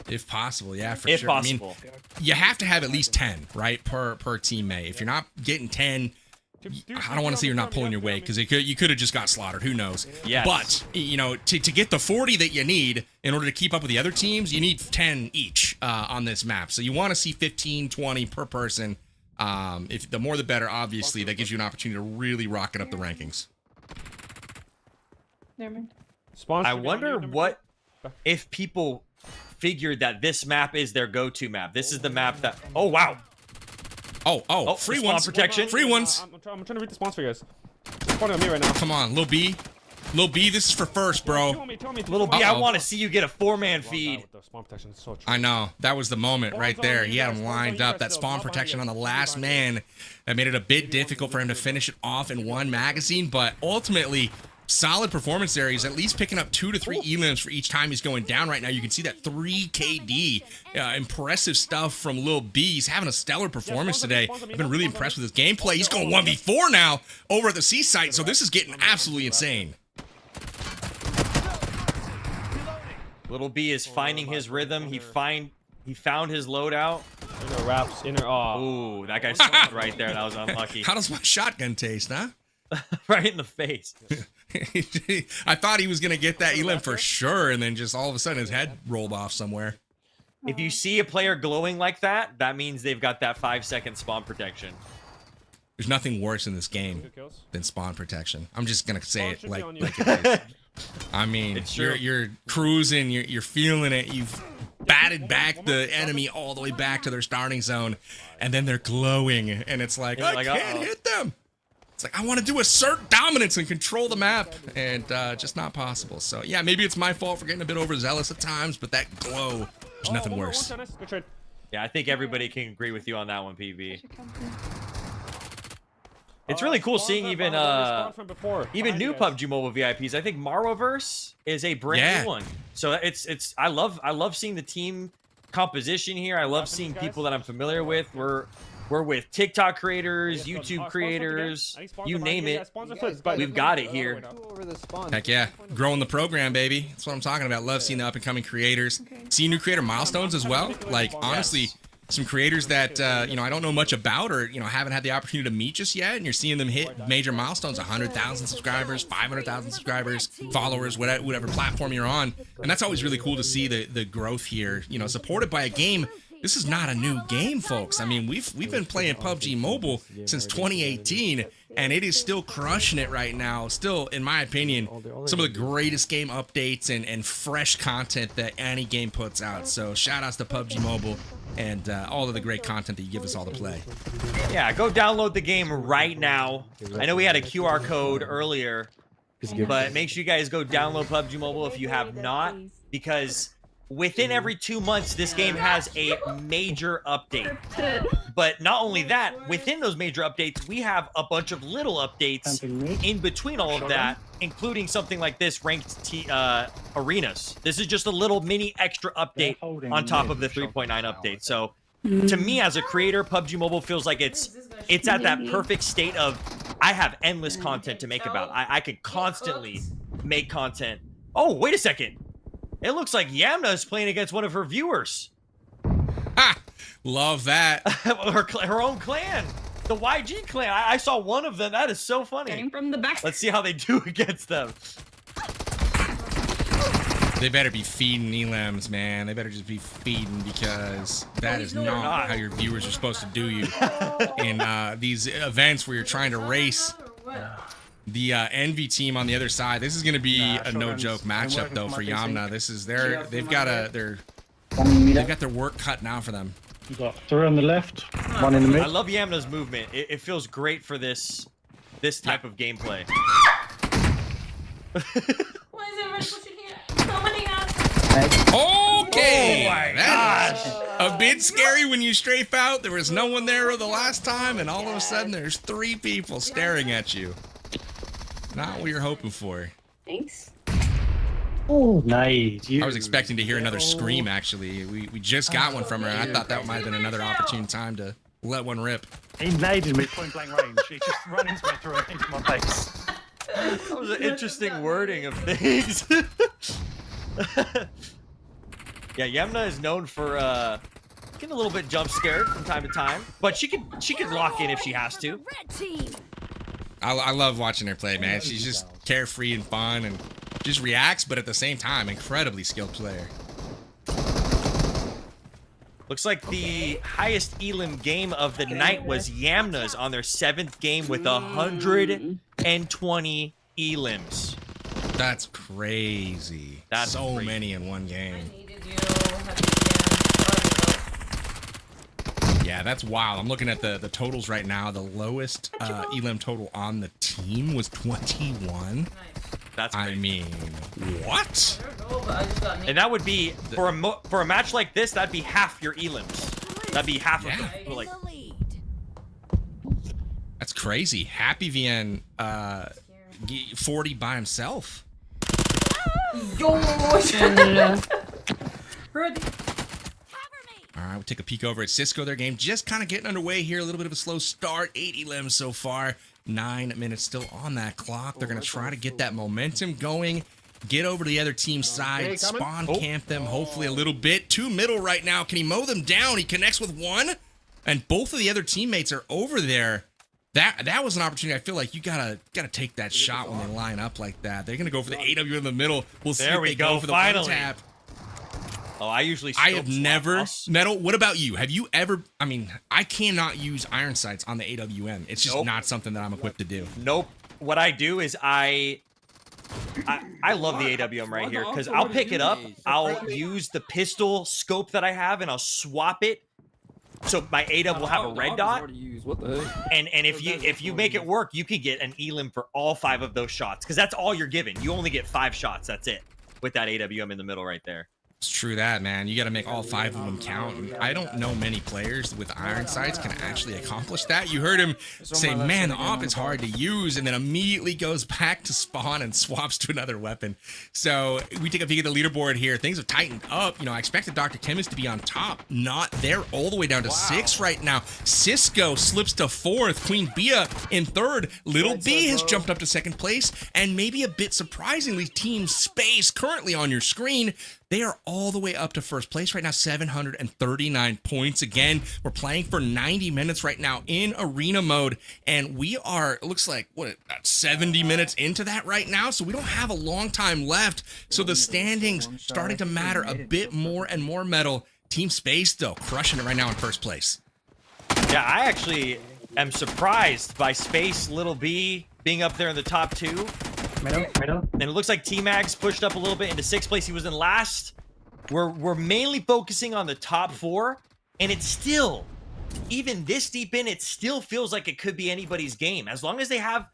S1: If possible, yeah, for
S2: if
S1: sure.
S2: possible.
S1: I mean, you have to have at least 10, right, per teammate. If you're not getting 10, I don't want to say you're not pulling your weight because you could have just got slaughtered. Who knows?
S2: Yes.
S1: But to get the 40 that you need in order to keep up with the other teams, you need 10 each on this map. So you want to see 15, 20 per person. If the more the better, obviously. That gives you an opportunity to really rocket up the rankings.
S2: I wonder what if people figured that this map is their go-to map. This is the map that. Oh wow.
S1: Oh, free
S2: spawn
S1: ones.
S2: protection.
S1: Free ones.
S7: I'm trying to read the spawns for you guys. It's spawning on me right now.
S1: Come on, Lil B. Lil B, this is for first, bro.
S7: Tell me.
S2: Little B, I
S1: Uh-oh.
S2: want to see you get a 4-man feed.
S7: The spawn protection is so true.
S1: I know. That was the moment right there. He had him lined up. That spawn protection on the last man. That made it a bit difficult for him to finish it off in one magazine, but ultimately, solid performance there. He's at least picking up 2 to 3 elims for each time he's going down right now. You can see that 3 KD. Impressive stuff from Lil B. He's having a stellar performance today. I've been really impressed with his gameplay. He's going 1v4 now over at the C site, so this is getting absolutely insane.
S2: Little B is finding his rhythm. He found his loadout.
S7: Inner wraps,
S2: Ooh, that guy stopped right there. That was unlucky.
S1: How does my shotgun taste, huh?
S2: Right in the face.
S1: I thought he was going to get that elim for sure, and then just all of a sudden his head rolled off somewhere.
S2: If you see a player glowing like that, that means they've got that 5-second spawn protection.
S1: There's nothing worse in this game than spawn protection. I'm just going to say it like it is. I mean, you're cruising, you're feeling it. You've batted back the enemy all the way back to their starting zone, and then they're glowing, and it's like, I can't hit them. It's like, I want to do assert dominance and control the map, and just not possible. So, yeah, maybe it's my fault for getting a bit overzealous at times, but that glow, there's nothing worse.
S2: Yeah, I think everybody can agree with you on that one, PB. It's really cool seeing even new PUBG Mobile VIPs. I think Marroverse is a brand new one. So I love seeing the team composition here. I love seeing people that I'm familiar with. We're with TikTok creators, YouTube creators, you name it. We've got it here.
S1: Heck yeah. Growing the program, baby. That's what I'm talking about. Love seeing the up-and-coming creators. Seeing new creator milestones as well. Like, honestly, some creators that, I don't know much about or, haven't had the opportunity to meet just yet. And you're seeing them hit major milestones, 100,000 subscribers, 500,000 subscribers, followers, whatever platform you're on. And that's always really cool to see the growth here, supported by a game. This is not a new game, folks. I mean, we've been playing PUBG Mobile since 2018, and it is still crushing it right now. Still, in my opinion, some of the greatest game updates and fresh content that any game puts out. So shout outs to PUBG Mobile and all of the great content that you give us all to play.
S2: Yeah, go download the game right now. I know we had a QR code earlier, but make sure you guys go download PUBG Mobile if you have not, because within every 2 months, this game has a major update. But not only that, within those major updates, we have a bunch of little updates in between all of that, including something like this, ranked arenas. This is just a little mini extra update on top of the 3.9 update. So to me as a creator, PUBG Mobile feels like it's at that perfect state of, I have endless content to make about. I could constantly make content. Oh, wait a second. It looks like Yamna is playing against one of her viewers.
S1: Ha! Love that.
S2: her own clan. The YG clan. I saw one of them. That is so funny.
S11: Getting from the back.
S2: Let's see how they do against them.
S1: They better be feeding elims, man. They better just be feeding, because that is not how your viewers are supposed to do you in these events where you're trying to race. The Envy team on the other side. This is going to be a no-joke matchup, though, for Yamna. This is they've got their work cut now for them.
S3: You got 3 on the left, 1 in the mid.
S2: I love Yamna's movement. It feels great for this type of gameplay.
S6: Why is everyone pushing here? Somebody else.
S1: Okay.
S2: Oh my
S1: That
S2: gosh.
S1: is a bit scary when you strafe out. There was no one there the last time, and all of a sudden there's 3 people staring at you. Not what you're hoping for.
S11: Thanks.
S3: Oh, nice.
S1: I was expecting to hear another scream, actually. We just got one from her, and I thought that might have been another opportune time to let one rip.
S3: He naded me point blank range. He just ran into me, threw it into my face.
S2: That was an interesting wording of things. Yeah, Yamna is known for getting a little bit jump scared from time to time, but she could lock in if she has to.
S1: I love watching her play, man. She's just carefree and fun and just reacts, but at the same time, incredibly skilled player.
S2: Looks like the highest elim game of the night was Yamna's on their 7th game with 120 elims.
S1: That's crazy.
S2: That's
S1: so
S2: crazy.
S1: many in one game.
S6: I needed you.
S1: Yeah, that's wild. I'm looking at the totals right now. The lowest elim total on the team was 21.
S2: That's
S1: I mean, what?
S2: And that would be for a match like this. That'd be half your elims. That'd be half of them. Like,
S1: that's crazy. Happy VN 40 by himself. All right, we'll take a peek over at Cisco. Their game just kind of getting underway here. A little bit of a slow start. 8 elims so far. 9 minutes still on that clock. They're going to try to get that momentum going. Get over to the other team's side. Spawn camp them hopefully a little bit. 2 middle right now. Can he mow them down? He connects with 1. And both of the other teammates are over there. That was an opportunity. I feel like you gotta take that shot when they line up like that. They're going to go for the AW in the middle. We'll see if they go for the one tap.
S2: Oh, I
S1: have never Metal. What about you? Have you ever? I mean, I cannot use iron sights on the AWM. It's just not something that I'm equipped to do.
S2: Nope. What I do is I love the AWM right here because I'll pick it up. I'll use the pistol scope that I have and I'll swap it. So my AW will have a red dot. And if you make it work, you could get an elim for all 5 of those shots because that's all you're given. You only get 5 shots. That's it with that AWM in the middle right there.
S1: It's true that, man. You got to make all 5 of them count. And I don't know many players with iron sights can actually accomplish that. You heard him say, man, the op is hard to use, and then immediately goes back to spawn and swaps to another weapon. So we take a peek at the leaderboard here. Things have tightened up. You know, I expected Dr. Chemist to be on top. Not there, all the way down to 6 right now. Cisco slips to 4th. Queen Bia in 3rd. Little B has jumped up to 2nd place. And maybe a bit surprisingly, Team Space currently on your screen. They are all the way up to 1st place right now, 739 points. Again, we're playing for 90 minutes right now in arena mode, and we are, it looks like, 70 minutes into that right now, so we don't have a long time left. So the standings starting to matter a bit more and more. Metal. Team Space, though, crushing it right now in 1st place.
S2: Yeah, I actually am surprised by Space, Little B being up there in the top 2.
S3: Middle.
S2: And it looks like T-Mags pushed up a little bit into 6th place. He was in last. We're mainly focusing on the top 4, and it's still, even this deep in, it still feels like it could be anybody's game. As long as they have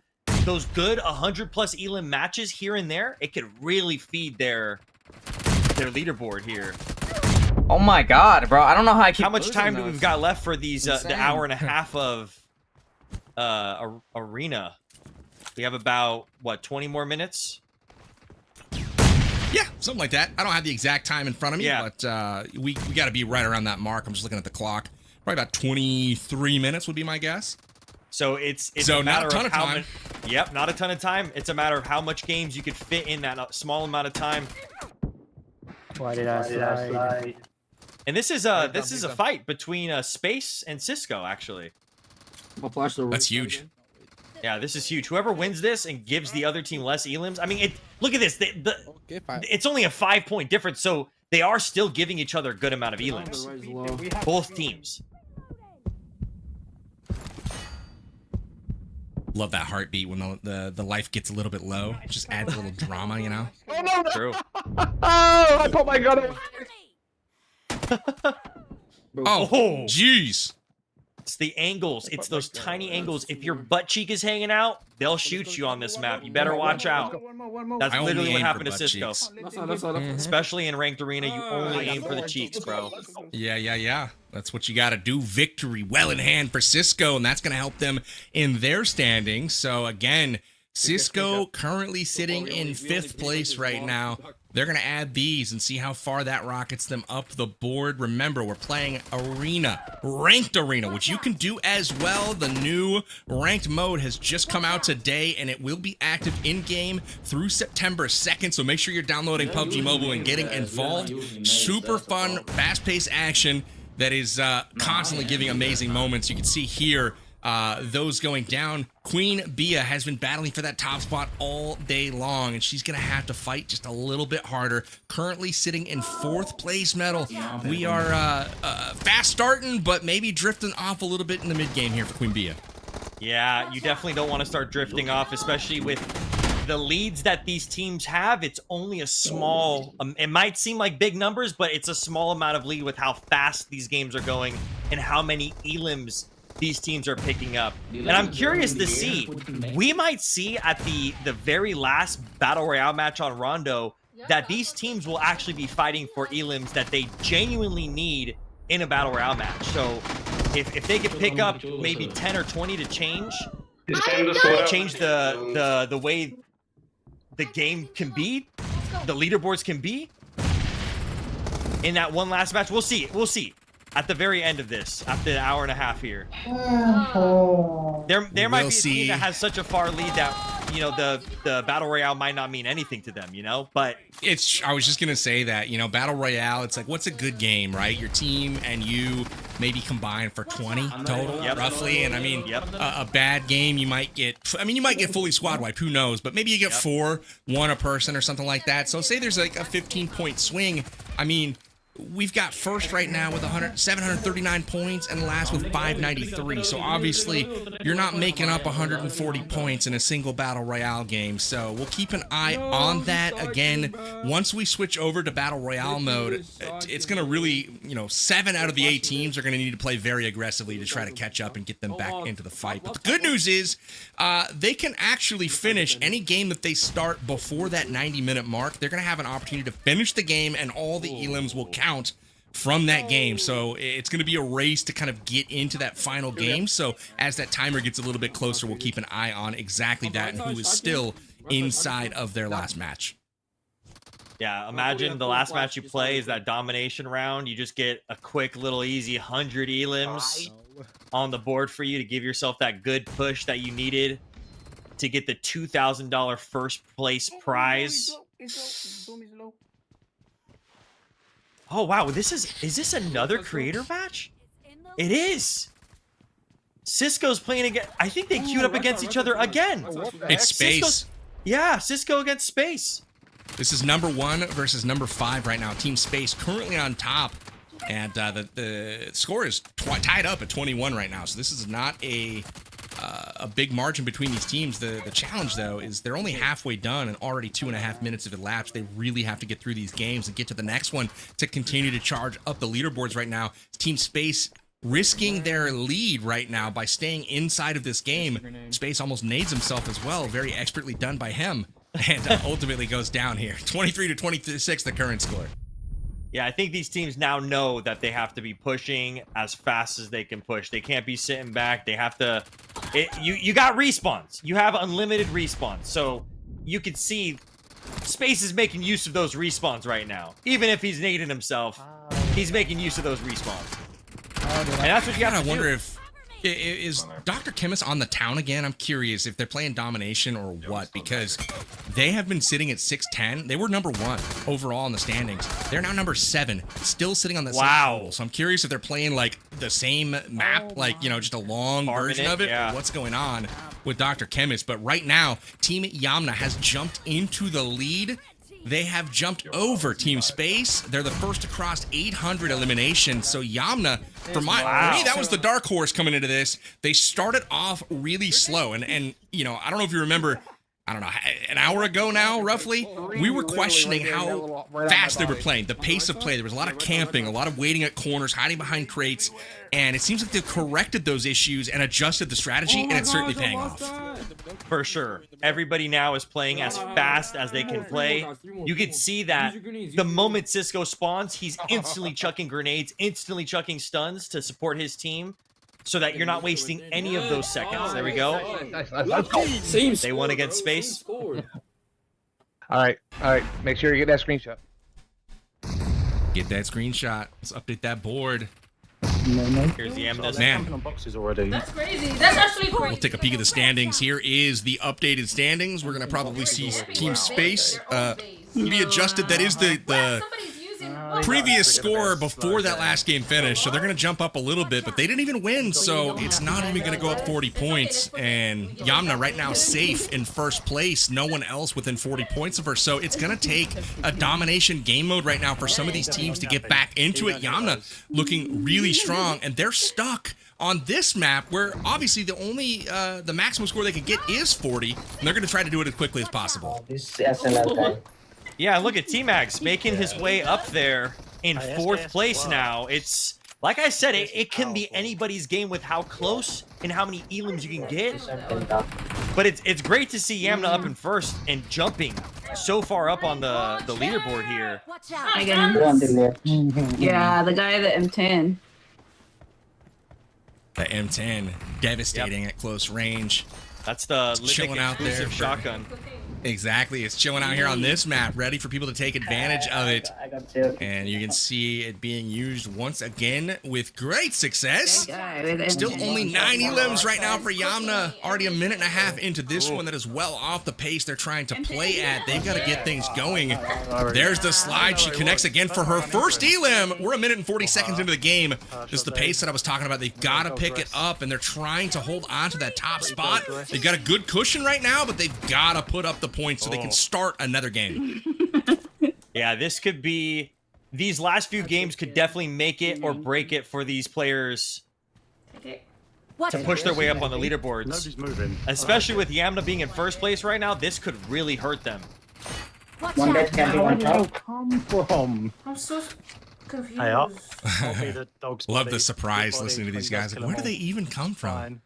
S2: those good 100+ elim matches here and there, it could really feed their leaderboard here.
S4: Oh my god, bro! I don't know how I keep.
S2: How much time do we've got left for these the hour and a half of arena? We have about, what, 20 more minutes?
S1: Yeah, something like that. I don't have the exact time in front of me, but we got to be right around that mark. I'm just looking at the clock. Probably about 23 minutes would be my guess.
S2: So it's
S1: so
S2: a matter
S1: not a ton of time.
S2: Yep, not a ton of time. It's a matter of how much games you could fit in that small amount of time.
S3: Why did I slide?
S2: And this is a fight between Space and Cisco, actually.
S1: That's huge.
S2: Yeah, this is huge. Whoever wins this and gives the other team less elims. I mean, look at this. It's only a 5-point difference, so they are still giving each other a good amount of elims. Both teams.
S1: Love that heartbeat when the life gets a little bit low. It just adds a little drama, you know?
S8: Oh, no.
S2: True.
S8: Oh, I put my gun away.
S1: Oh, jeez.
S2: It's the angles. It's those tiny angles. If your butt cheek is hanging out, they'll shoot you on this map. You better watch out. That's literally what happened to Cisco. Especially in ranked arena, you only aim for the cheeks, bro.
S1: Yeah. That's what you got to do. Victory well in hand for Cisco, and that's going to help them in their standings. So again, Cisco currently sitting in 5th place right now. They're going to add these and see how far that rockets them up the board. Remember, we're playing arena, ranked arena, which you can do as well. The new ranked mode has just come out today, and it will be active in-game through September 2nd. So make sure you're downloading PUBG Mobile and getting involved. Super fun, fast-paced action that is constantly giving amazing moments. You can see here those going down. Queen Bia has been battling for that top spot all day long, and she's going to have to fight just a little bit harder. Currently sitting in 4th place, Metal. We are fast starting, but maybe drifting off a little bit in the mid game here for Queen Bia.
S2: Yeah, you definitely don't want to start drifting off, especially with the leads that these teams have, it's only a small, it might seem like big numbers, but it's a small amount of lead with how fast these games are going and how many elims these teams are picking up. And I'm curious to see, we might see at the very last Battle Royale match on Rondo that these teams will actually be fighting for elims that they genuinely need in a Battle Royale match. So if they could pick up maybe 10 or 20 to change the way the game can be, the leaderboards can be in that one last match. We'll see. We'll see at the very end of this, after an hour and a half here. There might be a team that has such a far lead that, you know, the Battle Royale might not mean anything to them, you know? But
S1: I was just gonna say that, you know, Battle Royale, it's like, what's a good game, right? Your team and you maybe combine for 20 total, roughly. And I mean, a bad game, you might get fully squad wiped, who knows? But maybe you get 4, 1 a person or something like that. So say there's like a 15-point swing. I mean, we've got first right now with 739 points and last with 593. So obviously, you're not making up 140 points in a single Battle Royale game. So we'll keep an eye on that. Again, once we switch over to Battle Royale mode, it's going to really, you know, 7 out of the 8 teams are going to need to play very aggressively to try to catch up and get them back into the fight. But the good news is they can actually finish any game that they start before that 90-minute mark. They're going to have an opportunity to finish the game, and all the elims will count from that game. So it's going to be a race to kind of get into that final game. So as that timer gets a little bit closer, we'll keep an eye on exactly that and who is still inside of their last match.
S2: yeah, imagine the last match you play is that domination round. You just get a quick little easy 100 elims on the board for you to give yourself that good push that you needed to get the $2,000 first place prize. Oh wow, is this another creator match? It is. Cisco's playing again. I think they queued up against each other again.
S1: It's Space.
S2: Yeah, Cisco against Space.
S1: This is number 1 versus number 5 right now. Team Space currently on top, and the score is tied up at 21 right now. So this is not a big margin between these teams. The challenge, though, is they're only halfway done and already 2.5 minutes have elapsed. They really have to get through these games and get to the next one to continue to charge up the leaderboards right now. Team Space risking their lead right now by staying inside of this game. Space almost nades himself as well. Very expertly done by him. And ultimately goes down here. 23-26, the current score.
S2: Yeah, I think these teams now know that they have to be pushing as fast as they can push. They can't be sitting back. They have to... You got respawns. You have unlimited respawns. So you can see Space is making use of those respawns right now. Even if he's nading himself, he's making use of those respawns. And that's what you have to do.
S1: I wonder if... Is Dr. Chemist on the town again? I'm curious if they're playing Domination or what, because they have been sitting at 6-10. They were number 1 overall in the standings. They're now number 7, still sitting on the same total. So I'm curious if they're playing like the same map, like, you know, just a long version of it, or what's going on with Dr. Chemist. But right now, Team Yamna has jumped into the lead. They have jumped over Team Space. They're the first to cross 800 eliminations. So Yamna, for me, that was the dark horse coming into this. They started off really slow. And you know, I don't know if you remember, I don't know, an hour ago now, roughly, we were questioning how fast they were playing, the pace of play. There was a lot of camping, a lot of waiting at corners, hiding behind crates. And it seems like they've corrected those issues and adjusted the strategy, and it's certainly paying off.
S2: For sure. Everybody now is playing as fast as they can play. You can see that the moment Cisco spawns, he's instantly chucking grenades, instantly chucking stuns to support his team so that you're not wasting any of those seconds. There we go. They won against Space.
S11: All right. Make sure you get that screenshot.
S1: Get that screenshot. Let's update that board.
S2: Here's the Amnesty.
S1: Man,
S6: That's crazy. That's actually crazy.
S1: we'll take a peek at the standings. Here is the updated standings. We're gonna probably see Team Space be adjusted. That is the previous score before that last game finished. So they're gonna jump up a little bit, but they didn't even win, so it's not even gonna go up 40 points. And Yamna right now safe in first place. No one else within 40 points of her. So it's gonna take a domination game mode right now for some of these teams to get back into it. Yamna looking really strong, and they're stuck on this map, where obviously the only the maximum score they can get is 40, and they're going to try to do it as quickly as possible.
S2: Yeah, look at T-Max making his way up there in 4th place now. It's, like I said, it can be anybody's game with how close and how many elims you can get. But it's great to see Yamna up in 1st and jumping so far up on the leaderboard here.
S6: Yeah, the guy at the M10.
S1: The M10, devastating at close range.
S2: That's the
S1: chilling out there
S2: exclusive shotgun.
S1: Exactly, it's chilling out here on this map, ready for people to take advantage of it. And you can see it being used once again with great success. Still only 9 elims right now for Yamna. Already a minute and a half into this one that is well off the pace they're trying to play at. They've got to get things going. There's the slide. She connects again for her first elim. We're a minute and 40 seconds into the game. Just the pace that I was talking about. They've got to pick it up, and they're trying to hold on to that top spot. They've got a good cushion right now, but they've got to put up the points so they can start another game.
S2: Yeah, this could be... These last few games could definitely make it or break it for these players to push their way up on the leaderboards.
S5: Nobody's moving.
S2: Especially with Yamna being in 1st place right now, this could really hurt them.
S8: One dead can be one top.
S5: Come from?
S6: I'm so confused.
S5: Hey up. Copy the dog's
S1: Love
S5: body.
S1: the surprise
S5: Body,
S1: listening to these
S5: bring
S1: guys.
S5: back
S1: Like,
S5: to
S1: where do
S5: the
S1: they even come from?
S5: Fine.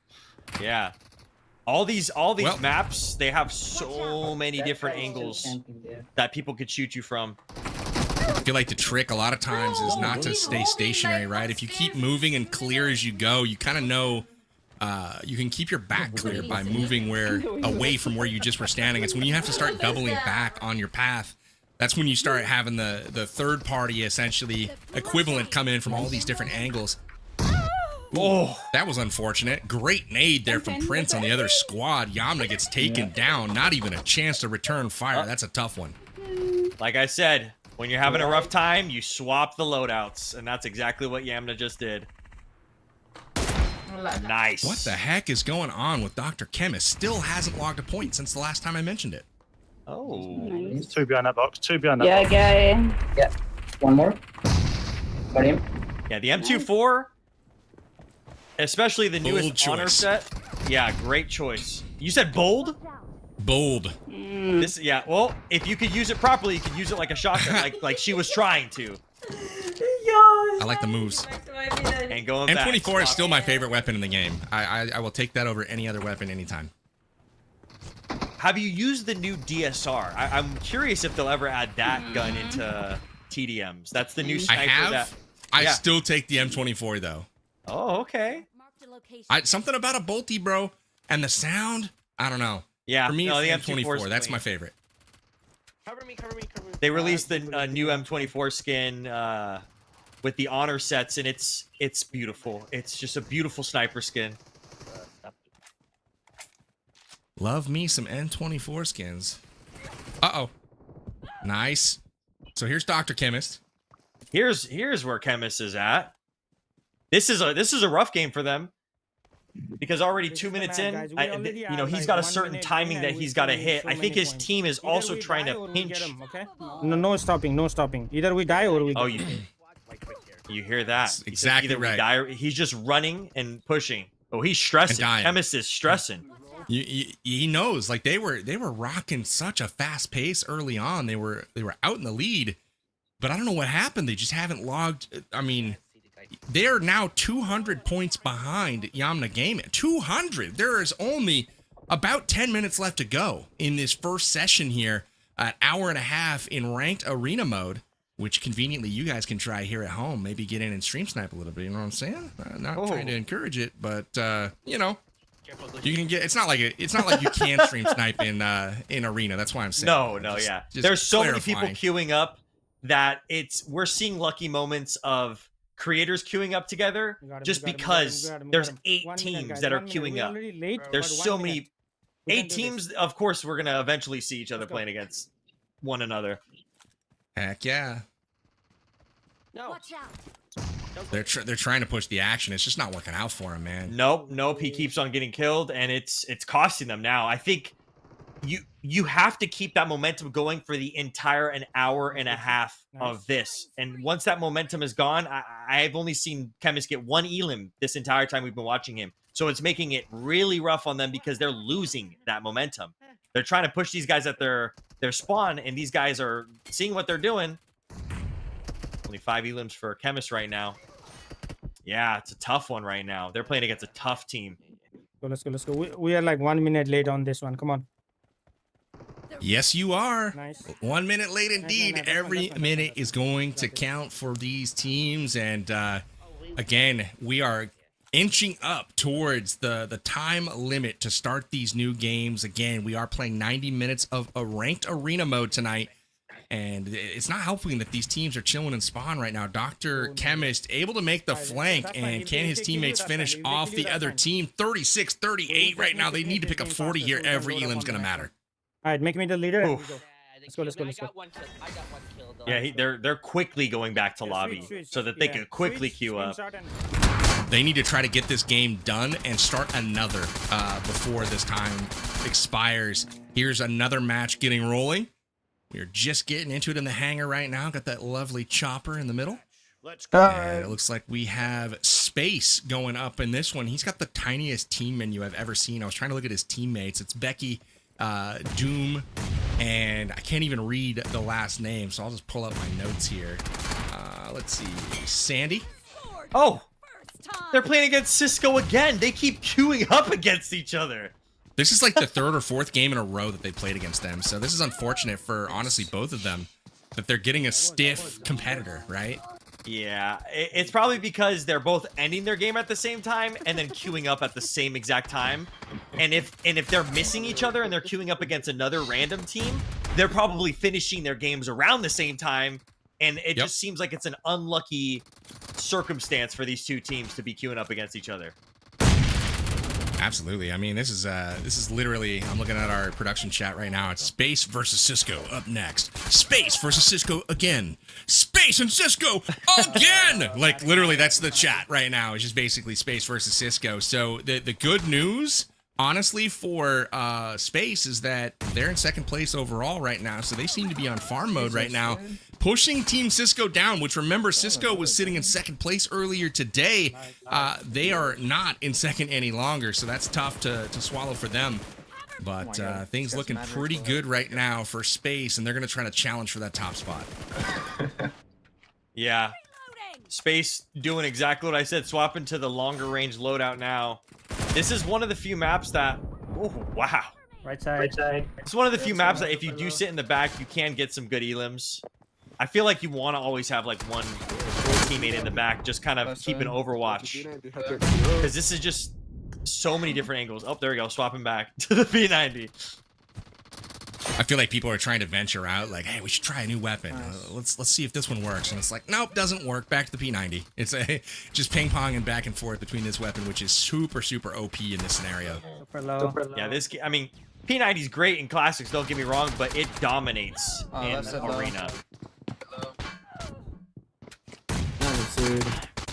S2: Yeah. All these
S1: Well-
S2: maps, they have so many different angles that people could shoot you from.
S1: I feel like the trick a lot of times is not to stay stationary, right? If you keep moving and clear as you go, you kind of know you can keep your back clear by moving away from where you just were standing. It's when you have to start doubling back on your path. That's when you start having the third party, essentially, equivalent come in from all these different angles. Oh, that was unfortunate. Great nade there from Prince on the other squad. Yamna gets taken down. Not even a chance to return fire. That's a tough one.
S2: Like I said, when you're having a rough time, you swap the loadouts, and that's exactly what Yamna just did. Nice.
S1: What the heck is going on with Dr. Chemist? Still hasn't logged a point since the last time I mentioned it.
S2: Oh.
S5: There's 2 behind that box. 2 behind that box.
S8: Yeah. One more. Got him.
S2: Yeah, the M24, especially the
S1: Bold
S2: newest honor
S1: choice.
S2: set. Yeah, great choice. You said bold?
S1: Bold.
S2: This, yeah. Well, if you could use it properly, you could use it like a shotgun, like she was trying to.
S1: I like the moves.
S2: And going back.
S1: M24 is still my favorite weapon in the game. I will take that over any other weapon anytime.
S2: Have you used the new DSR? I'm curious if they'll ever add that gun into TDMs. That's the new sniper.
S1: I have.
S2: That,
S1: I
S2: yeah.
S1: still take the M24 though.
S2: Oh, okay.
S1: Something about a bolty, bro, and the sound. I don't know.
S2: Yeah.
S1: For me,
S2: no,
S1: it's
S2: the
S1: the
S2: M24
S1: M24.
S2: is
S1: That's
S2: clean.
S1: my favorite.
S8: Cover me, cover me, cover me.
S2: They released the new M24 skin with the honor sets, and it's beautiful. It's just a beautiful sniper skin.
S1: Love me some M24 skins. Uh-oh. Nice. So here's Dr. Chemist.
S2: Here's where Chemist is at. This is a rough game for them because already 2 minutes in, he's got a certain timing that he's got to hit. I think his team is also trying to pinch.
S3: No stopping, no stopping. Either we die or we
S2: Oh, you hear that?
S1: That's exactly
S2: Either we
S1: right.
S2: die or he's just running and pushing. Oh, he's stressing.
S1: And dying.
S2: Chemist is stressing.
S1: He knows, like they were rocking such a fast pace early on. They were out in the lead, but I don't know what happened. They just haven't logged. I mean, they are now 200 points behind Yamna Gaming. 200. There is only about 10 minutes left to go in this first session here. An hour and a half in ranked arena mode, which conveniently you guys can try here at home. Maybe get in and stream snipe a little bit. You know what I'm saying? Not trying to encourage it, but you can get. It's not like you can stream snipe in arena. That's why I'm saying.
S2: No, yeah.
S1: Just
S2: There's so many
S1: clarifying.
S2: people queuing up that we're seeing lucky moments of creators queuing up together just because there's 8 teams that are queuing up. There's so many 8 teams. Of course, we're gonna eventually see each other playing against one another.
S1: Heck yeah.
S8: No.
S1: They're trying to push the action. It's just not working out for him, man.
S2: Nope. He keeps on getting killed, and it's costing them now. I think you have to keep that momentum going for the entire an hour and a half of this. And once that momentum is gone, I've only seen Chemist get 1 elim this entire time we've been watching him. So it's making it really rough on them because they're losing that momentum. They're trying to push these guys at their spawn, and these guys are seeing what they're doing. Only 5 elims for Chemist right now. Yeah, it's a tough one right now. They're playing against a tough team.
S3: Let's go. We are like 1 minute late on this one. Come on.
S1: Yes, you are.
S3: Nice.
S1: 1 minute late indeed.
S3: Nice.
S1: Every minute is going to count for these teams. And again, we are inching up towards the time limit to start these new games. Again, we are playing 90 minutes of a ranked arena mode tonight. And it's not helping that these teams are chilling in spawn right now. Dr. Chemist able to make the flank, and can his teammates finish off the other team? 36-38 right now. They need to pick up 40 here. Every elim's going to matter.
S3: All right, make me the leader. and we
S2: Oof.
S3: go. Let's go.
S8: I got one kill though.
S2: Yeah, they're quickly going back to lobby so that they can quickly queue up.
S1: They need to try to get this game done and start another before this time expires. Here's another match getting rolling. We're just getting into it in the hangar right now. Got that lovely chopper in the middle. And it looks like we have Space going up in this one. He's got the tiniest team menu I've ever seen. I was trying to look at his teammates. It's Becky, Doom, and I can't even read the last name, so I'll just pull up my notes here. Let's see. Sandy.
S2: Oh, they're playing against Cisco again. They keep queuing up against each other.
S1: This is like the 3rd or 4th game in a row that they played against them. So this is unfortunate for, honestly, both of them, that they're getting a stiff competitor, right?
S2: Yeah, it's probably because they're both ending their game at the same time and then queuing up at the same exact time. And if they're missing each other and they're queuing up against another random team, they're probably finishing their games around the same time. And it just seems like it's an unlucky circumstance for these two teams to be queuing up against each other.
S1: Absolutely. I mean, this is literally, I'm looking at our production chat right now. It's Space versus Cisco up next. Space versus Cisco again. Space and Cisco again. Like, literally, that's the chat right now. It's just basically Space versus Cisco. So the good news, honestly, for Space is that they're in 2nd place overall right now. So they seem to be on farm mode right now, pushing Team Cisco down, which, remember, Cisco was sitting in 2nd place earlier today. They are not in 2nd any longer, so that's tough to swallow for them. But things looking pretty good right now for Space, and they're going to try to challenge for that top spot.
S2: Yeah. Space doing exactly what I said, swapping to the longer range loadout now. This is one of the few maps that... Oh, wow.
S3: Right side.
S2: It's one of the few maps that if you do sit in the back, you can get some good elims. I feel like you want to always have like one teammate in the back, just kind of keep an overwatch. Because this is just so many different angles. Oh, there we go, swapping back to the P90.
S1: I feel like people are trying to venture out, like, hey, we should try a new weapon. Let's see if this one works. And it's like, nope, doesn't work. Back to the P90. It's just ping-ponging back and forth between this weapon, which is super, super OP in this scenario.
S3: Super low.
S2: Yeah, I mean, P90 is great in classics, don't get me wrong, but it dominates in arena.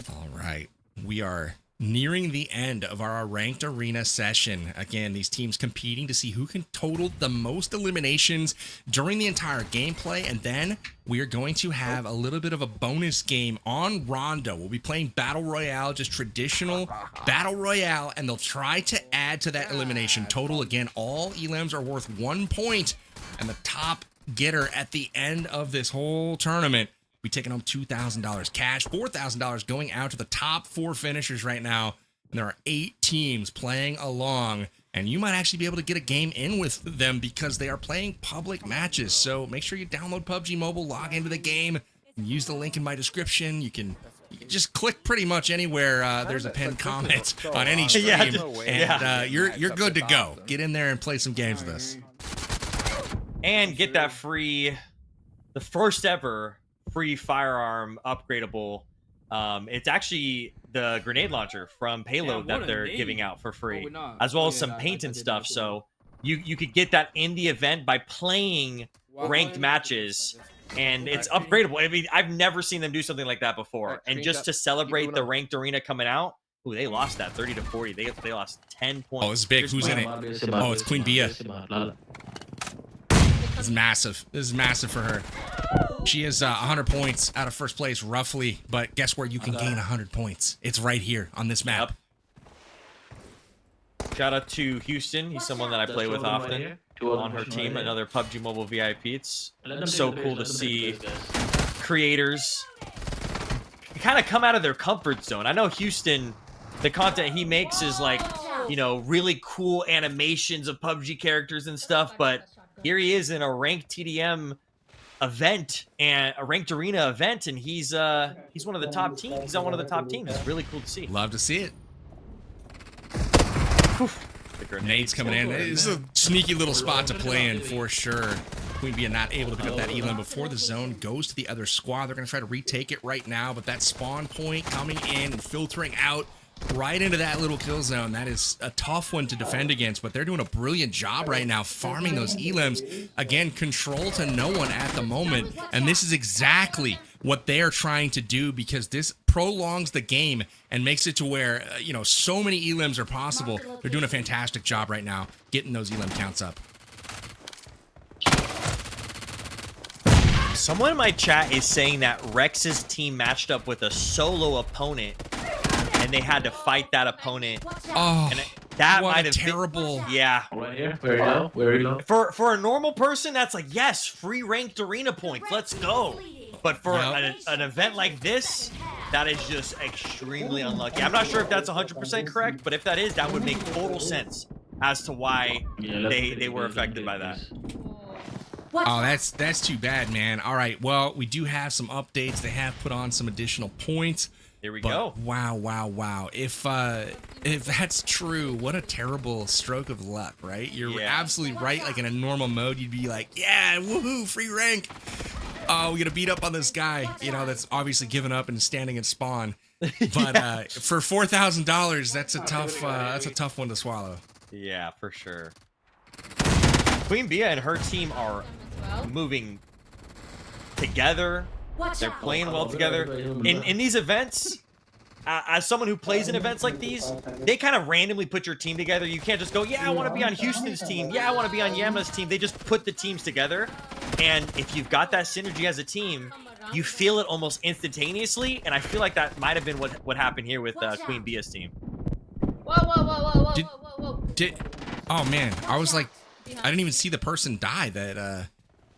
S1: All right, we are nearing the end of our ranked arena session. Again, these teams competing to see who can total the most eliminations during the entire gameplay, and then we are going to have a little bit of a bonus game on Rondo. We'll be playing Battle Royale, just traditional Battle Royale, and they'll try to add to that elimination total. Again, all elims are worth 1 point, and the top getter at the end of this whole tournament be taking home $2,000 cash, $4,000 going out to the top 4 finishers right now. And there are 8 teams playing along, and you might actually be able to get a game in with them because they are playing public matches. So make sure you download PUBG Mobile, log into the game, and use the link in my description. You can just click pretty much anywhere there's a pinned comment on any stream, and you're good to go. Get in there and play some games with us.
S2: And get that free, the first ever free firearm upgradable. It's actually the grenade launcher from Payload that they're giving out for free, as well as some paint and stuff. So you could get that in the event by playing ranked matches, and it's upgradable. I mean, I've never seen them do something like that before. And just to celebrate the ranked arena coming out, Ooh, they lost that 30 to 40. They lost 10 points.
S1: Oh, it's big. Who's in it? Oh, it's Queen Bia. It's massive. This is massive for her. She is 100 points out of first place, roughly. But guess where you can gain 100 points? It's right here on this map.
S2: Yep. Shout out to Houston. He's someone that I play with often on her team. Another PUBG Mobile VIP. It's so cool to see creators kind of come out of their comfort zone. I know Houston, the content he makes is like, you know, really cool animations of PUBG characters and stuff, but here he is in a ranked TDM event and a ranked arena event, and he's one of the top teams. He's on one of the top teams. It's really cool to see.
S1: Love to see it. Nade's coming in. This is a sneaky little spot to play in for sure. Queen Bia not able to pick up that elim before the zone goes to the other squad. They're going to try to retake it right now, but that spawn point coming in and filtering out right into that little kill zone. That is a tough one to defend against, but they're doing a brilliant job right now farming those elims. Again, control to no one at the moment, and this is exactly what they're trying to do because this prolongs the game and makes it to where, you know, so many elims are possible. They're doing a fantastic job right now getting those elim counts up.
S2: Someone in my chat is saying that Rex's team matched up with a solo opponent and they had to fight that opponent.
S1: Oh,
S2: and that
S1: what
S2: might
S1: a
S2: have
S1: terrible.
S2: Yeah.
S5: Right here. Where we go? Where we go?
S2: For a normal person, that's like, yes, free ranked arena points. Let's go. But for an event like this, that is just extremely unlucky. I'm not sure if that's 100% correct, but if that is, that would make total sense as to why they were affected by that.
S1: Oh, that's too bad, man. All right, well, we do have some updates. They have put on some additional points.
S2: Here we
S1: but
S2: go.
S1: Wow. If that's true, what a terrible stroke of luck, right? You're absolutely right. Like in a normal mode, you'd be like, yeah, woohoo, free rank. Oh, we're gonna beat up on this guy, you know, that's obviously given up and standing at spawn. But for $4,000, that's a tough one to swallow.
S2: Yeah, for sure. Queen Bia and her team are moving together. They're playing well together. In these events, as someone who plays in events like these, they kind of randomly put your team together. You can't just go, yeah, I want to be on Houston's team. Yeah, I want to be on Yama's team. They just put the teams together. And if you've got that synergy as a team, you feel it almost instantaneously. And I feel like that might have been what happened here with Queen Bia's team.
S8: Whoa.
S1: Oh, man. I was like, I didn't even see the person die that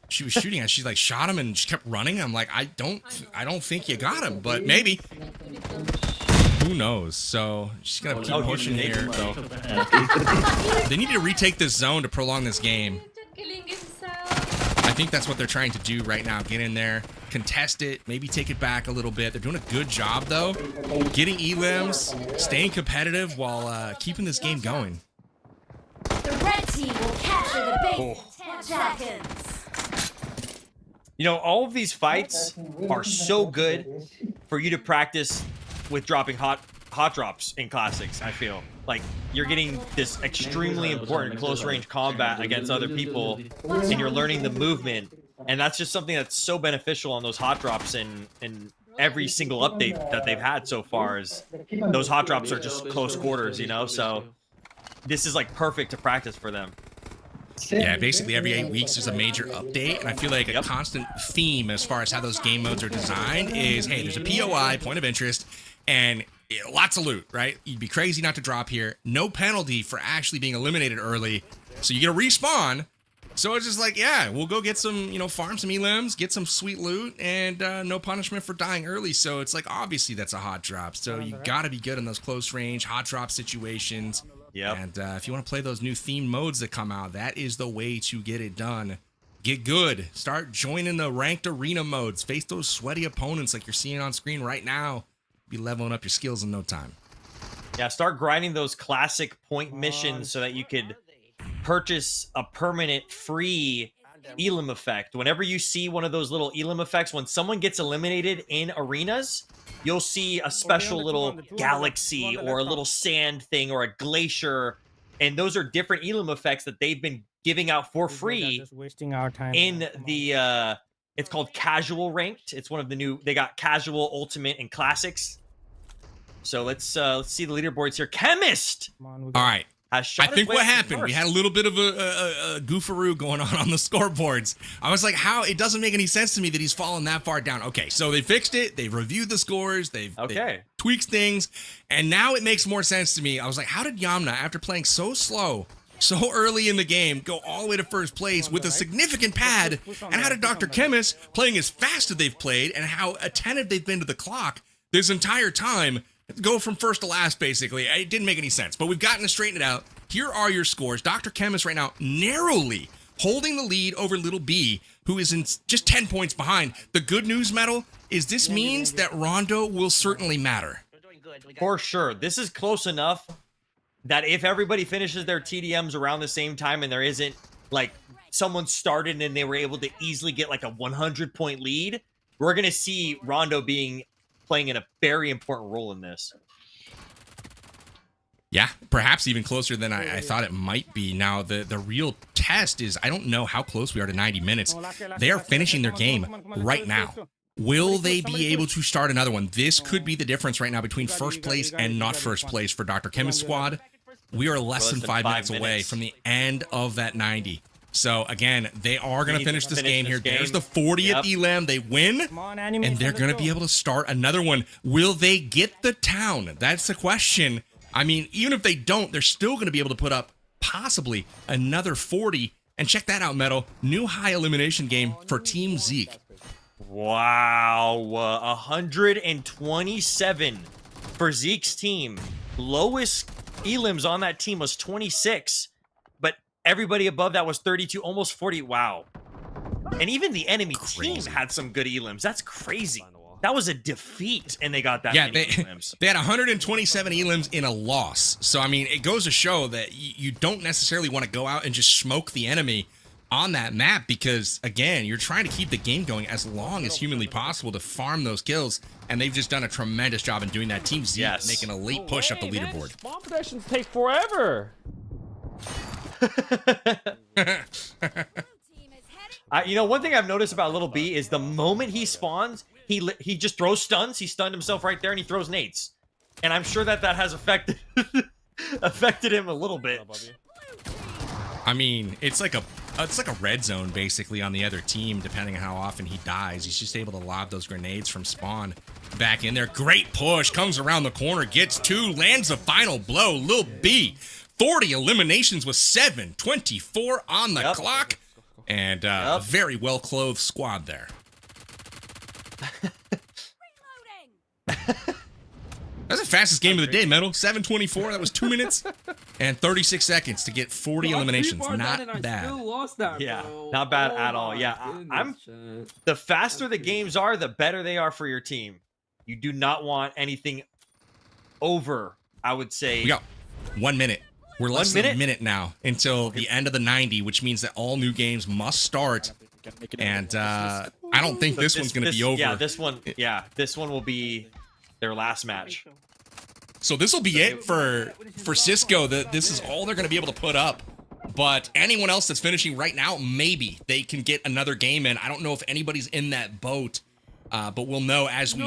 S1: she was shooting at. She like shot him and she kept running. I'm like, I don't think you got him, but maybe. Who knows? So she's gonna keep pushing here. So they need to retake this zone to prolong this game. I think that's what they're trying to do right now. Get in there, contest it, maybe take it back a little bit. They're doing a good job though, getting elims, staying competitive while keeping this game going.
S12: The red team will capture the base in 10 seconds.
S2: You know, all of these fights are so good for you to practice with dropping hot drops in classics. I feel like you're getting this extremely important close range combat against other people, and you're learning the movement, and that's just something that's so beneficial on those hot drops in every single update that they've had so far. Is those hot drops are just close quarters, you know? So this is like perfect to practice for them.
S1: Yeah, basically every 8 weeks there's a major update, and I feel like a constant theme as far as how those game modes are designed is, hey, there's a POI, point of interest, and lots of loot, right? You'd be crazy not to drop here. No penalty for actually being eliminated early, so you get a respawn. So it's just like, yeah, we'll go get some, you know, farm some elims, get some sweet loot, and no punishment for dying early. So it's like, obviously that's a hot drop. So you got to be good in those close range hot drop situations.
S2: Yep.
S1: And if you want to play those new themed modes that come out, that is the way to get it done. Get good. Start joining the ranked arena modes. Face those sweaty opponents like you're seeing on screen right now. Be leveling up your skills in no time.
S2: Yeah, start grinding those classic point missions so that you could purchase a permanent free elim effect. Whenever you see one of those little elim effects, when someone gets eliminated in arenas, you'll see a special little galaxy or a little sand thing or a glacier, and those are different elim effects that they've been giving out for free
S3: wasting our time
S2: in the it's called casual ranked. It's one of the new, they got casual, ultimate, and classics. So let's see the leaderboards here. Chemist
S3: Come on, we
S1: All
S3: got
S1: right.
S2: has shot
S1: I
S2: his
S1: think
S2: way
S1: what
S2: up to
S1: happened, we
S2: first.
S1: had a little bit of a goofaroo going on the scoreboards. I was like, how? It doesn't make any sense to me that he's fallen that far down. Okay, so they fixed it. They reviewed the scores. They've tweaked things. And now it makes more sense to me. I was like, how did Yamna, after playing so slow, so early in the game, go all the way to first place with a significant pad? And how did Dr. Chemist, playing as fast as they've played and how attentive they've been to the clock this entire time, go from first to last, basically? It didn't make any sense, but we've gotten to straighten it out. Here are your scores. Dr. Chemist right now narrowly holding the lead over Little B, who is in just 10 points behind. The good news, Metal, is this means that Rondo will certainly matter.
S2: For sure. This is close enough that if everybody finishes their TDMs around the same time and there isn't, like, someone started and they were able to easily get, like, a 100-point lead, we're going to see Rondo playing in a very important role in this.
S1: Yeah, perhaps even closer than I thought it might be. Now, the real test is, I don't know how close we are to 90 minutes. They are finishing their game right now. Will they be able to start another one? This could be the difference right now between first place and not first place for Dr. Chemist squad. We are less than 5 minutes away from the end of that 90. So, again, they are going to finish this game here. There's the 40th elam. They win, and they're going to be able to start another one. Will they get the town? That's the question. I mean, even if they don't, they're still going to be able to put up possibly another 40. And check that out, Metal. New high elimination game for Team Zeke.
S2: Wow. 127 for Zeke's team. Lowest elims on that team was 26. But everybody above that was 32, almost 40. Wow. And even the enemy team had some good elims. That's crazy. That was a defeat, and they got that many elims.
S1: They had 127 elims in a loss. So, I mean, it goes to show that you don't necessarily want to go out and just smoke the enemy on that map because, again, you're trying to keep the game going as long as humanly possible to farm those kills, and they've just done a tremendous job in doing that. Team Z making a late push up the leaderboard.
S7: Spawn protections take forever.
S2: You know, one thing I've noticed about Little B is the moment he spawns, he just throws stuns. He stunned himself right there, and he throws nades. And I'm sure that has affected him a little bit.
S1: I mean, it's like a red zone basically on the other team, depending on how often he dies. He's just able to lob those grenades from spawn back in there. Great push, comes around the corner, gets two, lands the final blow. Lil B, 40 eliminations with 7:24 on the clock, and a very well-clothed squad there. That's the fastest game of the day, Metal. 7:24. That was 2 minutes and 36 seconds to get 40 eliminations. Not bad.
S2: Yeah, not bad at all. Yeah, the faster the games are, the better they are for your team. You do not want anything over, I would say.
S1: We got 1 minute. We're less than a minute now until the end of the 90, which means that all new games must start. And I don't think this one's going to be over.
S2: Yeah, this one will be their last match.
S1: So this will be it for Cisco. This is all they're going to be able to put up. But anyone else that's finishing right now, maybe they can get another game in. I don't know if anybody's in that boat. But we'll know as we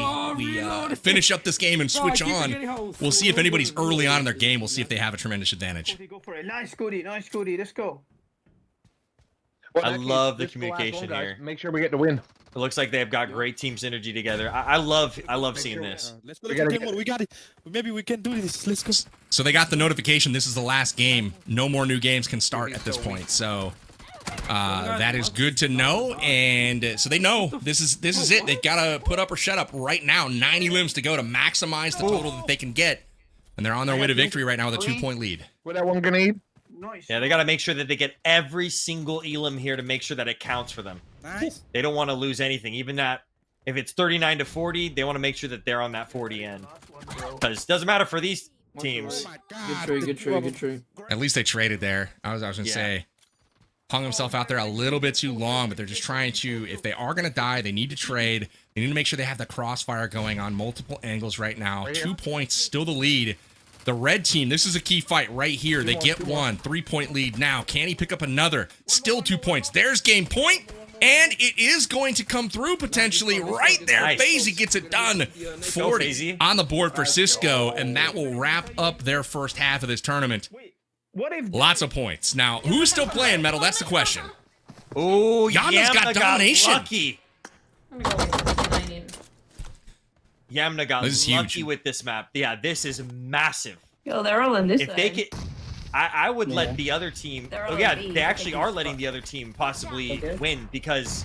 S1: finish up this game and switch on. We'll see if anybody's early on in their game. We'll see if they have a tremendous advantage.
S3: Go for it. Nice goodie, let's go.
S11: Well,
S2: I love the communication here.
S11: Make sure we get the win.
S2: It looks like they've got great team synergy together. I love seeing this.
S9: Let's go. We got it. Maybe we can do this. Let's go.
S1: So they got the notification. This is the last game. No more new games can start at this point. So that is good to know. And so they know this is it. They've got to put up or shut up right now. 90 limbs to go to maximize the total that they can get. And they're on their way to victory right now with a 2-point lead.
S11: With that one grenade.
S2: Yeah, they got to make sure that they get every single elim here to make sure that it counts for them.
S9: Nice.
S2: They don't want to lose anything. Even that, if it's 39 to 40, they want to make sure that they're on that 40 end. Because it doesn't matter for these teams.
S8: Good trade.
S1: At least they traded there. I was going to say, hung himself out there a little bit too long, but they're just trying to, if they are going to die, they need to trade. They need to make sure they have the crossfire going on multiple angles right now. 2 points, still the lead. The red team, this is a key fight right here. They get one 3-point lead now. Can he pick up another? Still 2 points. There's game point. And it is going to come through potentially right there.
S2: Nice.
S1: FaZe gets it done. 40 on the board for Cisco, and that will wrap up their first half of this tournament.
S3: What if
S1: Lots of points. Now, who's still playing, Metal? That's the question.
S2: Oh,
S1: Yamna's got domination.
S2: Lucky. Yamna got
S1: This is
S2: lucky
S1: huge.
S2: with this map. Yeah, this is massive.
S6: Yo, they're all in this
S2: If
S6: side.
S2: they could, I would let the other team.
S6: They're
S2: Oh
S6: all
S2: yeah,
S6: in B.
S2: they actually
S6: They
S2: are
S6: can
S2: letting
S6: spot.
S2: the other team possibly win because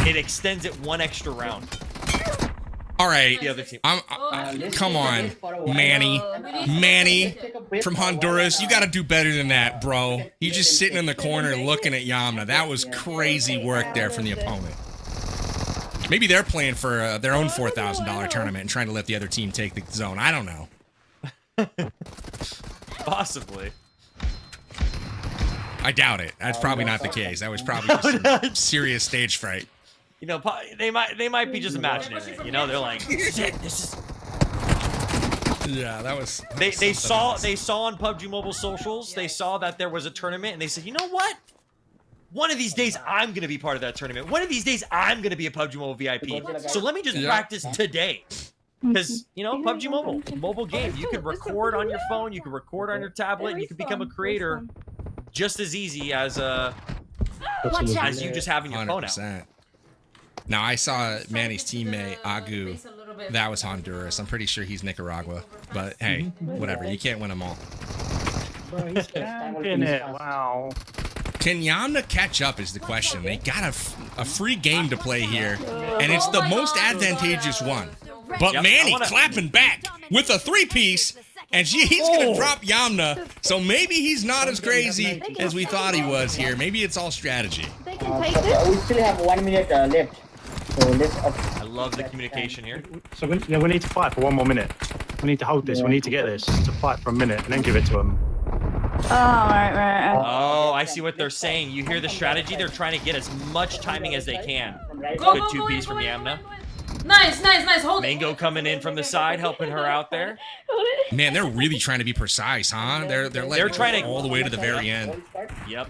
S2: it extends it one extra round.
S1: All right.
S2: The other team.
S1: Come on, Manny. Manny from Honduras. You got to do better than that, bro. You just sitting in the corner looking at Yamna. That was crazy work there from the opponent. Maybe they're playing for their own $4,000 tournament and trying to let the other team take the zone. I don't know.
S2: Possibly.
S1: I doubt it. That's probably not the case. That was probably just some serious stage fright.
S2: You know, they might be just imagining it. You know, they're like, shit, this is.
S1: Yeah, that was.
S2: They saw on PUBG Mobile socials. They saw that there was a tournament, and they said, you know what? One of these days, I'm gonna be part of that tournament. One of these days, I'm gonna be a PUBG Mobile VIP. So let me just practice today. Because, you know, PUBG mobile game. You can record on your phone, you can record on your tablet, you can become a creator just as easy as you just having your phone out.
S1: 100%. Now, I saw Manny's teammate, Agu. That was Honduras. I'm pretty sure he's Nicaragua. But, hey, whatever. You can't win them all.
S3: Wow.
S1: Can Yamna catch up is the question. They got a free game to play here, and it's the most advantageous one. But
S2: Yep,
S1: Manny clapping back with a three-piece, and he's going to drop Yamna, so maybe he's not as crazy as we thought he was here. Maybe it's all strategy.
S6: They can take this.
S10: We still have 1 minute left. So let's
S2: I love the communication here.
S3: So we need to fight for 1 more minute. We need to hold this. We need to get this to fight for a minute and then give it to them.
S6: Oh, right.
S2: Oh, I see what they're saying. You hear the strategy? They're trying to get as much timing as they can.
S6: Go,
S2: Good
S6: go,
S2: two
S6: go,
S2: piece
S6: go,
S2: from
S6: go,
S2: Yamna.
S6: Nice. Hold it.
S2: Mango coming in from the side, helping her out there.
S1: Man, they're really trying to be precise, huh? They're
S2: trying to
S1: all the way to the very end.
S2: Yep.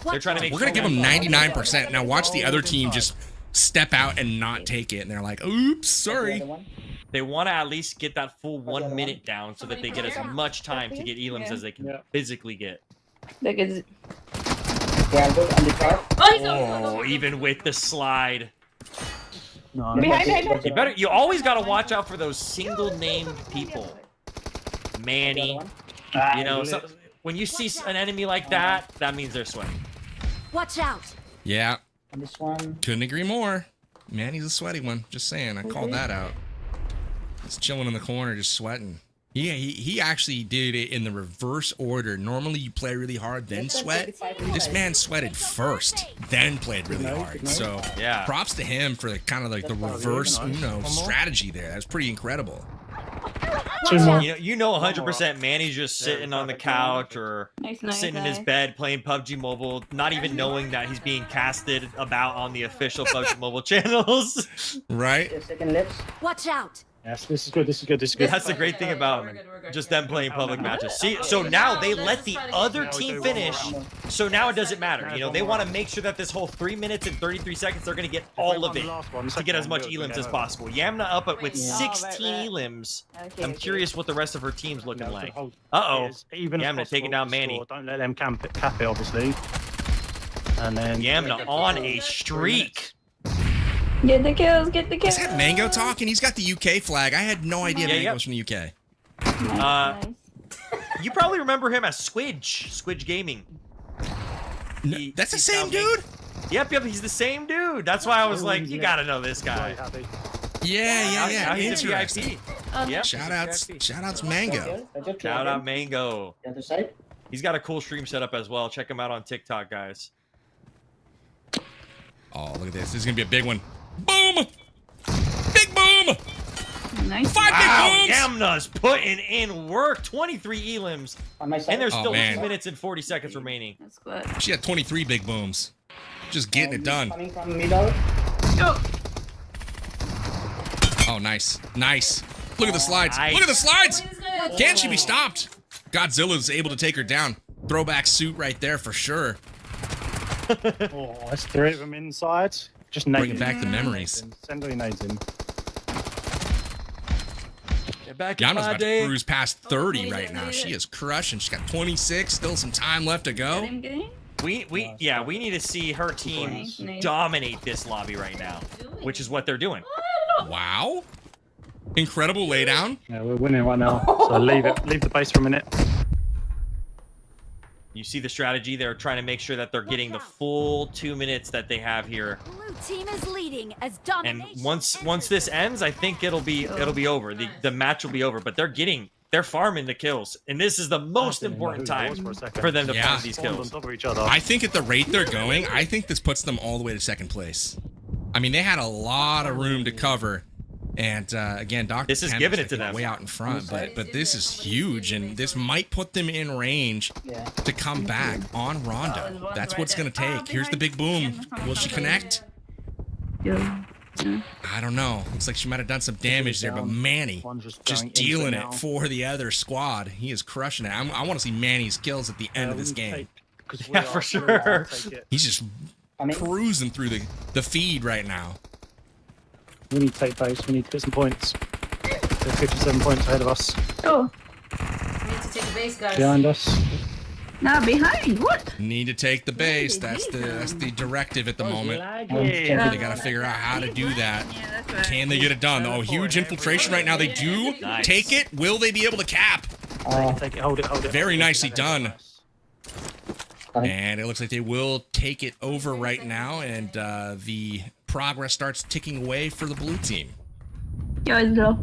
S2: They're trying to make.
S1: We're going to give them 99%. Now watch the other team just step out and not take it, and they're like, oops, sorry.
S2: They want to at least get that full 1 minute down so that they get as much time to get elims as they can physically get.
S6: They can.
S2: Oh, even with the slide.
S6: Behind.
S2: You always got to watch out for those single named people. Manny. You know, so when you see an enemy like that, that means they're sweating.
S12: Watch out.
S1: Yeah,
S10: this one.
S1: couldn't agree more. Manny's a sweaty one. Just saying, I called that out. He's chilling in the corner, just sweating. Yeah, he actually did it in the reverse order. Normally, you play really hard, then sweat. This man sweated first, then played really hard. So,
S2: yeah,
S1: props to him for kind of like the reverse Uno strategy there. That's pretty incredible.
S2: You know 100% Manny's just sitting on the couch or sitting in his bed playing PUBG Mobile, not even knowing that he's being casted about on the official PUBG Mobile channels.
S1: Right?
S12: Watch out.
S3: Yes, this is good.
S2: That's the great thing about just them playing public matches. See, so now they let the other team finish, so now it doesn't matter. You know, they want to make sure that this whole 3 minutes and 33 seconds, they're going to get all of it to get as much elims as possible. Yamna up with 16 elims. I'm curious what the rest of her team's looking like. Uh-oh. Yamna taking down Manny.
S3: Don't let them cap it, obviously. And then
S2: Yamna on a streak.
S6: Get the kills.
S1: Is that Mango talking? He's got the UK flag. I had no idea Mango was from the UK.
S6: Nice.
S2: You probably remember him as Squidge Gaming.
S1: That's the same dude?
S2: Yep, he's the same dude. That's why I was like, you gotta know this guy.
S1: Yeah.
S2: Now he's a
S1: Interesting.
S2: VIP. Yep.
S1: Shout outs Mango.
S2: Shout out Mango.
S10: The other side.
S2: He's got a cool stream setup as well. Check him out on TikTok, guys.
S1: Oh, look at this. This is gonna be a big one. Boom! Big boom!
S6: Nice.
S1: 5 big booms!
S2: Yamna's putting in work. 23 elims.
S10: On my side.
S2: And there's still 2
S1: man.
S2: minutes and 40 seconds remaining.
S6: That's good.
S1: She had 23 big booms. Just getting it done.
S10: Coming from middle.
S1: Oh, nice. Look at the slides.
S2: Nice.
S1: Look at the slides! Can she be stopped? Godzilla's able to take her down. Throwback suit right there for sure.
S3: Oh, that's 3 of them inside. Just
S1: Bringing back the memories.
S3: Send any nades in.
S2: Get back
S1: Yana's about to cruise past 30 right now. She is crushing. She's got 26. Still some time left to go.
S2: We need to see her team dominate this lobby right now, which is what they're doing.
S1: Wow. Incredible laydown.
S3: Yeah, we're winning right now. So leave the base for a minute.
S2: You see the strategy. They're trying to make sure that they're getting the full 2 minutes that they have here.
S12: Blue team is leading as
S2: And
S12: Domination.
S2: once this ends, I think it'll be over. The match will be over. But they're farming the kills, and this is the most important time for them to farm these kills.
S3: I
S1: think at the rate they're going, I think this puts them all the way to second place. I mean, they had a lot of room to cover. And again, Dr.
S2: This is giving it to them
S1: way out in front, but this is huge, and this might put them in range to come back on Rondo. That's what's gonna take. Here's the big boom. Will she connect? I don't know. Looks like she might have done some damage there, but Manny just dealing it for the other squad. He is crushing it. I want to see Manny's kills at the end of this game.
S2: Yeah, for sure.
S1: He's just cruising through the feed right now.
S3: We need to take base. We need to get some points. They're 57 points ahead of us.
S6: Oh.
S12: We need to take the base, guys.
S3: Behind us.
S6: Nah, behind. What?
S1: Need to take the base. That's the directive at the moment. They got to figure out how to do that. Can they get it done? Oh, huge infiltration right now. They do take it. Will they be able to cap?
S3: Take it. Hold it.
S1: Very nicely done. And it looks like they will take it over right now, and the progress starts ticking away for the blue team.
S6: Yellow.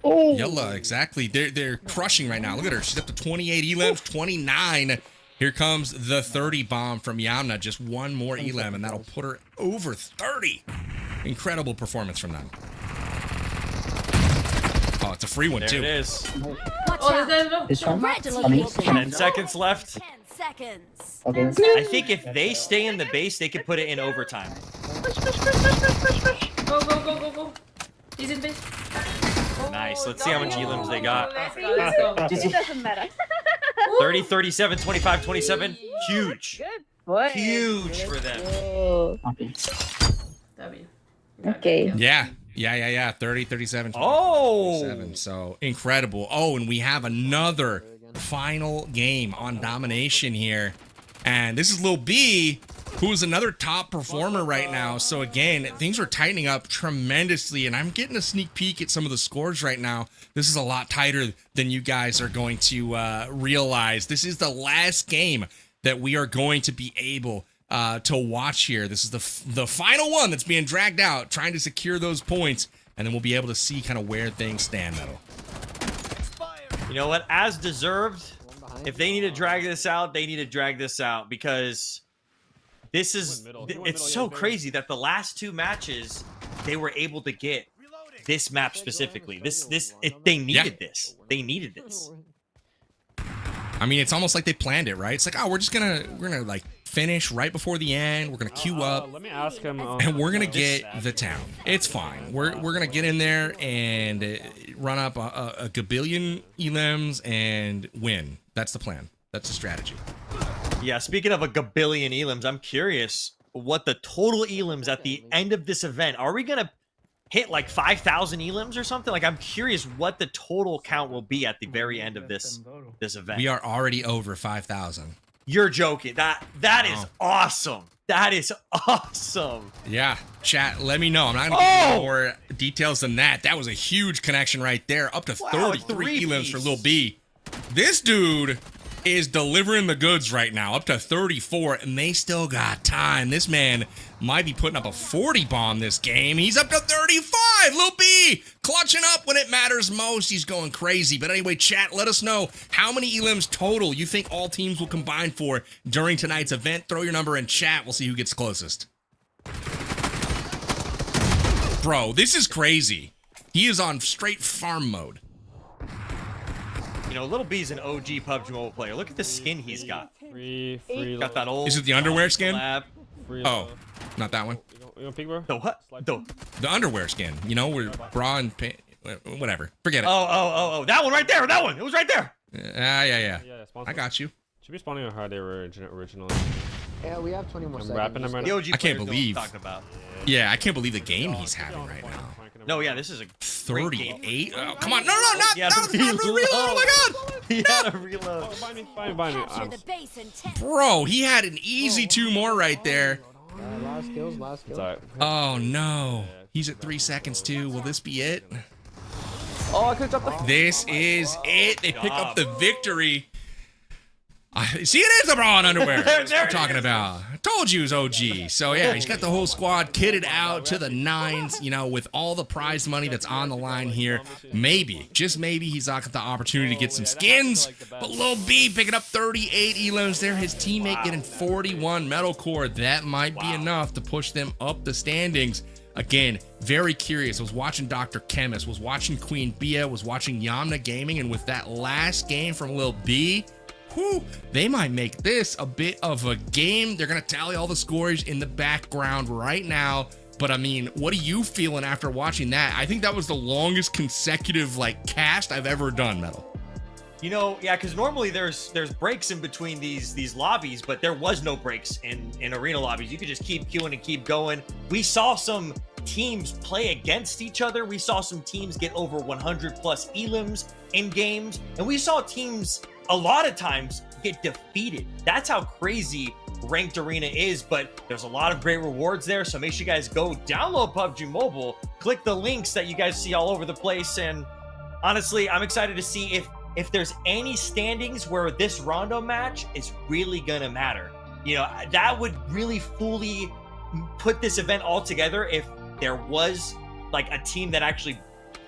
S3: Oh,
S1: Yellow, exactly. They're crushing right now. Look at her. She's up to 28 elims, 29. Here comes the 30 bomb from Yamna. Just one more elim, and that'll put her over 30. Incredible performance from them. Oh, it's a free one, too.
S2: There it is.
S12: Watch out.
S10: This one?
S12: Red team
S10: Coming.
S12: will
S2: 10 seconds left.
S12: 10 seconds.
S10: Okay.
S2: I think if they stay in the base, they could put it in overtime.
S12: Go. He's in base.
S2: Nice. Let's see how much elims they got.
S12: Let's go.
S6: It doesn't matter.
S2: 30, 37, 25, 27. Huge.
S6: Boy.
S2: Huge for them.
S6: Oh.
S10: Okay.
S1: Yeah. 30, 37, 20,
S2: Oh!
S1: 37. So incredible. Oh, and we have another final game on Domination here. And this is Lil B, who is another top performer right now. So again, things are tightening up tremendously, and I'm getting a sneak peek at some of the scores right now. This is a lot tighter than you guys are going to realize. This is the last game that we are going to be able to watch here. This is the final one that's being dragged out, trying to secure those points, and then we'll be able to see kind of where things stand, though.
S2: You know what? As deserved, if they need to drag this out, they need to drag this out, because this is, it's so crazy that the last 2 matches, they were able to get this map specifically. They needed this. They needed this.
S1: I mean, it's almost like they planned it, right? It's like, oh, we're gonna like finish right before the end. We're gonna queue up.
S7: Let me ask him.
S1: And we're gonna get the town. It's fine. We're gonna get in there and run up a gabillion elims and win. That's the plan. That's the strategy.
S2: Yeah, speaking of a gabillion elims, I'm curious what the total elims at the end of this event. Are we gonna hit like 5,000 elims or something? Like, I'm curious what the total count will be at the very end of this event.
S1: We are already over 5,000.
S2: You're joking. That is awesome. That is awesome.
S1: Yeah, chat, let me know. I'm not gonna give you more details than that. That was a huge connection right there. Up to 33 elims for Lil B. This dude is delivering the goods right now. Up to 34, and they still got time. This man might be putting up a 40 bomb this game. He's up to 35. Lil B clutching up when it matters most. He's going crazy. But anyway, chat, let us know how many elims total you think all teams will combine for during tonight's event. Throw your number in chat. We'll see who gets closest. Bro, this is crazy. He is on straight farm mode.
S2: You know, Lil B's an OG PUBG Mobile player. Look at the skin he's got.
S7: Free.
S2: Got that old.
S1: Is it the underwear skin?
S7: Free
S1: Oh, not that one.
S7: You want pink, bro?
S2: The what?
S1: The underwear skin. You know, with bra and pant. Whatever. Forget it.
S2: Oh. That one right there. That one. It was right there.
S1: Yeah. I got you.
S7: Should be spawning on how they were originally.
S8: Yeah, we have 20 more
S7: I'm
S8: seconds.
S7: wrapping them right
S2: The
S7: now.
S2: OG
S1: I can't
S2: players know what I'm
S1: believe.
S2: talking about.
S1: Yeah, I can't believe the game he's having right now.
S2: No, yeah, this is a great game.
S1: 38. Oh, come on. No, not
S2: Yeah,
S1: no,
S2: reload.
S1: reload. Oh my god.
S2: He had a reload.
S7: Oh, behind me.
S12: Capture the base in 10.
S1: Bro, he had an easy 2 more right there.
S8: Last kills, last kills.
S7: Sorry.
S1: Oh no. He's at 3 seconds too. Will this be it?
S7: Oh, I could have dropped the.
S1: This is it. They pick up the victory. See, it is a bra and underwear. That's what I'm talking about. I told you it was OG. So yeah, he's got the whole squad kitted out to the nines, you know, with all the prize money that's on the line here. Maybe, just maybe, he's got the opportunity to get some skins. But Lil B picking up 38 elims there. His teammate getting 41 metalcore. That might be enough to push them up the standings. Again, very curious. I was watching Dr. Chemist, was watching Queen Bia, was watching Yamna Gaming, and with that last game from Lil B, whew, they might make this a bit of a game. They're going to tally all the scores in the background right now. But I mean, what are you feeling after watching that? I think that was the longest consecutive cast I've ever done, Metal.
S2: You know, yeah, because normally there's breaks in between these lobbies, but there was no breaks in arena lobbies. You could just keep queuing and keep going. We saw some teams play against each other. We saw some teams get over 100 plus elims in games, and we saw teams a lot of times get defeated. That's how crazy ranked arena is, but there's a lot of great rewards there. So make sure you guys go download PUBG Mobile, click the links that you guys see all over the place. And honestly, I'm excited to see if there's any standings where this Rondo match is really gonna matter. You know, that would really fully put this event all together if there was a team that actually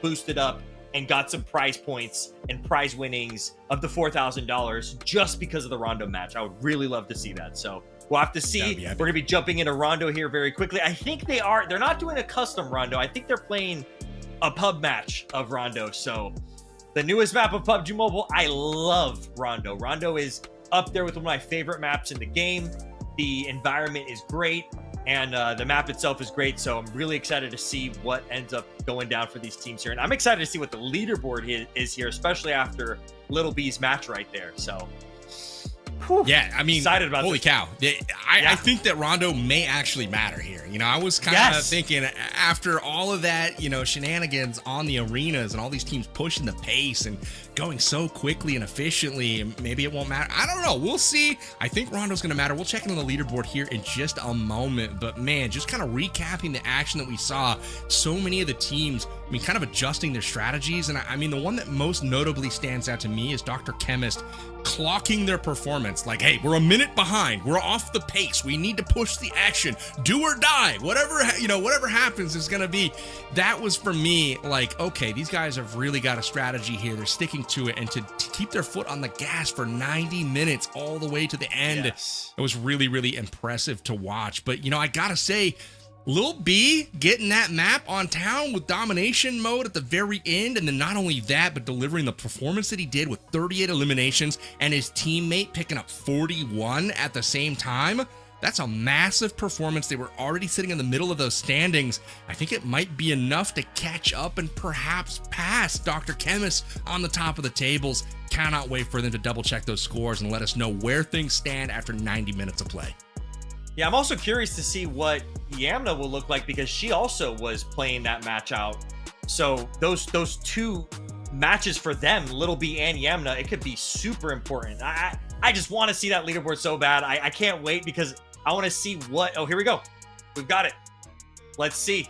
S2: boosted up and got some prize points and prize winnings of the $4,000 just because of the Rondo match. I would really love to see that. So we'll have to see. We're gonna be jumping into Rondo here very quickly. I think they're not doing a custom Rondo. I think they're playing a pub match of Rondo. So the newest map of PUBG Mobile, I love Rondo. Rondo is up there with one of my favorite maps in the game. The environment is great, and the map itself is great. So I'm really excited to see what ends up going down for these teams here. And I'm excited to see what the leaderboard is here, especially after Little B's match right there. So
S1: yeah, I mean,
S2: excited about
S1: holy
S2: this.
S1: cow. I think that Rondo may actually matter here. You know, I was kind of thinking after all of that, you know, shenanigans on the arenas and all these teams pushing the pace and going so quickly and efficiently, maybe it won't matter. I don't know. We'll see. I think Rondo's going to matter. We'll check in on the leaderboard here in just a moment. But man, just kind of recapping the action that we saw, so many of the teams, I mean, kind of adjusting their strategies. And I mean, the one that most notably stands out to me is Dr. Chemist clocking their performance. Like, hey, we're a minute behind. We're off the pace. We need to push the action. Do or die. Whatever, you know, whatever happens is going to be. That was for me like, okay, these guys have really got a strategy here. They're sticking to it. And to keep their foot on the gas for 90 minutes all the way to the end, it was really, really impressive to watch. But, you know, I got to say, Lil B getting that map on town with domination mode at the very end, and then not only that, but delivering the performance that he did with 38 eliminations and his teammate picking up 41 at the same time. That's a massive performance. They were already sitting in the middle of those standings. I think it might be enough to catch up and perhaps pass Dr. Chemist on the top of the tables. Cannot wait for them to double check those scores and let us know where things stand after 90 minutes of play.
S2: Yeah, I'm also curious to see what Yamna will look like because she also was playing that match out. So those two matches for them, Little B and Yamna, it could be super important. I just want to see that leaderboard so bad. I can't wait because I want to see what. Oh, here we go. We've got it. Let's see.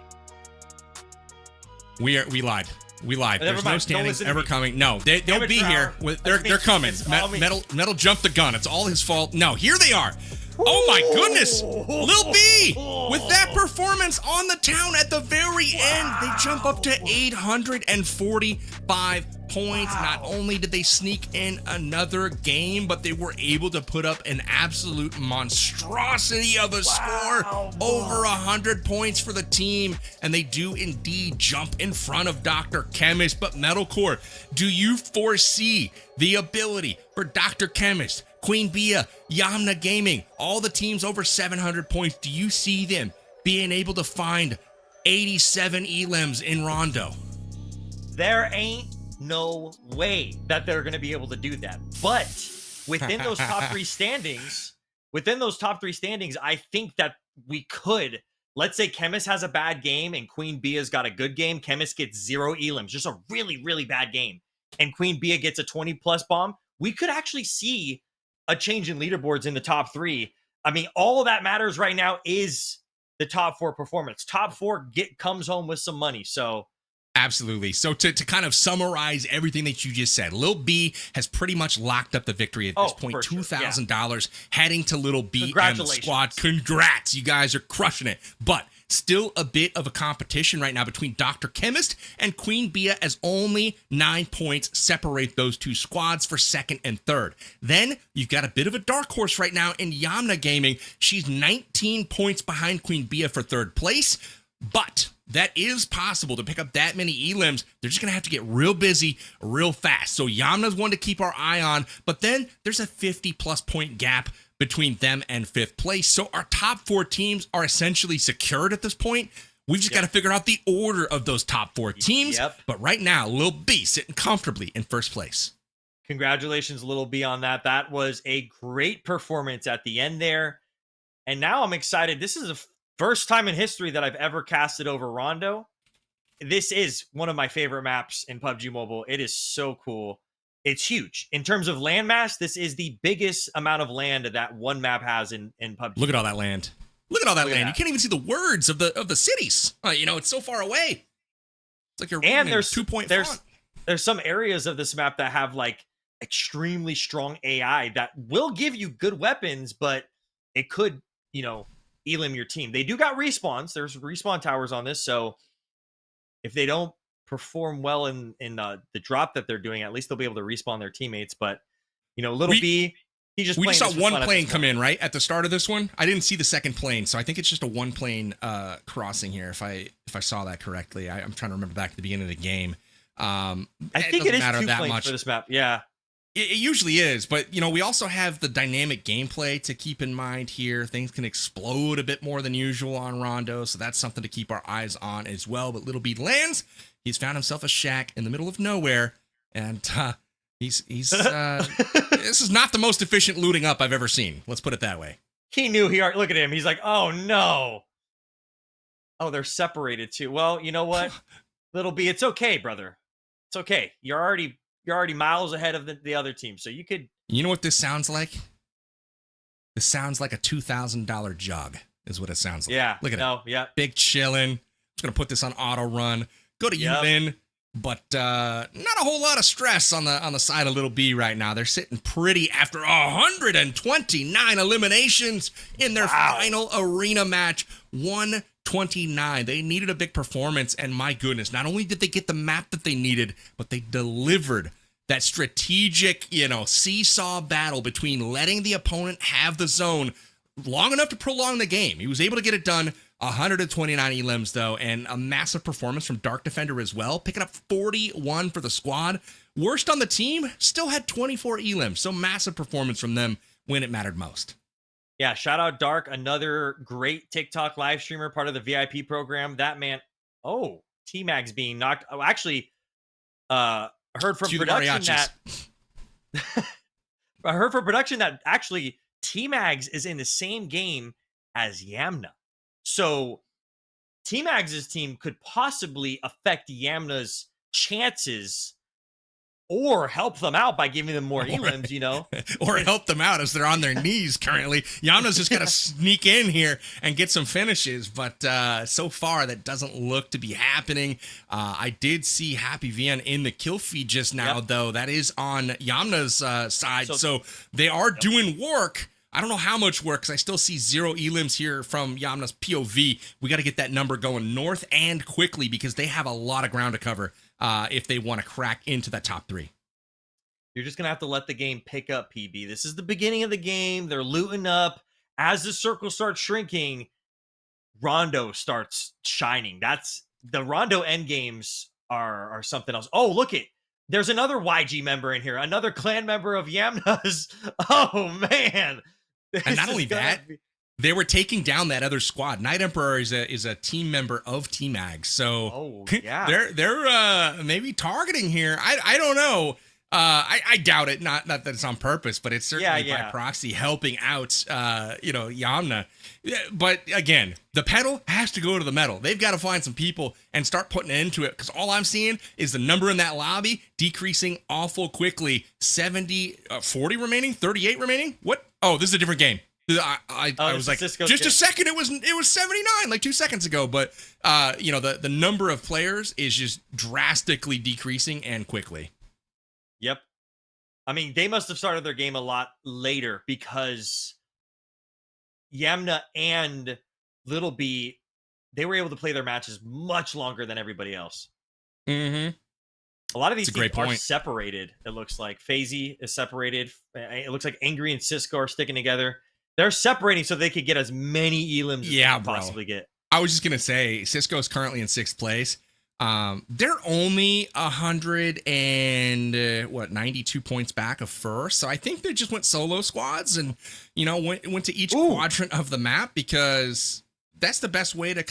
S1: We lied. We lied. There's no standings ever coming. No, they'll be here. They're coming. Metal jumped the gun. It's all his fault. No, here they are. Oh my goodness! Lil B with that performance on the town at the very end. They jump up to 845 points. Not only did they sneak in another game, but they were able to put up an absolute monstrosity of a score. Over 100 points for the team. And they do indeed jump in front of Dr. Chemist. But Metalcore, do you foresee the ability for Dr. Chemist, Queen Bia, Yamna Gaming, all the teams over 700 points, do you see them being able to find 87 elims in Rondo?
S2: There ain't no way that they're going to be able to do that. But within those top three standings, I think that we could, let's say Chemist has a bad game and Queen Bea's got a good game. Chemist gets 0 elims, just a really, really bad game. And Queen Bea gets a 20+ bomb. We could actually see a change in leaderboards in the top 3. I mean, all of that matters right now is the top 4 performance. Top 4 comes home with some money. So
S1: absolutely. So to kind of summarize everything that you just said, Lil B has pretty much locked up the victory at this point. $2,000 heading to Lil B and the squad. Congrats. You guys are crushing it. But still a bit of a competition right now between Dr. Chemist and Queen Bea, as only 9 points separate those two squads for second and third. Then you've got a bit of a dark horse right now in Yamna Gaming. She's 19 points behind Queen Bea for third place, but that is possible to pick up that many elims. They're just going to have to get real busy real fast. So Yamna's one to keep our eye on, but then there's a 50+ point gap between them and 5th place. So our top 4 teams are essentially secured at this point. We've just got to figure out the order of those top 4 teams. But right now, Lil B sitting comfortably in 1st place.
S2: Congratulations, Lil B, on that. That was a great performance at the end there. And now I'm excited. This is the first time in history that I've ever casted over Rondo. This is one of my favorite maps in PUBG Mobile. It is so cool. It's huge. In terms of land mass, this is the biggest amount of land that one map has in PUBG.
S1: Look at all that land. Look at all that land. You can't even see the words of the cities. It's so far away. It's like you're reading
S2: there's
S1: 2-point
S2: font. There's some areas of this map that have like extremely strong AI that will give you good weapons, but it could, elim your team. They do got respawns. There's respawn towers on this, so if they don't perform well in the drop that they're doing, at least they'll be able to respawn their teammates. But Little B, we just
S1: saw one plane come in right at the start of this one. I didn't see the second plane, so I think it's just a one plane crossing here. If I saw that correctly, I'm trying to remember back to the beginning of the game.
S2: I think it is 2 planes for this map. Yeah.
S1: It usually is, but, we also have the dynamic gameplay to keep in mind here. Things can explode a bit more than usual on Rondo, so that's something to keep our eyes on as well. But Little B lands. He's found himself a shack in the middle of nowhere, and he's this is not the most efficient looting up I've ever seen. Let's put it that way.
S2: He knew look at him. He's like, oh, no. Oh, they're separated, too. Well, you know what? Little B, it's okay, brother. It's okay. You're already miles ahead of the other team, so you could...
S1: You know what this sounds like? This sounds like a $2,000 jog, is what it sounds like.
S2: Yeah.
S1: Look at it.
S2: Yeah.
S1: Big chillin'. Just going to put this on auto run. Go to even, but not a whole lot of stress on the side of Little B right now. They're sitting pretty after 129 eliminations in their final arena match. 129. They needed a big performance, and my goodness, not only did they get the map that they needed, but they delivered that strategic, seesaw battle between letting the opponent have the zone long enough to prolong the game. He was able to get it done. 129 elims, though, and a massive performance from Dark Defender as well, picking up 41 for the squad. Worst on the team, still had 24 elims, so massive performance from them when it mattered most.
S2: Yeah, shout out Dark, another great TikTok live streamer, part of the VIP program. That man, T-Mag's being knocked. Oh, actually, heard from production that... I heard from production that actually T-Mags is in the same game as Yamna. So T-Mags' team could possibly affect Yamna's chances or help them out by giving them more elims,
S1: or help them out as they're on their knees currently. Yamna's just got to sneak in here and get some finishes, but so far that doesn't look to be happening. I did see Happy Vian in the kill feed just now, though. That is on Yamna's side, so they are doing work. I don't know how much work, because I still see 0 elims here from Yamna's POV. We got to get that number going north and quickly, because they have a lot of ground to cover if they want to crack into that top 3.
S2: You're just going to have to let the game pick up, PB. This is the beginning of the game. They're looting up. As the circle starts shrinking, Rondo starts shining. That's the Rondo end games are something else. Oh, look it. There's another YG member in here, another clan member of Yamna's. Oh, man.
S1: And not only that, they were taking down that other squad. Night Emperor is a team member of T-Mag. So they're maybe targeting here. I don't know. I doubt it. Not that it's on purpose, but it's certainly by
S2: yeah.
S1: proxy helping out, Yamna. Yeah, but again, the pedal has to go to the metal. They've got to find some people and start putting it into it, because all I'm seeing is the number in that lobby decreasing awful quickly. 40 remaining, 38 remaining. What? Oh, this is a different game. I was like, just a second, it was 79 like 2 seconds ago. But the number of players is just drastically decreasing and quickly.
S2: Yep. I mean, they must have started their game a lot later, because Yamna and Little B, they were able to play their matches much longer than everybody else.
S1: Mm-hmm.
S2: A lot of these teams are separated, it looks like. FaZe is separated. It looks like Angry and Cisco are sticking together. They're separating so they could get as many elims as they can possibly get.
S1: I was just going to say, Cisco is currently in 6th place. They're only 92 points back of first. So I think they just went solo squads and, went to each quadrant of the map, because that's the best way to...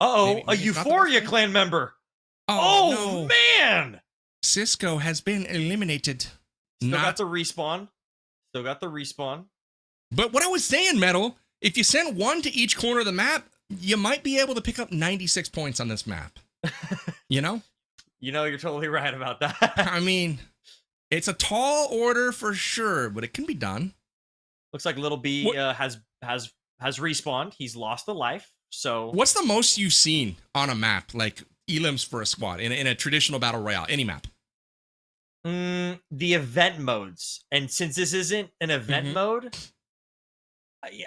S2: A Euphoria clan member. Oh, no. Man.
S1: Cisco has been eliminated.
S2: Still got the respawn.
S1: But what I was saying, Metal, if you send one to each corner of the map, you might be able to pick up 96 points on this map. You're
S2: totally right about that.
S1: I mean, it's a tall order for sure, but it can be done.
S2: Looks like Little B has respawned. He's lost a life. So
S1: what's the most you've seen on a map, like elims for a squad in a traditional battle royale, any map?
S2: The event modes. And since this isn't an event mode,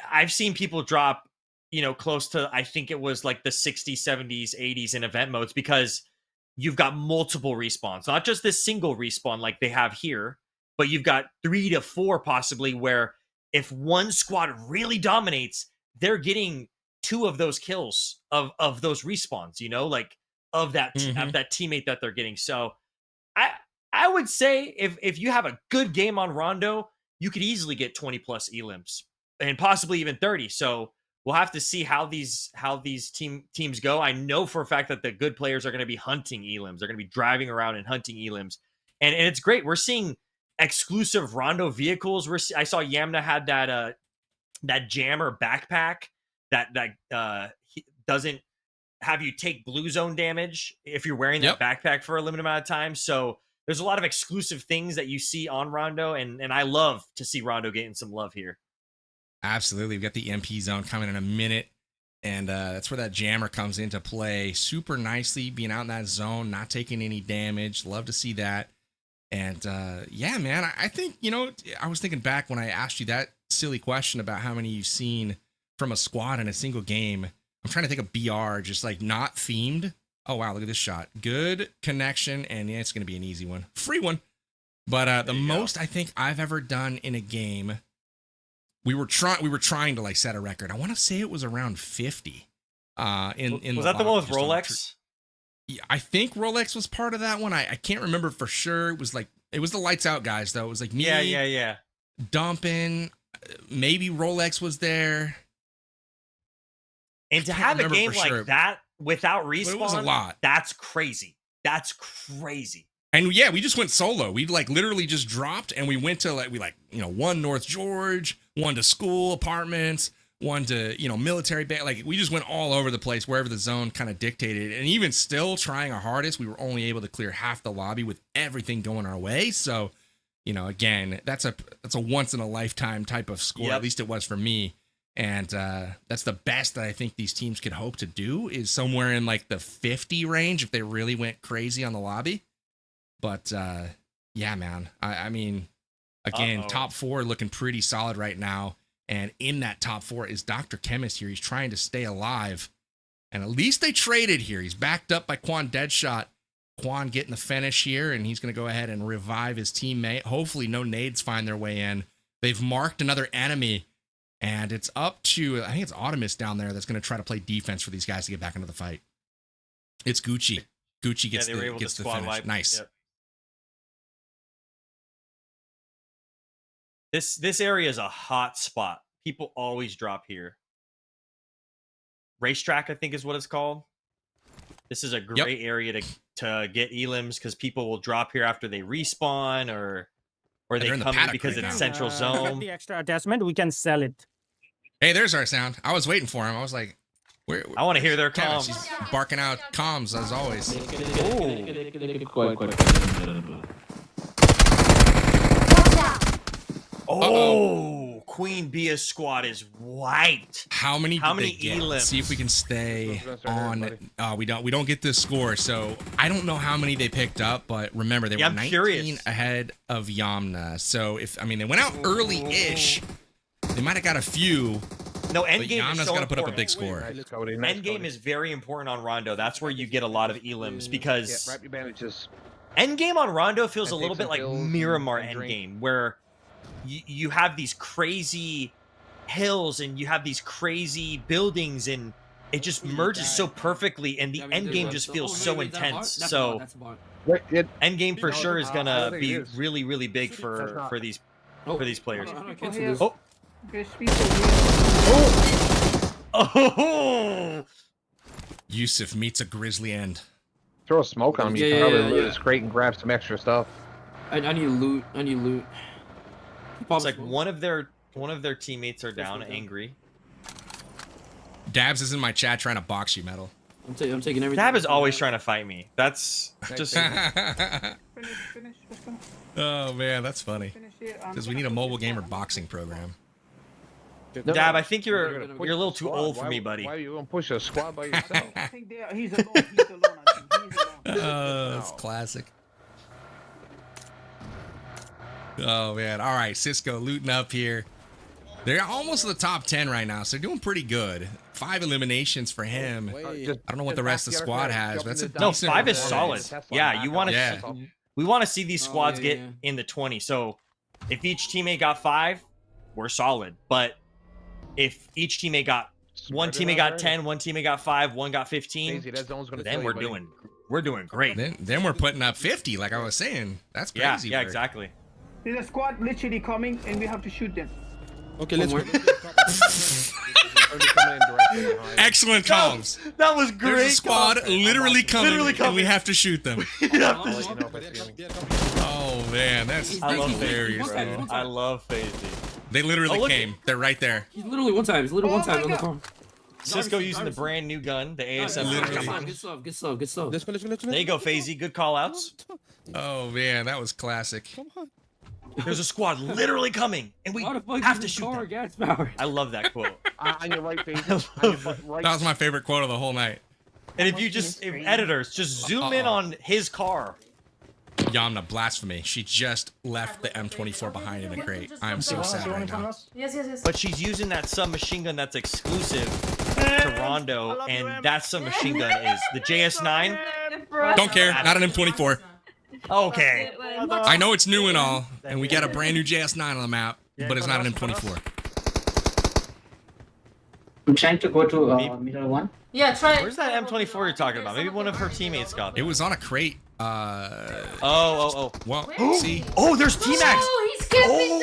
S2: I've seen people drop, close to, I think it was like the 60s, 70s, 80s in event modes, because you've got multiple respawns, not just this single respawn like they have here, but you've got 3 to 4 possibly, where if one squad really dominates, they're getting 2 of those kills of those respawns, of that teammate that they're getting. So I would say if you have a good game on Rondo, you could easily get 20 plus elims and possibly even 30. So we'll have to see how these teams go. I know for a fact that the good players are going to be hunting elims. They're going to be driving around and hunting elims, and it's great. We're seeing exclusive Rondo vehicles. I saw Yamna had that jammer backpack that doesn't have you take blue zone damage if you're wearing that backpack for a limited amount of time. So there's a lot of exclusive things that you see on Rondo, and I love to see Rondo getting some love here.
S1: Absolutely. We've got the MP zone coming in a minute, and that's where that jammer comes into play super nicely, being out in that zone, not taking any damage. Love to see that. And yeah, man, I think, I was thinking back when I asked you that silly question about how many you've seen from a squad in a single game. I'm trying to think of BR, just like not themed. Oh, wow, look at this shot. Good connection, and yeah, it's going to be an easy one. Free one. But the most I think I've ever done in a game, we were trying to like set a record. I want to say it was around 50. Was
S2: that the one with Rolex?
S1: Yeah, I think Rolex was part of that one. I can't remember for sure. It was the lights out guys though. It was like me.
S2: Yeah.
S1: Dumping. Maybe Rolex was there.
S2: And to have a game like that without respawn,
S1: it was a lot.
S2: That's crazy.
S1: And yeah, we just went solo. We like literally just dropped and we went to one North George, one to school apartments, one to, military base. Like we just went all over the place wherever the zone kind of dictated. And even still trying our hardest, we were only able to clear half the lobby with everything going our way. So, again, that's a once in a lifetime type of score. At least it was for me. And that's the best that I think these teams could hope to do, is somewhere in like the 50 range if they really went crazy on the lobby. But yeah, man, I mean, again, top 4 looking pretty solid right now. And in that top 4 is Dr. Chemist here. He's trying to stay alive. And at least they traded here. He's backed up by Quan Deadshot. Quan getting the finish here, and he's going to go ahead and revive his teammate. Hopefully no nades find their way in. They've marked another enemy. And it's up to, I think it's Optimus down there that's going to try to play defense for these guys to get back into the fight. It's Gucci. Gucci gets the finish. Wipe. Nice.
S2: Yep. This area is a hot spot. People always drop here. Racetrack, I think, is what it's called. This is a great area to get elims because people will drop here after they respawn or they come in because it's central zone.
S8: The extra attachment, we can sell it.
S1: Hey, there's our sound. I was waiting for him. I was like,
S2: I want to hear their
S1: Kevin,
S2: comms.
S1: she's barking out comms as always.
S2: Oh, Queen Bia squad is wiped.
S1: How many
S2: elims?
S1: Let's see if we can stay on. We don't get this score, so I don't know how many they picked up. But remember, they were 19 ahead of Yamna. So they went out early-ish. They might have got a few.
S2: No, endgame
S1: Yamna's
S2: is so
S1: got to put up a
S2: important.
S1: big score.
S2: Endgame is very important on Rondo. That's where you get a lot of elims because
S11: wrap your bandages.
S2: endgame on Rondo feels a little bit like Miramar endgame, where you have these crazy hills and you have these crazy buildings, and it just merges so perfectly, and the endgame just feels so intense. So endgame for sure is gonna be really, really big for these players. Oh!
S1: Yusuf meets a grisly end.
S11: Throw a smoke on me. You can probably loot this crate and grab some extra stuff.
S8: I need loot.
S2: It's like one of their teammates are down, angry.
S1: Dabs is in my chat trying to box you, Metal.
S8: I'm taking everything.
S2: Dab is always trying to fight me. That's just.
S1: Oh man, that's funny. Because we need a mobile gamer boxing program.
S2: Dab, I think you're a little too old for me, buddy.
S11: Why are you gonna push a squad by yourself?
S10: I think he's alone. He's alone.
S1: Oh, that's classic. Oh man, all right, Cisco looting up here. They're almost to the top 10 right now, so they're doing pretty good. 5 eliminations for him. I don't know what the rest of the squad has, but that's a decent
S2: 5 is
S1: performance.
S2: solid. Yeah, you want to. We want to see these squads get in the 20. So if each teammate got 5, we're solid. But if each teammate got one teammate got 10, one teammate got 5, one got 15, then we're doing great.
S1: Then we're putting up 50, like I was saying. That's crazy.
S2: Yeah, exactly.
S10: There's a squad literally coming, and we have to shoot them.
S9: Okay, let's go.
S1: Excellent comms.
S2: That was great.
S1: There's a squad literally coming, and we have to shoot them. Oh man, that's hilarious, bro.
S2: I love FaZe.
S1: They literally came. They're right there.
S8: He's literally one time. On the phone.
S2: Cisco using the brand new gun, the ASM.
S8: Good stuff.
S9: Let's go.
S2: There you go, FaZe. Good call outs.
S1: Oh man, that was classic.
S2: There's a squad literally coming, and we have to shoot them. I love that quote.
S11: On your right, FaZe.
S1: That was my favorite quote of the whole night.
S2: And if editors, just zoom in on his car.
S1: Yamna, blasphemy. She just left the M24 behind in a crate. I am so sad right now.
S12: Yes.
S2: But she's using that submachine gun that's exclusive to Rondo, and that submachine gun is the JS9.
S1: Don't care, not an M24.
S2: Okay.
S1: I know it's new and all, and we got a brand new JS9 on the map, but it's not an M24.
S10: I'm trying to go to middle one.
S12: Yeah, try.
S2: Where's that M24 you're talking about? Maybe one of her teammates got
S1: it.
S2: It
S1: was on a crate.
S2: Oh.
S1: Well, see?
S2: Oh, there's T-Max.
S12: Oh, he's camping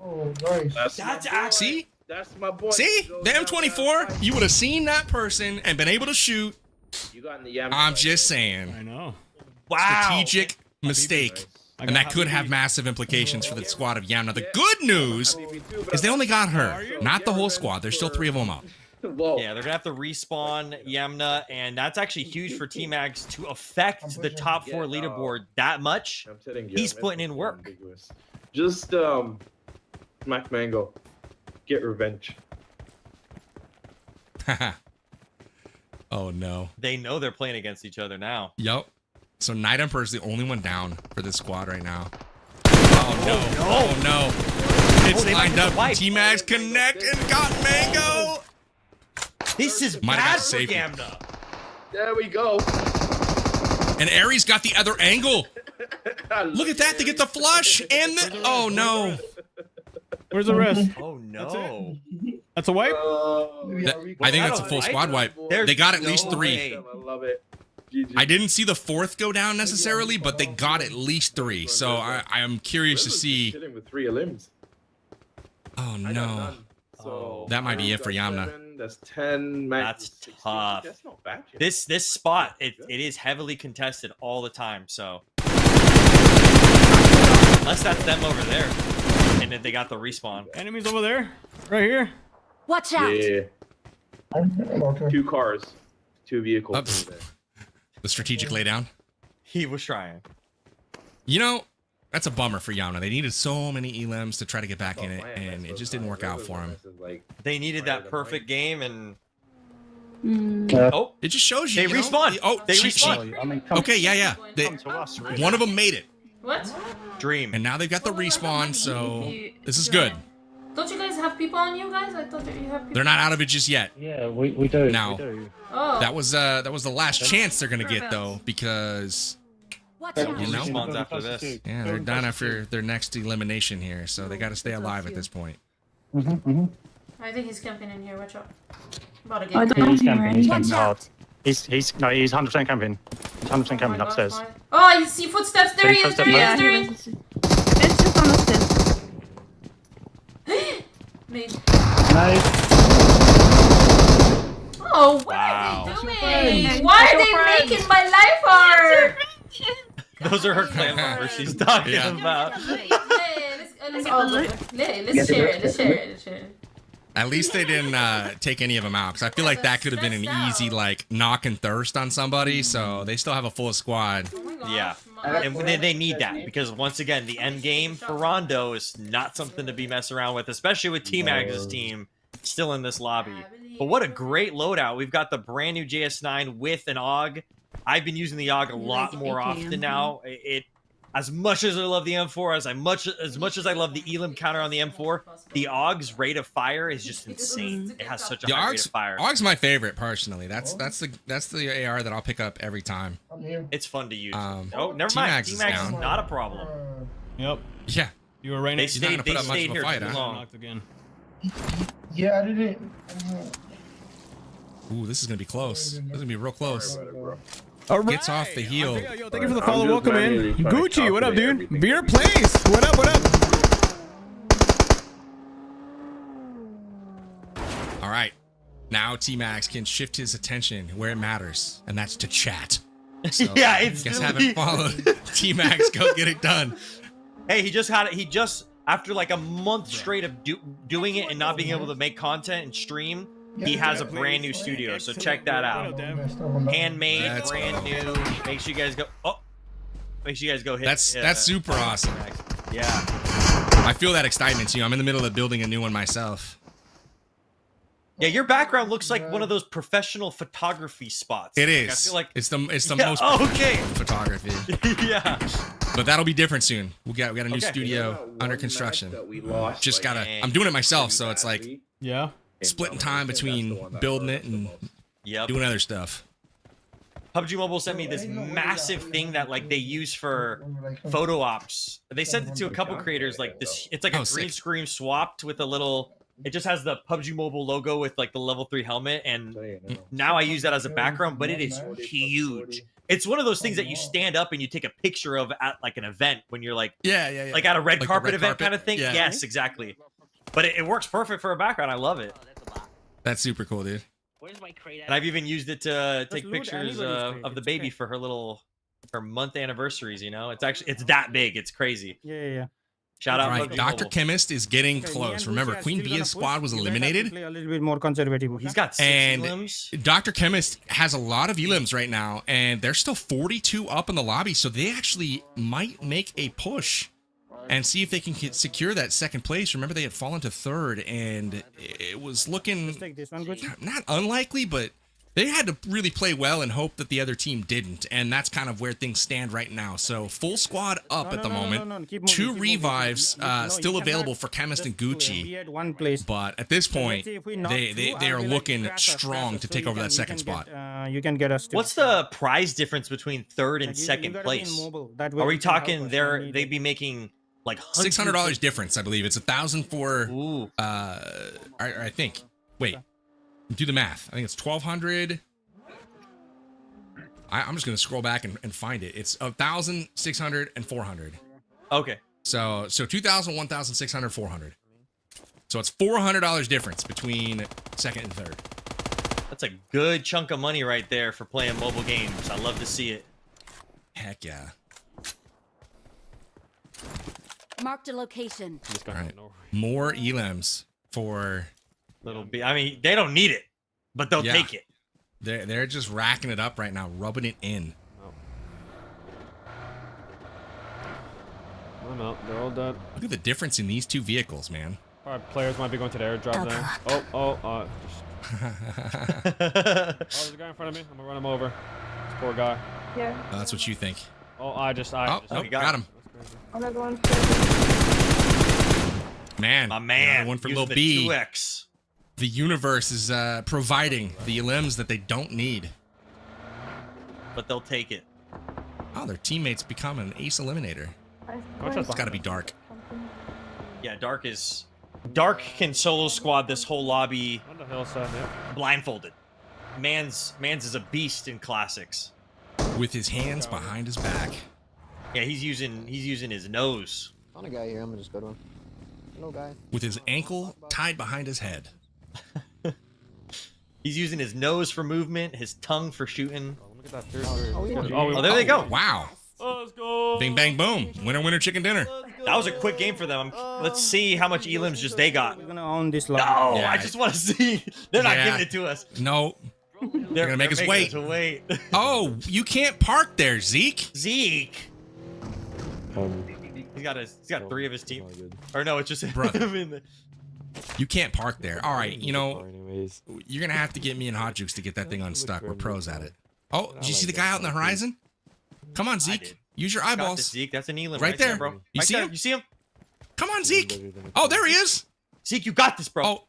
S10: Oh, nice.
S2: That's actually.
S5: That's my boy.
S1: See? The M24, you would have seen that person and been able to shoot.
S5: You got in the
S1: I'm just saying.
S7: I know.
S2: Wow.
S1: Strategic mistake. And that could have massive implications for the squad of Yamna. The good news is they only got her, not the whole squad. There's still 3 of them up.
S2: Yeah, they're gonna have to respawn Yamna, and that's actually huge for T-Max to affect the top 4 leaderboard that much. He's putting in work.
S5: Just Mac Mango, get revenge.
S1: Oh no.
S2: They know they're playing against each other now.
S1: Yup. So Night Emperor is the only one down for this squad right now. Oh no. Oh no. It's lined up. T-Max connect and got Mango.
S2: This is bad for Yamna.
S5: There we go.
S1: And Aries got the other angle. Look at that. They get the flush and the... Oh no.
S7: Where's the rest?
S2: Oh no.
S7: That's a wipe?
S1: I think that's a full squad wipe. They got at least 3.
S5: I love it.
S1: I didn't see the 4th go down necessarily, but they got at least 3. So I am curious to see.
S5: With 3 limbs.
S1: Oh no. That might be it for Yamna.
S5: That's 10.
S2: That's tough.
S5: That's not bad.
S2: This spot, it is heavily contested all the time. So unless that's them over there, and then they got the respawn.
S7: Enemies over there, right here.
S12: Watch out!
S5: Yeah. 2 cars, 2 vehicles. Over there.
S1: The strategic laydown.
S2: He was trying.
S1: You know, that's a bummer for Yana. They needed so many elims to try to get back in it, and it just didn't work out for him.
S2: They needed that perfect game, and
S1: oh, it just shows you.
S2: They respawn.
S1: Oh,
S2: they respawn.
S1: Okay, yeah. One of them made it.
S13: What?
S2: Dream.
S1: And now they've got the respawn, so this is good.
S13: Don't you guys have people on you guys? I thought that you have people.
S1: They're not out of it just yet.
S3: Yeah, we do.
S1: Now,
S3: we do.
S13: Oh.
S1: that was the last chance they're gonna get though, because you know,
S2: Respawns after this.
S1: yeah, they're done after their next elimination here, so they got to stay alive at this point.
S13: I think he's camping in here. Watch out. About to get
S3: He's camping. He's
S12: Watch
S3: camping hard. He's 100% camping. He's 100% camping upstairs.
S13: Oh, I see footsteps. There he is. There he is. There he is.
S6: It's just on the stairs.
S13: Made.
S3: Nice.
S13: Oh, what are they doing? Why are they making my life hard?
S2: Those are her clan members she's talking about.
S13: Let's share it. Let's share it.
S1: At least they didn't take any of them out, because I feel like that could have been an easy like knock and thirst on somebody. So they still have a full squad.
S2: Yeah, and they need that, because once again, the end game for Rondo is not something to be messing around with, especially with T-Mag's team still in this lobby. But what a great loadout. We've got the brand new JS9 with an AUG. I've been using the AUG a lot more often now. As much as I love the M4, as much as I love the elim counter on the M4, the AUG's rate of fire is just insane. It has such a high rate of fire.
S1: AUG's my favorite personally. That's the AR that I'll pick up every time.
S2: It's fun to use. Oh, never mind. T-Max is not a problem.
S7: Yep.
S1: Yeah.
S7: You were right.
S2: They stayed here
S1: fight,
S2: too long.
S7: Again.
S14: Yeah, I didn't.
S1: Ooh, this is gonna be close. This is gonna be real close.
S7: All right.
S1: Gets off the heel.
S7: Yo, thank you for the follow. Welcome in. Gucci, what up, dude? Beer Place. What up? What up?
S1: All right. Now T-Max can shift his attention where it matters, and that's to chat. So,
S2: yeah, it's
S1: guess haven't followed T-Max. Go get it done.
S2: Hey, he just had it. He just, after like a month straight of doing it and not being able to make content and stream, he has a brand new studio. So check that out. Handmade, that's brand new. Make sure you guys go. Oh, make sure you guys go hit.
S1: That's super awesome.
S2: Yeah.
S1: I feel that excitement. You know, I'm in the middle of building a new one myself.
S2: Yeah, your background looks like one of those professional photography spots.
S1: It is.
S2: Like, I feel like
S1: it's the most
S2: okay
S1: photography.
S2: Yeah.
S1: But that'll be different soon. We got a new studio under construction. Just gotta. I'm doing it myself, so it's like splitting time between building it and doing other stuff.
S2: PUBG Mobile sent me this massive thing that like they use for photo ops. They sent it to a couple creators like this. It's like a green screen swapped with a little. It just has the PUBG Mobile logo with like the level 3 helmet, and now I use that as a background, but it is huge. It's one of those things that you stand up and you take a picture of at like an event when you're like, like at a red carpet event kind of thing.
S1: Yeah.
S2: Yes, exactly. But it works perfect for a background. I love it.
S1: That's super cool, dude.
S2: And I've even used it to take pictures of the baby for her month anniversaries. You know, it's that big. It's crazy.
S3: Yeah.
S2: Shout out.
S1: Right, Dr. Chemist is getting close. Remember, Queen Bia's squad was eliminated.
S3: A little bit more conservative.
S2: He's got 6 elims.
S1: Dr. Chemist has a lot of elims right now, and they're still 42 up in the lobby, so they actually might make a push and see if they can secure that second place. Remember, they had fallen to 3rd, and it was looking not unlikely, but they had to really play well and hope that the other team didn't, and that's kind of where things stand right now. So full squad up at the moment. 2 revives still available for Chemist and Gucci, but at this point, they are looking strong to take over that second spot.
S3: You can get us.
S2: What's the prize difference between 3rd and 2nd place? Are we talking they'd be making like
S1: $600 difference? I believe it's 1,000 for. I think. Wait. Do the math. I think it's 1,200. I'm just gonna scroll back and find it. It's 1,600 and 400.
S2: Okay.
S1: So 2,000, 1,600, 400. So it's $400 difference between second and third.
S2: That's a good chunk of money right there for playing mobile games. I love to see it.
S1: Heck yeah.
S12: Marked a location.
S1: All right. More elims for
S2: Little B. I mean, they don't need it, but they'll take it.
S1: They're just racking it up right now, rubbing it in.
S8: Oh no, they're all dead.
S1: Look at the difference in these two vehicles, man.
S8: Alright, players might be going to the airdrop then. There's a guy in front of me. I'm gonna run him over. This poor guy.
S6: Yeah.
S1: Oh, that's what you think.
S8: Oh,
S1: Got him.
S6: Another one.
S1: Man,
S2: my man.
S1: One for
S2: using
S1: Lil
S2: the
S1: B.
S2: 2X.
S1: The universe is providing the limbs that they don't need.
S2: But they'll take it.
S1: Oh, their teammates become an ace eliminator. It's got to be Dark.
S2: Yeah, Dark can solo squad this whole lobby
S8: On the hillside, yeah.
S2: blindfolded. Mans is a beast in classics.
S1: With his hands behind his back.
S2: Yeah, he's using his nose.
S8: On a guy here, I'm gonna just go to him. No guy.
S1: With his ankle tied behind his head.
S2: He's using his nose for movement, his tongue for shooting.
S8: Look at that third.
S2: Oh, there they go.
S1: Wow.
S8: Let's go.
S1: Bing, bang, boom. Winner, winner, chicken dinner.
S2: That was a quick game for them. Let's see how much elims just they got.
S10: We're gonna own this
S2: No,
S10: lobby.
S2: I just want to see. They're not giving it to us.
S1: No. They're going to make us wait.
S2: Wait.
S1: Oh, you can't park there, Zeke.
S2: Zeke. He's got 3 of his team. Or no, it's just
S1: Brother.
S2: him in the...
S1: You can't park there. All right, you know, you're going to have to get me and Hot Jukes to get that thing unstuck. We're pros at it. Oh, did you see the guy out in the horizon? Come on, Zeke. Use your
S2: Got
S1: eyeballs.
S2: this, Zeke. That's an elim
S1: Right there.
S2: bro.
S1: You
S2: Right
S1: see
S2: there.
S1: him?
S2: You see him?
S1: Come on, Zeke. Oh, there he is.
S2: Zeke, you got this, bro.
S1: Oh,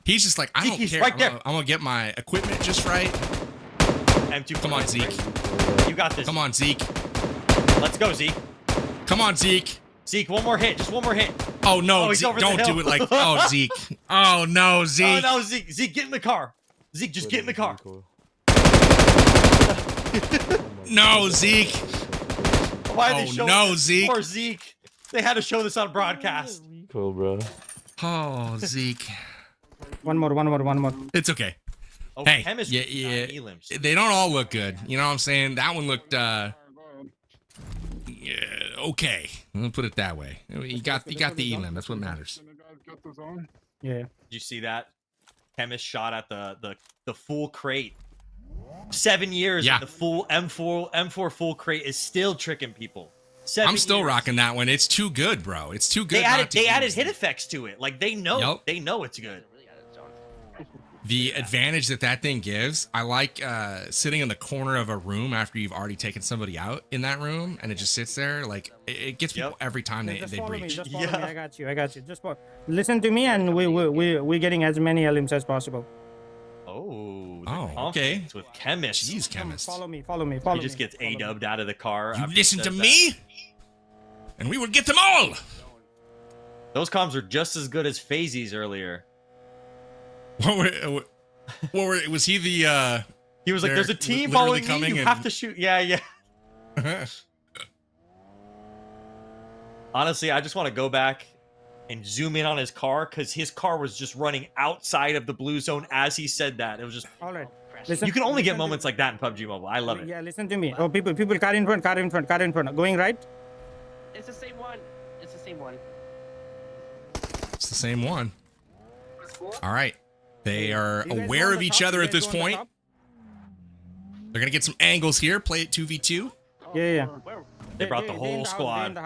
S1: he's just like, I
S2: Zeke,
S1: don't
S2: he's
S1: care.
S2: right there.
S1: I'm going to get my equipment just right.
S2: M2.
S1: Come on, Zeke.
S2: You got this.
S1: Come on, Zeke.
S2: Let's go, Zeke.
S1: Come on, Zeke.
S2: Zeke, one more hit. Just one more hit.
S1: Oh, no.
S2: he's
S1: Zeke,
S2: over the
S1: don't
S2: hill.
S1: do it like, oh, Zeke. Oh, no, Zeke.
S2: Oh, no, Zeke. Zeke, get in the car. Zeke, just get in the car.
S1: No, Zeke.
S2: Why are they showing
S1: no,
S2: this?
S1: Zeke.
S2: Poor Zeke. They had to show this on broadcast.
S11: Cool, bro.
S1: Oh, Zeke.
S10: One more.
S1: It's okay.
S2: Oh,
S1: Hey,
S2: Chemist
S1: yeah.
S2: elims.
S1: They don't all look good. You know what I'm saying? That one looked, okay. I'll put it that way. You got the elim. That's what matters.
S10: Yeah.
S2: Did you see that? Chemist shot at the full crate. 7 years.
S1: Yeah.
S2: The full M4 full crate is still tricking people.
S1: I'm still rocking that one. It's too good, bro. It's too good.
S2: They added hit effects to it. Like they know.
S1: Yep.
S2: They know it's good.
S1: The advantage that thing gives, I like sitting in the corner of a room after you've already taken somebody out in that room, and it just sits there. Like it gets people every time they breach.
S10: Just follow me. I got you. Just listen to me, and we're getting as many elims as possible.
S1: Okay.
S2: With Chemist.
S1: Jeez, Chemist.
S10: Follow me.
S2: He just gets A-dubbed out of the car.
S1: You
S2: after he
S1: listen to
S2: says
S1: me,
S2: that.
S1: and we will get them all.
S2: Those comms are just as good as Phasey's earlier.
S1: Was he the?
S2: He was like, "There's a team
S1: literally
S2: following me. You
S1: and-
S2: have to shoot." Yeah. Honestly, I just want to go back and zoom in on his car because his car was just running outside of the blue zone as he said that. It was just.
S10: All right.
S2: You can only get moments like that in PUBG Mobile. I love it.
S10: Yeah, listen to me. Oh, people, car in front. Going right.
S15: It's the same one.
S1: It's the same one. All right. They are aware of each other at this point. They're going to get some angles here. Play it 2v2.
S10: Yeah.
S2: They brought the whole squad.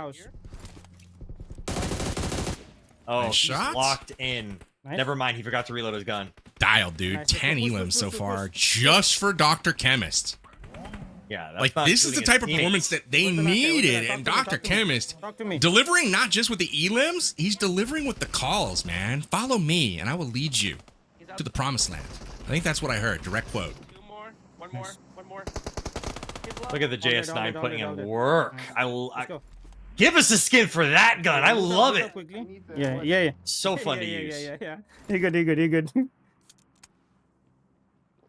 S2: Oh,
S1: Nice
S2: he's
S1: shot.
S2: locked in.
S10: Nice.
S2: Never mind. He forgot to reload his gun.
S1: Dialed, dude. 10 elims so far just for Dr. Chemist.
S2: Yeah, that's
S1: Like,
S2: not
S1: this is the
S2: shooting
S1: type
S2: his
S1: of performance
S2: teammates.
S1: that they needed. And Dr. Chemist
S10: Talk to me.
S1: delivering not just with the elims, he's delivering with the calls, man. Follow me, and I will lead you to the promised land. I think that's what I heard. Direct quote.
S15: One more.
S2: Look at the JS9 putting in work.
S10: Let's go.
S2: Give us a skin for that gun. I love it.
S10: Yeah.
S2: So fun to use.
S10: Yeah. You're good.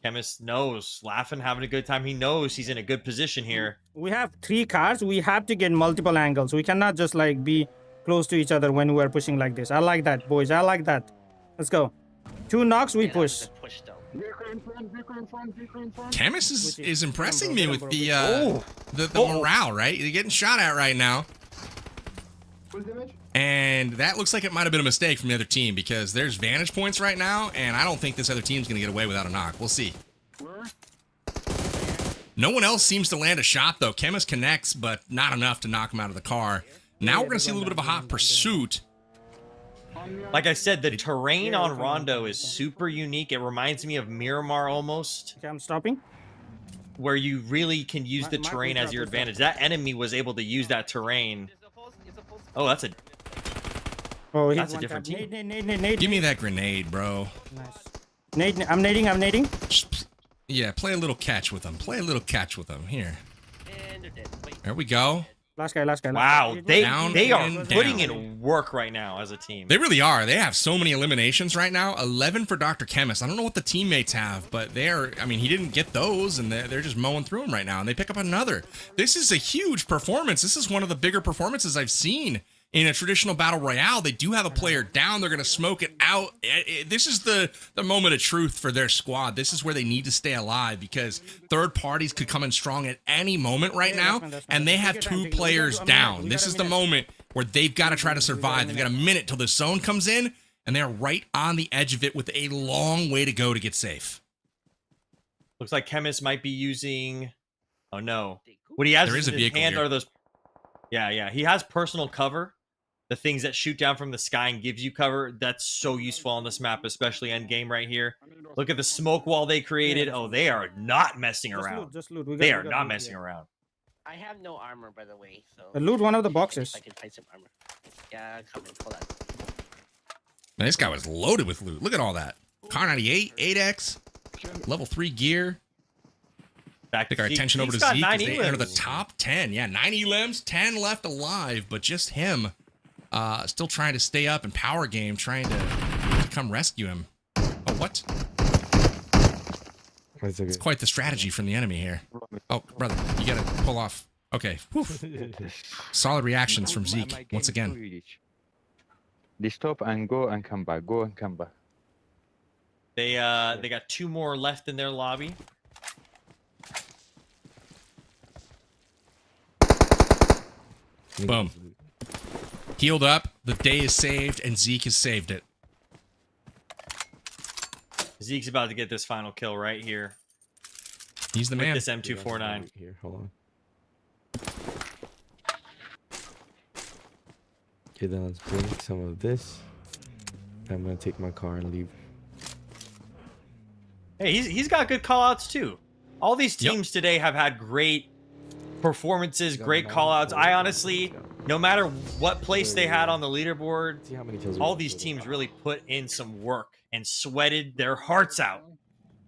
S2: Chemist knows. Laughing, having a good time. He knows he's in a good position here.
S10: We have 3 cars. We have to get multiple angles. We cannot just like be close to each other when we are pushing like this. I like that, boys. I like that. Let's go. 2 knocks, we push.
S1: Chemist is impressing me with the morale, right? You're getting shot at right now. And that looks like it might have been a mistake from the other team because there's vantage points right now, and I don't think this other team's going to get away without a knock. We'll see. No one else seems to land a shot, though. Chemist connects, but not enough to knock him out of the car. Now we're going to see a little bit of a hot pursuit.
S2: Like I said, the terrain on Rondo is super unique. It reminds me of Miramar almost.
S10: Okay, I'm stopping.
S2: Where you really can use the terrain as your advantage. That enemy was able to use that terrain. Oh, that's a different team.
S10: Nade.
S1: Give me that grenade, bro.
S10: Nice. Nade, I'm nading.
S1: Yeah, play a little catch with them. Here. There we go.
S10: Last guy.
S2: Wow, they are
S1: and
S2: putting
S1: down.
S2: in work right now as a team.
S1: They really are. They have so many eliminations right now. 11 for Dr. Chemist. I don't know what the teammates have, but I mean, he didn't get those, and they're just mowing through them right now, and they pick up another. This is a huge performance. This is one of the bigger performances I've seen in a traditional battle royale. They do have a player down. They're going to smoke it out. This is the moment of truth for their squad. This is where they need to stay alive because third parties could come in strong at any moment right now, and they have 2 players down. This is the moment where they've got to try to survive. They've got a minute till the zone comes in, and they're right on the edge of it with a long way to go to get safe.
S2: Looks like Chemist might be using... Oh, no. What he has
S1: there is
S2: in
S1: a
S2: his
S1: vehicle
S2: hand
S1: here.
S2: are those... Yeah. He has personal cover. The things that shoot down from the sky and gives you cover, that's so useful on this map, especially end game right here. Look at the smoke wall they created. Oh, they are not messing around.
S10: Just loot.
S2: They are not messing around.
S15: I have no armor, by the way. So
S10: Loot one of the boxes.
S15: I can find some armor. Yeah, come on, pull that.
S1: Man, this guy was loaded with loot. Look at all that. Car 98, 8X, level 3 gear. Take our attention over to Zeke as they enter the top 10. Yeah, 9 elims, 10 left alive, but just him. Still trying to stay up in power game, trying to come rescue him. Oh, what? It's quite the strategy from the enemy here. Oh, brother, you gotta pull off. Okay. Whew. Solid reactions from Zeke once again.
S16: They stop and go and come back. Go and come back.
S2: They got 2 more left in their lobby.
S1: Boom. Healed up, the day is saved, and Zeke has saved it.
S2: Zeke's about to get this final kill right here.
S1: He's the man.
S2: With this M249.
S16: Here, hold on. Okay, then let's bring some of this. I'm gonna take my car and leave.
S2: Hey, he's got good callouts too. All these teams today have had great performances, great callouts. I honestly, no matter what place they had on the leaderboard, all these teams really put in some work and sweated their hearts out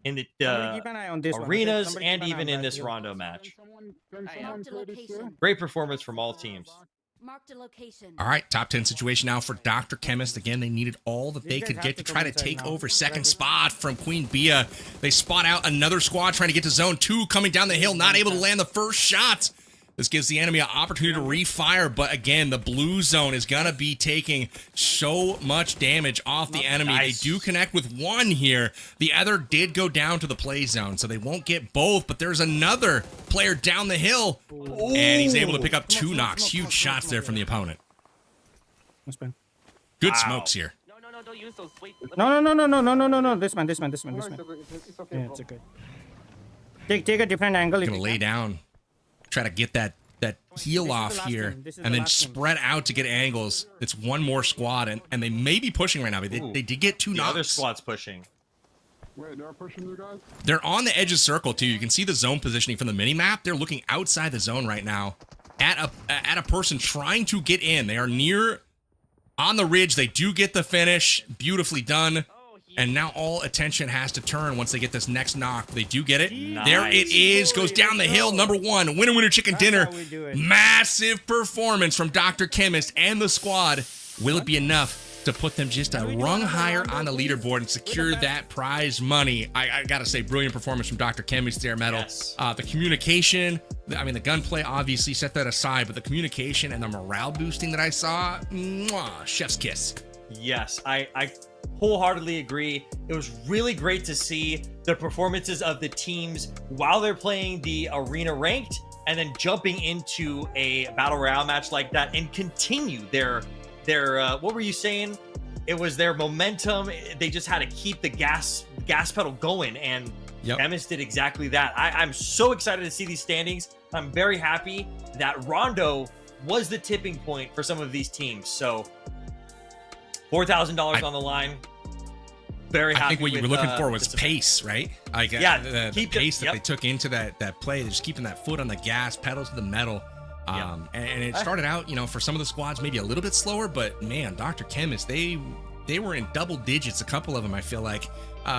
S2: in the arenas and even in this Rondo match. Great performance from all teams.
S1: All right, top 10 situation now for Dr. Chemist. Again, they needed all that they could get to try to take over second spot from Queen Bia. They spot out another squad trying to get to zone 2, coming down the hill, not able to land the first shot. This gives the enemy an opportunity to refire, but again, the blue zone is going to be taking so much damage off the enemy. Nice. They do connect with one here. The other did go down to the play zone, so they won't get both, but there's another player down the hill, and he's able to pick up 2 knocks. Huge shots there from the opponent. Good smokes here.
S15: No, don't use those. Wait.
S10: No. This man. Yeah, it's okay. Take a different angle.
S1: Gonna lay down. Try to get that heal off here and then spread out to get angles. It's one more squad and they may be pushing right now, but they did get 2 knocks.
S2: The other squad's pushing.
S17: Wait, they're pushing you guys?
S1: They're on the edge of circle too. You can see the zone positioning from the mini map. They're looking outside the zone right now at a person trying to get in. They are near on the ridge. They do get the finish. Beautifully done. And now all attention has to turn once they get this next knock. They do get it. Nice. There it is. Goes down the hill. Number 1. Winner chicken dinner. Massive performance from Dr. Chemist and the squad. Will it be enough to put them just a rung higher on the leaderboard and secure that prize money? I gotta say, brilliant performance from Dr. Chemist there, Metal.
S2: Yes.
S1: The communication, I mean, the gunplay, obviously, set that aside, but the communication and the morale boosting that I saw, mwah, chef's kiss.
S2: Yes, wholeheartedly agree. It was really great to see the performances of the teams while they're playing the arena ranked, and then jumping into a battle royale match like that and continue their what were you saying? It was their momentum. They just had to keep the gas pedal going, and Emis did exactly that. I'm so excited to see these standings. I'm very happy that Rondo was the tipping point for some of these teams. So $4,000 on the line. Very happy.
S1: I think what you were looking for was
S2: this
S1: pace, right? Like, the pace that they took into that play. They're just keeping that foot on the gas, pedal to the metal. And it started out, for some of the squads maybe a little bit slower, but man, Dr. Chemist, they were in double digits, a couple of them, I feel like,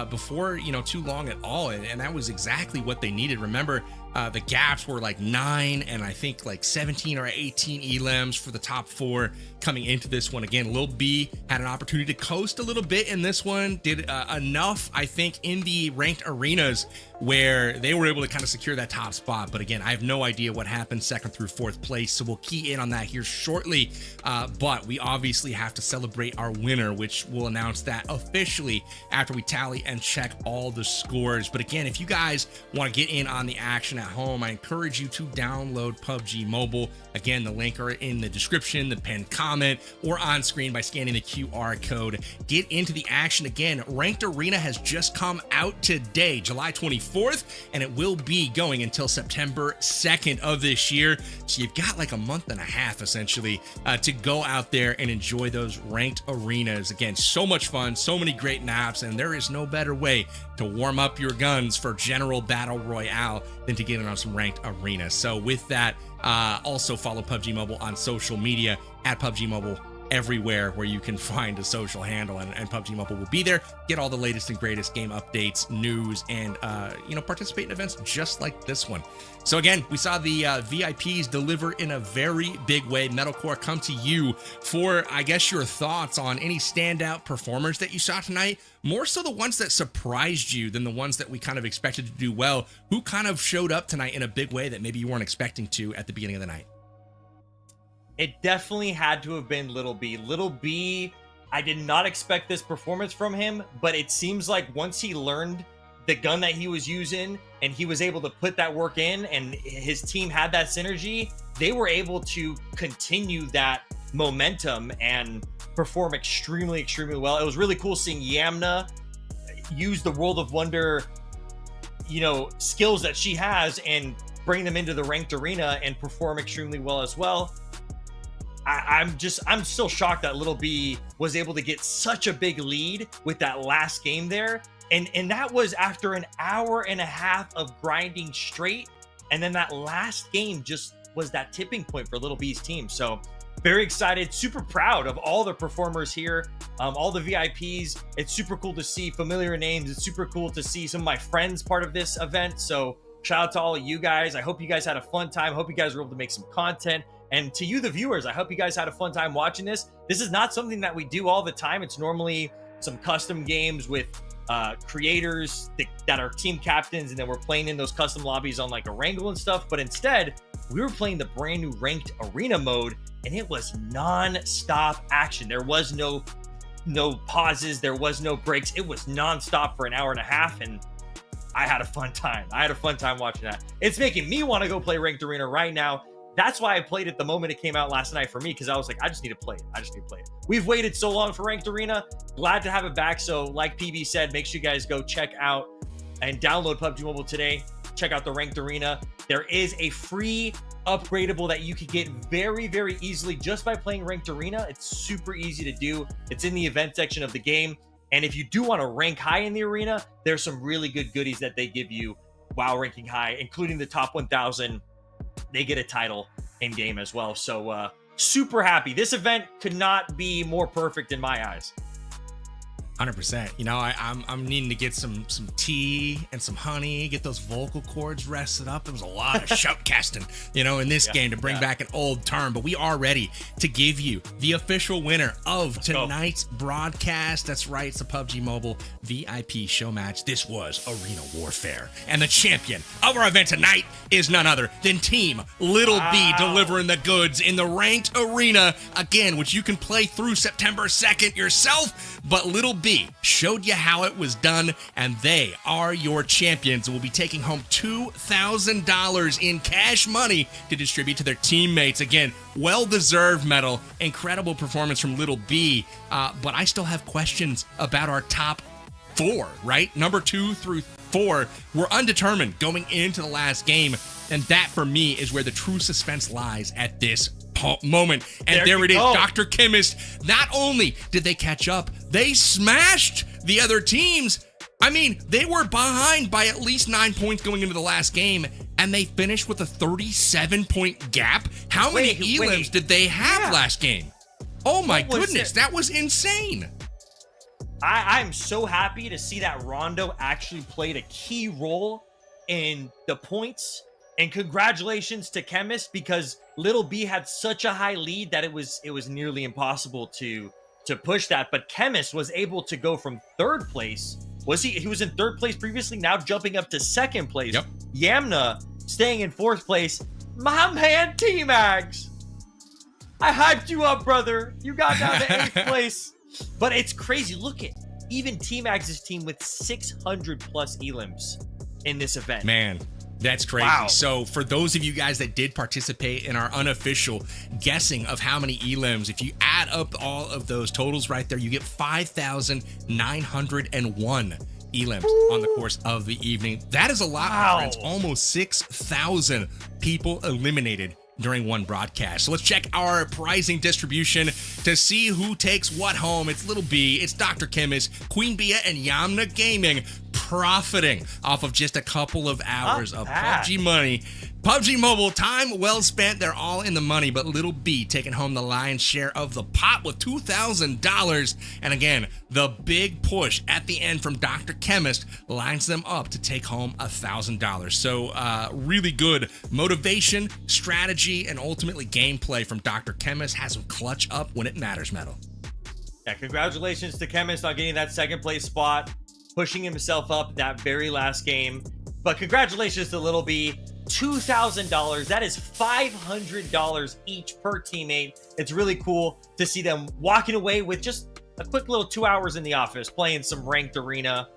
S1: before too long at all, and that was exactly what they needed. Remember, the gaps were like 9 and I think like 17 or 18 elims for the top 4 coming into this one. Again, Lil B had an opportunity to coast a little bit in this one, did enough, I think, in the ranked arenas where they were able to kind of secure that top spot. But again, I have no idea what happened 2nd through 4th place, so we'll key in on that here shortly. But we obviously have to celebrate our winner, which we'll announce that officially after we tally and check all the scores. But again, if you guys want to get in on the action at home, I encourage you to download PUBG Mobile. Again, the link are in the description, the pinned comment, or on screen by scanning the QR code. Get into the action. Again, Ranked Arena has just come out today, July 24th, and it will be going until September 2nd of this year. So you've got like a month and a half, essentially, to go out there and enjoy those ranked arenas. Again, so much fun, so many great maps, and there is no better way to warm up your guns for General Battle Royale than to get in on some ranked arenas. So with that, also follow PUBG Mobile on social media at PUBG Mobile everywhere where you can find a social handle, and PUBG Mobile will be there. Get all the latest and greatest game updates, news, and participate in events just like this one. So again, we saw the VIPs deliver in a very big way. Metalcore, come to you for, I guess, your thoughts on any standout performers that you saw tonight. More so the ones that surprised you than the ones that we kind of expected to do well. Who kind of showed up tonight in a big way that maybe you weren't expecting to at the beginning of the night?
S2: It definitely had to have been Little B. Little B, I did not expect this performance from him, but it seems like once he learned the gun that he was using and he was able to put that work in and his team had that synergy, they were able to continue that momentum and perform extremely, extremely well. It was really cool seeing Yamna use the World of Wonder, skills that she has and bring them into the ranked arena and perform extremely well as well. I'm still shocked that Little B was able to get such a big lead with that last game there. And that was after an hour and a half of grinding straight. And then that last game just was that tipping point for Little B's team. So very excited, super proud of all the performers here, all the VIPs. It's super cool to see familiar names. It's super cool to see some of my friends part of this event. So shout out to all of you guys. I hope you guys had a fun time. I hope you guys were able to make some content. And to you, the viewers, I hope you guys had a fun time watching this. This is not something that we do all the time. It's normally some custom games with creators that are team captains, and then we're playing in those custom lobbies on like a wrangle and stuff. But instead, we were playing the brand new ranked arena mode, and it was non-stop action. There was no pauses. There was no breaks. It was non-stop for an hour and a half, and I had a fun time. I had a fun time watching that. It's making me want to go play ranked arena right now. That's why I played it the moment it came out last night for me, because I was like, I just need to play it. We've waited so long for Ranked Arena. Glad to have it back. So like PB said, make sure you guys go check out and download PUBG Mobile today. Check out the Ranked Arena. There is a free upgradable that you could get very, very easily just by playing Ranked Arena. It's super easy to do. It's in the event section of the game. And if you do want to rank high in the arena, there's some really good goodies that they give you while ranking high, including the top 1,000. They get a title in game as well. So super happy. This event could not be more perfect in my eyes.
S1: 100%. I'm needing to get some tea and some honey, get those vocal cords rested up. There was a lot of shoutcasting, in this game to bring back an old term. But we are ready to give you the official winner of tonight's broadcast. That's right. It's the PUBG Mobile VIP show match. This was Arena Warfare. And the champion of our event tonight is none other than Team Little B, delivering the goods in the ranked arena, again, which you can play through September 2nd yourself. But Little B showed you how it was done, and they are your champions. Will be taking home $2,000 in cash money to distribute to their teammates. Again, well-deserved medal. Incredible performance from Little B. But I still have questions about our top 4, right? Number 2 through 4 were undetermined going into the last game, and that for me is where the true suspense lies at this moment. And there it is, Dr. Chemist. Not only did they catch up, they smashed the other teams. I mean, they were behind by at least 9 points going into the last game, and they finished with a 37-point gap. How many elims did they have last game? Oh my goodness, that was insane.
S2: I'm so happy to see that Rondo actually played a key role in the points. And congratulations to Chemist, because Little B had such a high lead that it was nearly impossible to push that. But Chemist was able to go from 3rd place. He was in 3rd place previously, now jumping up to 2nd place.
S1: Yep.
S2: Yamna staying in 4th place. My man T-Mags, I hyped you up, brother. You got down to 8th place. But it's crazy. Look at even T-Mags' team with 600 plus elims in this event.
S1: Man, that's crazy.
S2: Wow.
S1: So for those of you guys that did participate in our unofficial guessing of how many elims, if you add up all of those totals right there, you get 5,901 elims on the course of the evening. That is a lot, my friends. Almost 6,000 people eliminated during one broadcast. So let's check our pricing distribution to see who takes what home. It's Little B, it's Dr. Chemist, Queen Bia, and Yamna Gaming, profiting off of just a couple of hours of PUBG money. PUBG Mobile, time well spent. They're all in the money, but Little B taking home the lion's share of the pot with $2,000. And again, the big push at the end from Dr. Chemist lines them up to take home $1,000. So really good motivation, strategy, and ultimately gameplay from Dr. Chemist. Has them clutch up when it matters, Metal.
S2: Yeah, congratulations to Chemist on getting that 2nd place spot, pushing himself up that very last game. But congratulations to Little B. $2,000. That is $500 each per teammate. It's really cool to see them walking away with just a quick little 2 hours in the office playing some ranked arena.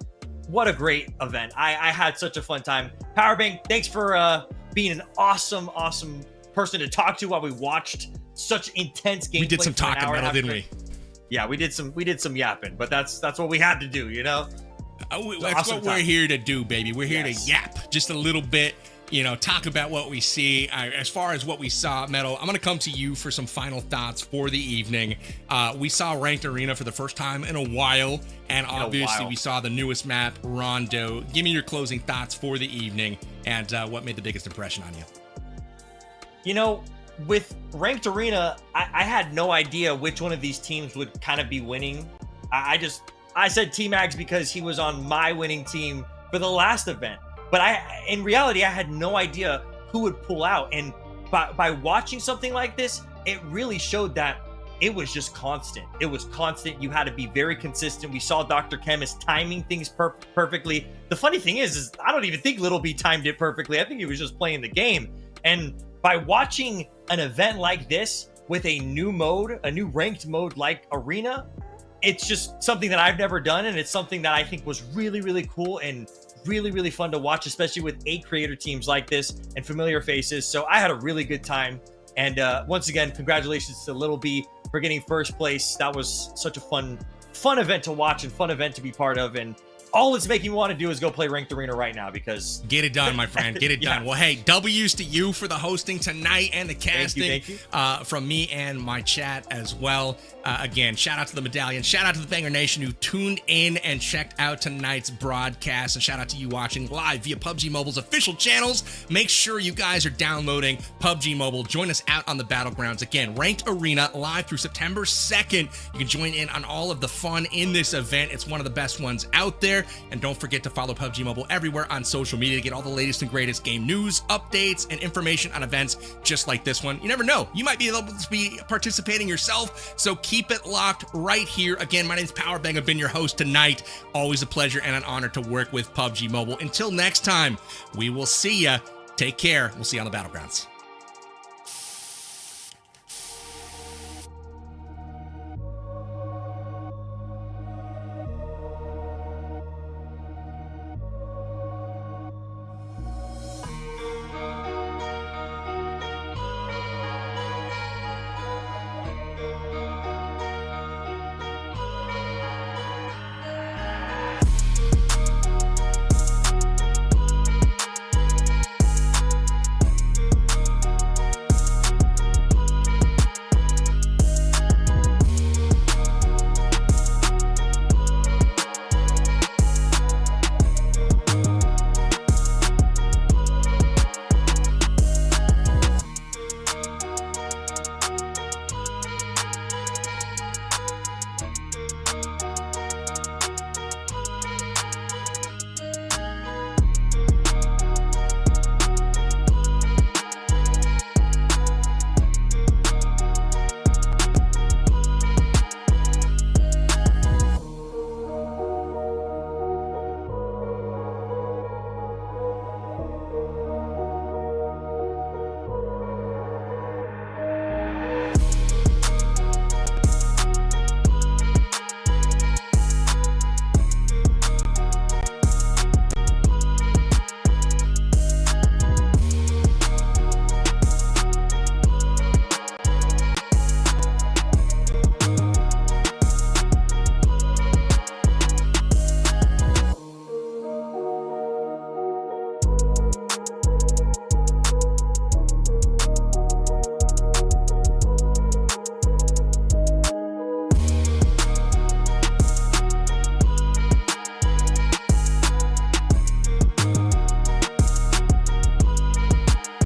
S2: What a great event. I had such a fun time. Powerbang, thanks for being an awesome person to talk to while we watched such intense gameplay.
S1: We did some talking, Metal, didn't we?
S2: Yeah, we did some yapping, but that's what we had to do, you know?
S1: That's what we're here to do, baby. We're here to yap just a little bit, you know, talk about what we see. As far as what we saw, Metal, I'm going to come to you for some final thoughts for the evening. We saw Ranked Arena for the first time in a while, and obviously we saw the newest map, Rondo. Give me your closing thoughts for the evening, and what made the biggest impression on you?
S2: You know, with Ranked Arena, I had no idea which one of these teams would kind of be winning. I said T-Mags because he was on my winning team for the last event. But in reality, I had no idea who would pull out. And by watching something like this, it really showed that it was just constant. It was constant. You had to be very consistent. We saw Dr. Chemist timing things perfectly. The funny thing is I don't even think Little B timed it perfectly. I think he was just playing the game. And by watching an event like this with a new mode, a new ranked mode like Arena, it's just something that I've never done, and it's something that I think was really, really cool and really, really fun to watch, especially with 8 creator teams like this and familiar faces. So I had a really good time. And once again, congratulations to Little B for getting 1st place. That was such a fun event to watch and fun event to be part of. And all it's making me want to do is go play Ranked Arena right now, because
S1: get it done, my friend. Get it done. Well, hey, W's to you for the hosting tonight and the casting.
S2: Thank you.
S1: From me and my chat as well. Again, shout out to the Medallion. Shout out to the Banger Nation who tuned in and checked out tonight's broadcast. And shout out to you watching live via PUBG Mobile's official channels. Make sure you guys are downloading PUBG Mobile. Join us out on the Battlegrounds. Again, Ranked Arena live through September 2nd. You can join in on all of the fun in this event. It's one of the best ones out there. And don't forget to follow PUBG Mobile everywhere on social media to get all the latest and greatest game news, updates, and information on events just like this one. You never know. You might be able to be participating yourself, so keep it locked right here. Again, my name is Powerbang. I've been your host tonight. Always a pleasure and an honor to work with PUBG Mobile. Until next time, we will see ya. Take care. We'll see you on the Battlegrounds.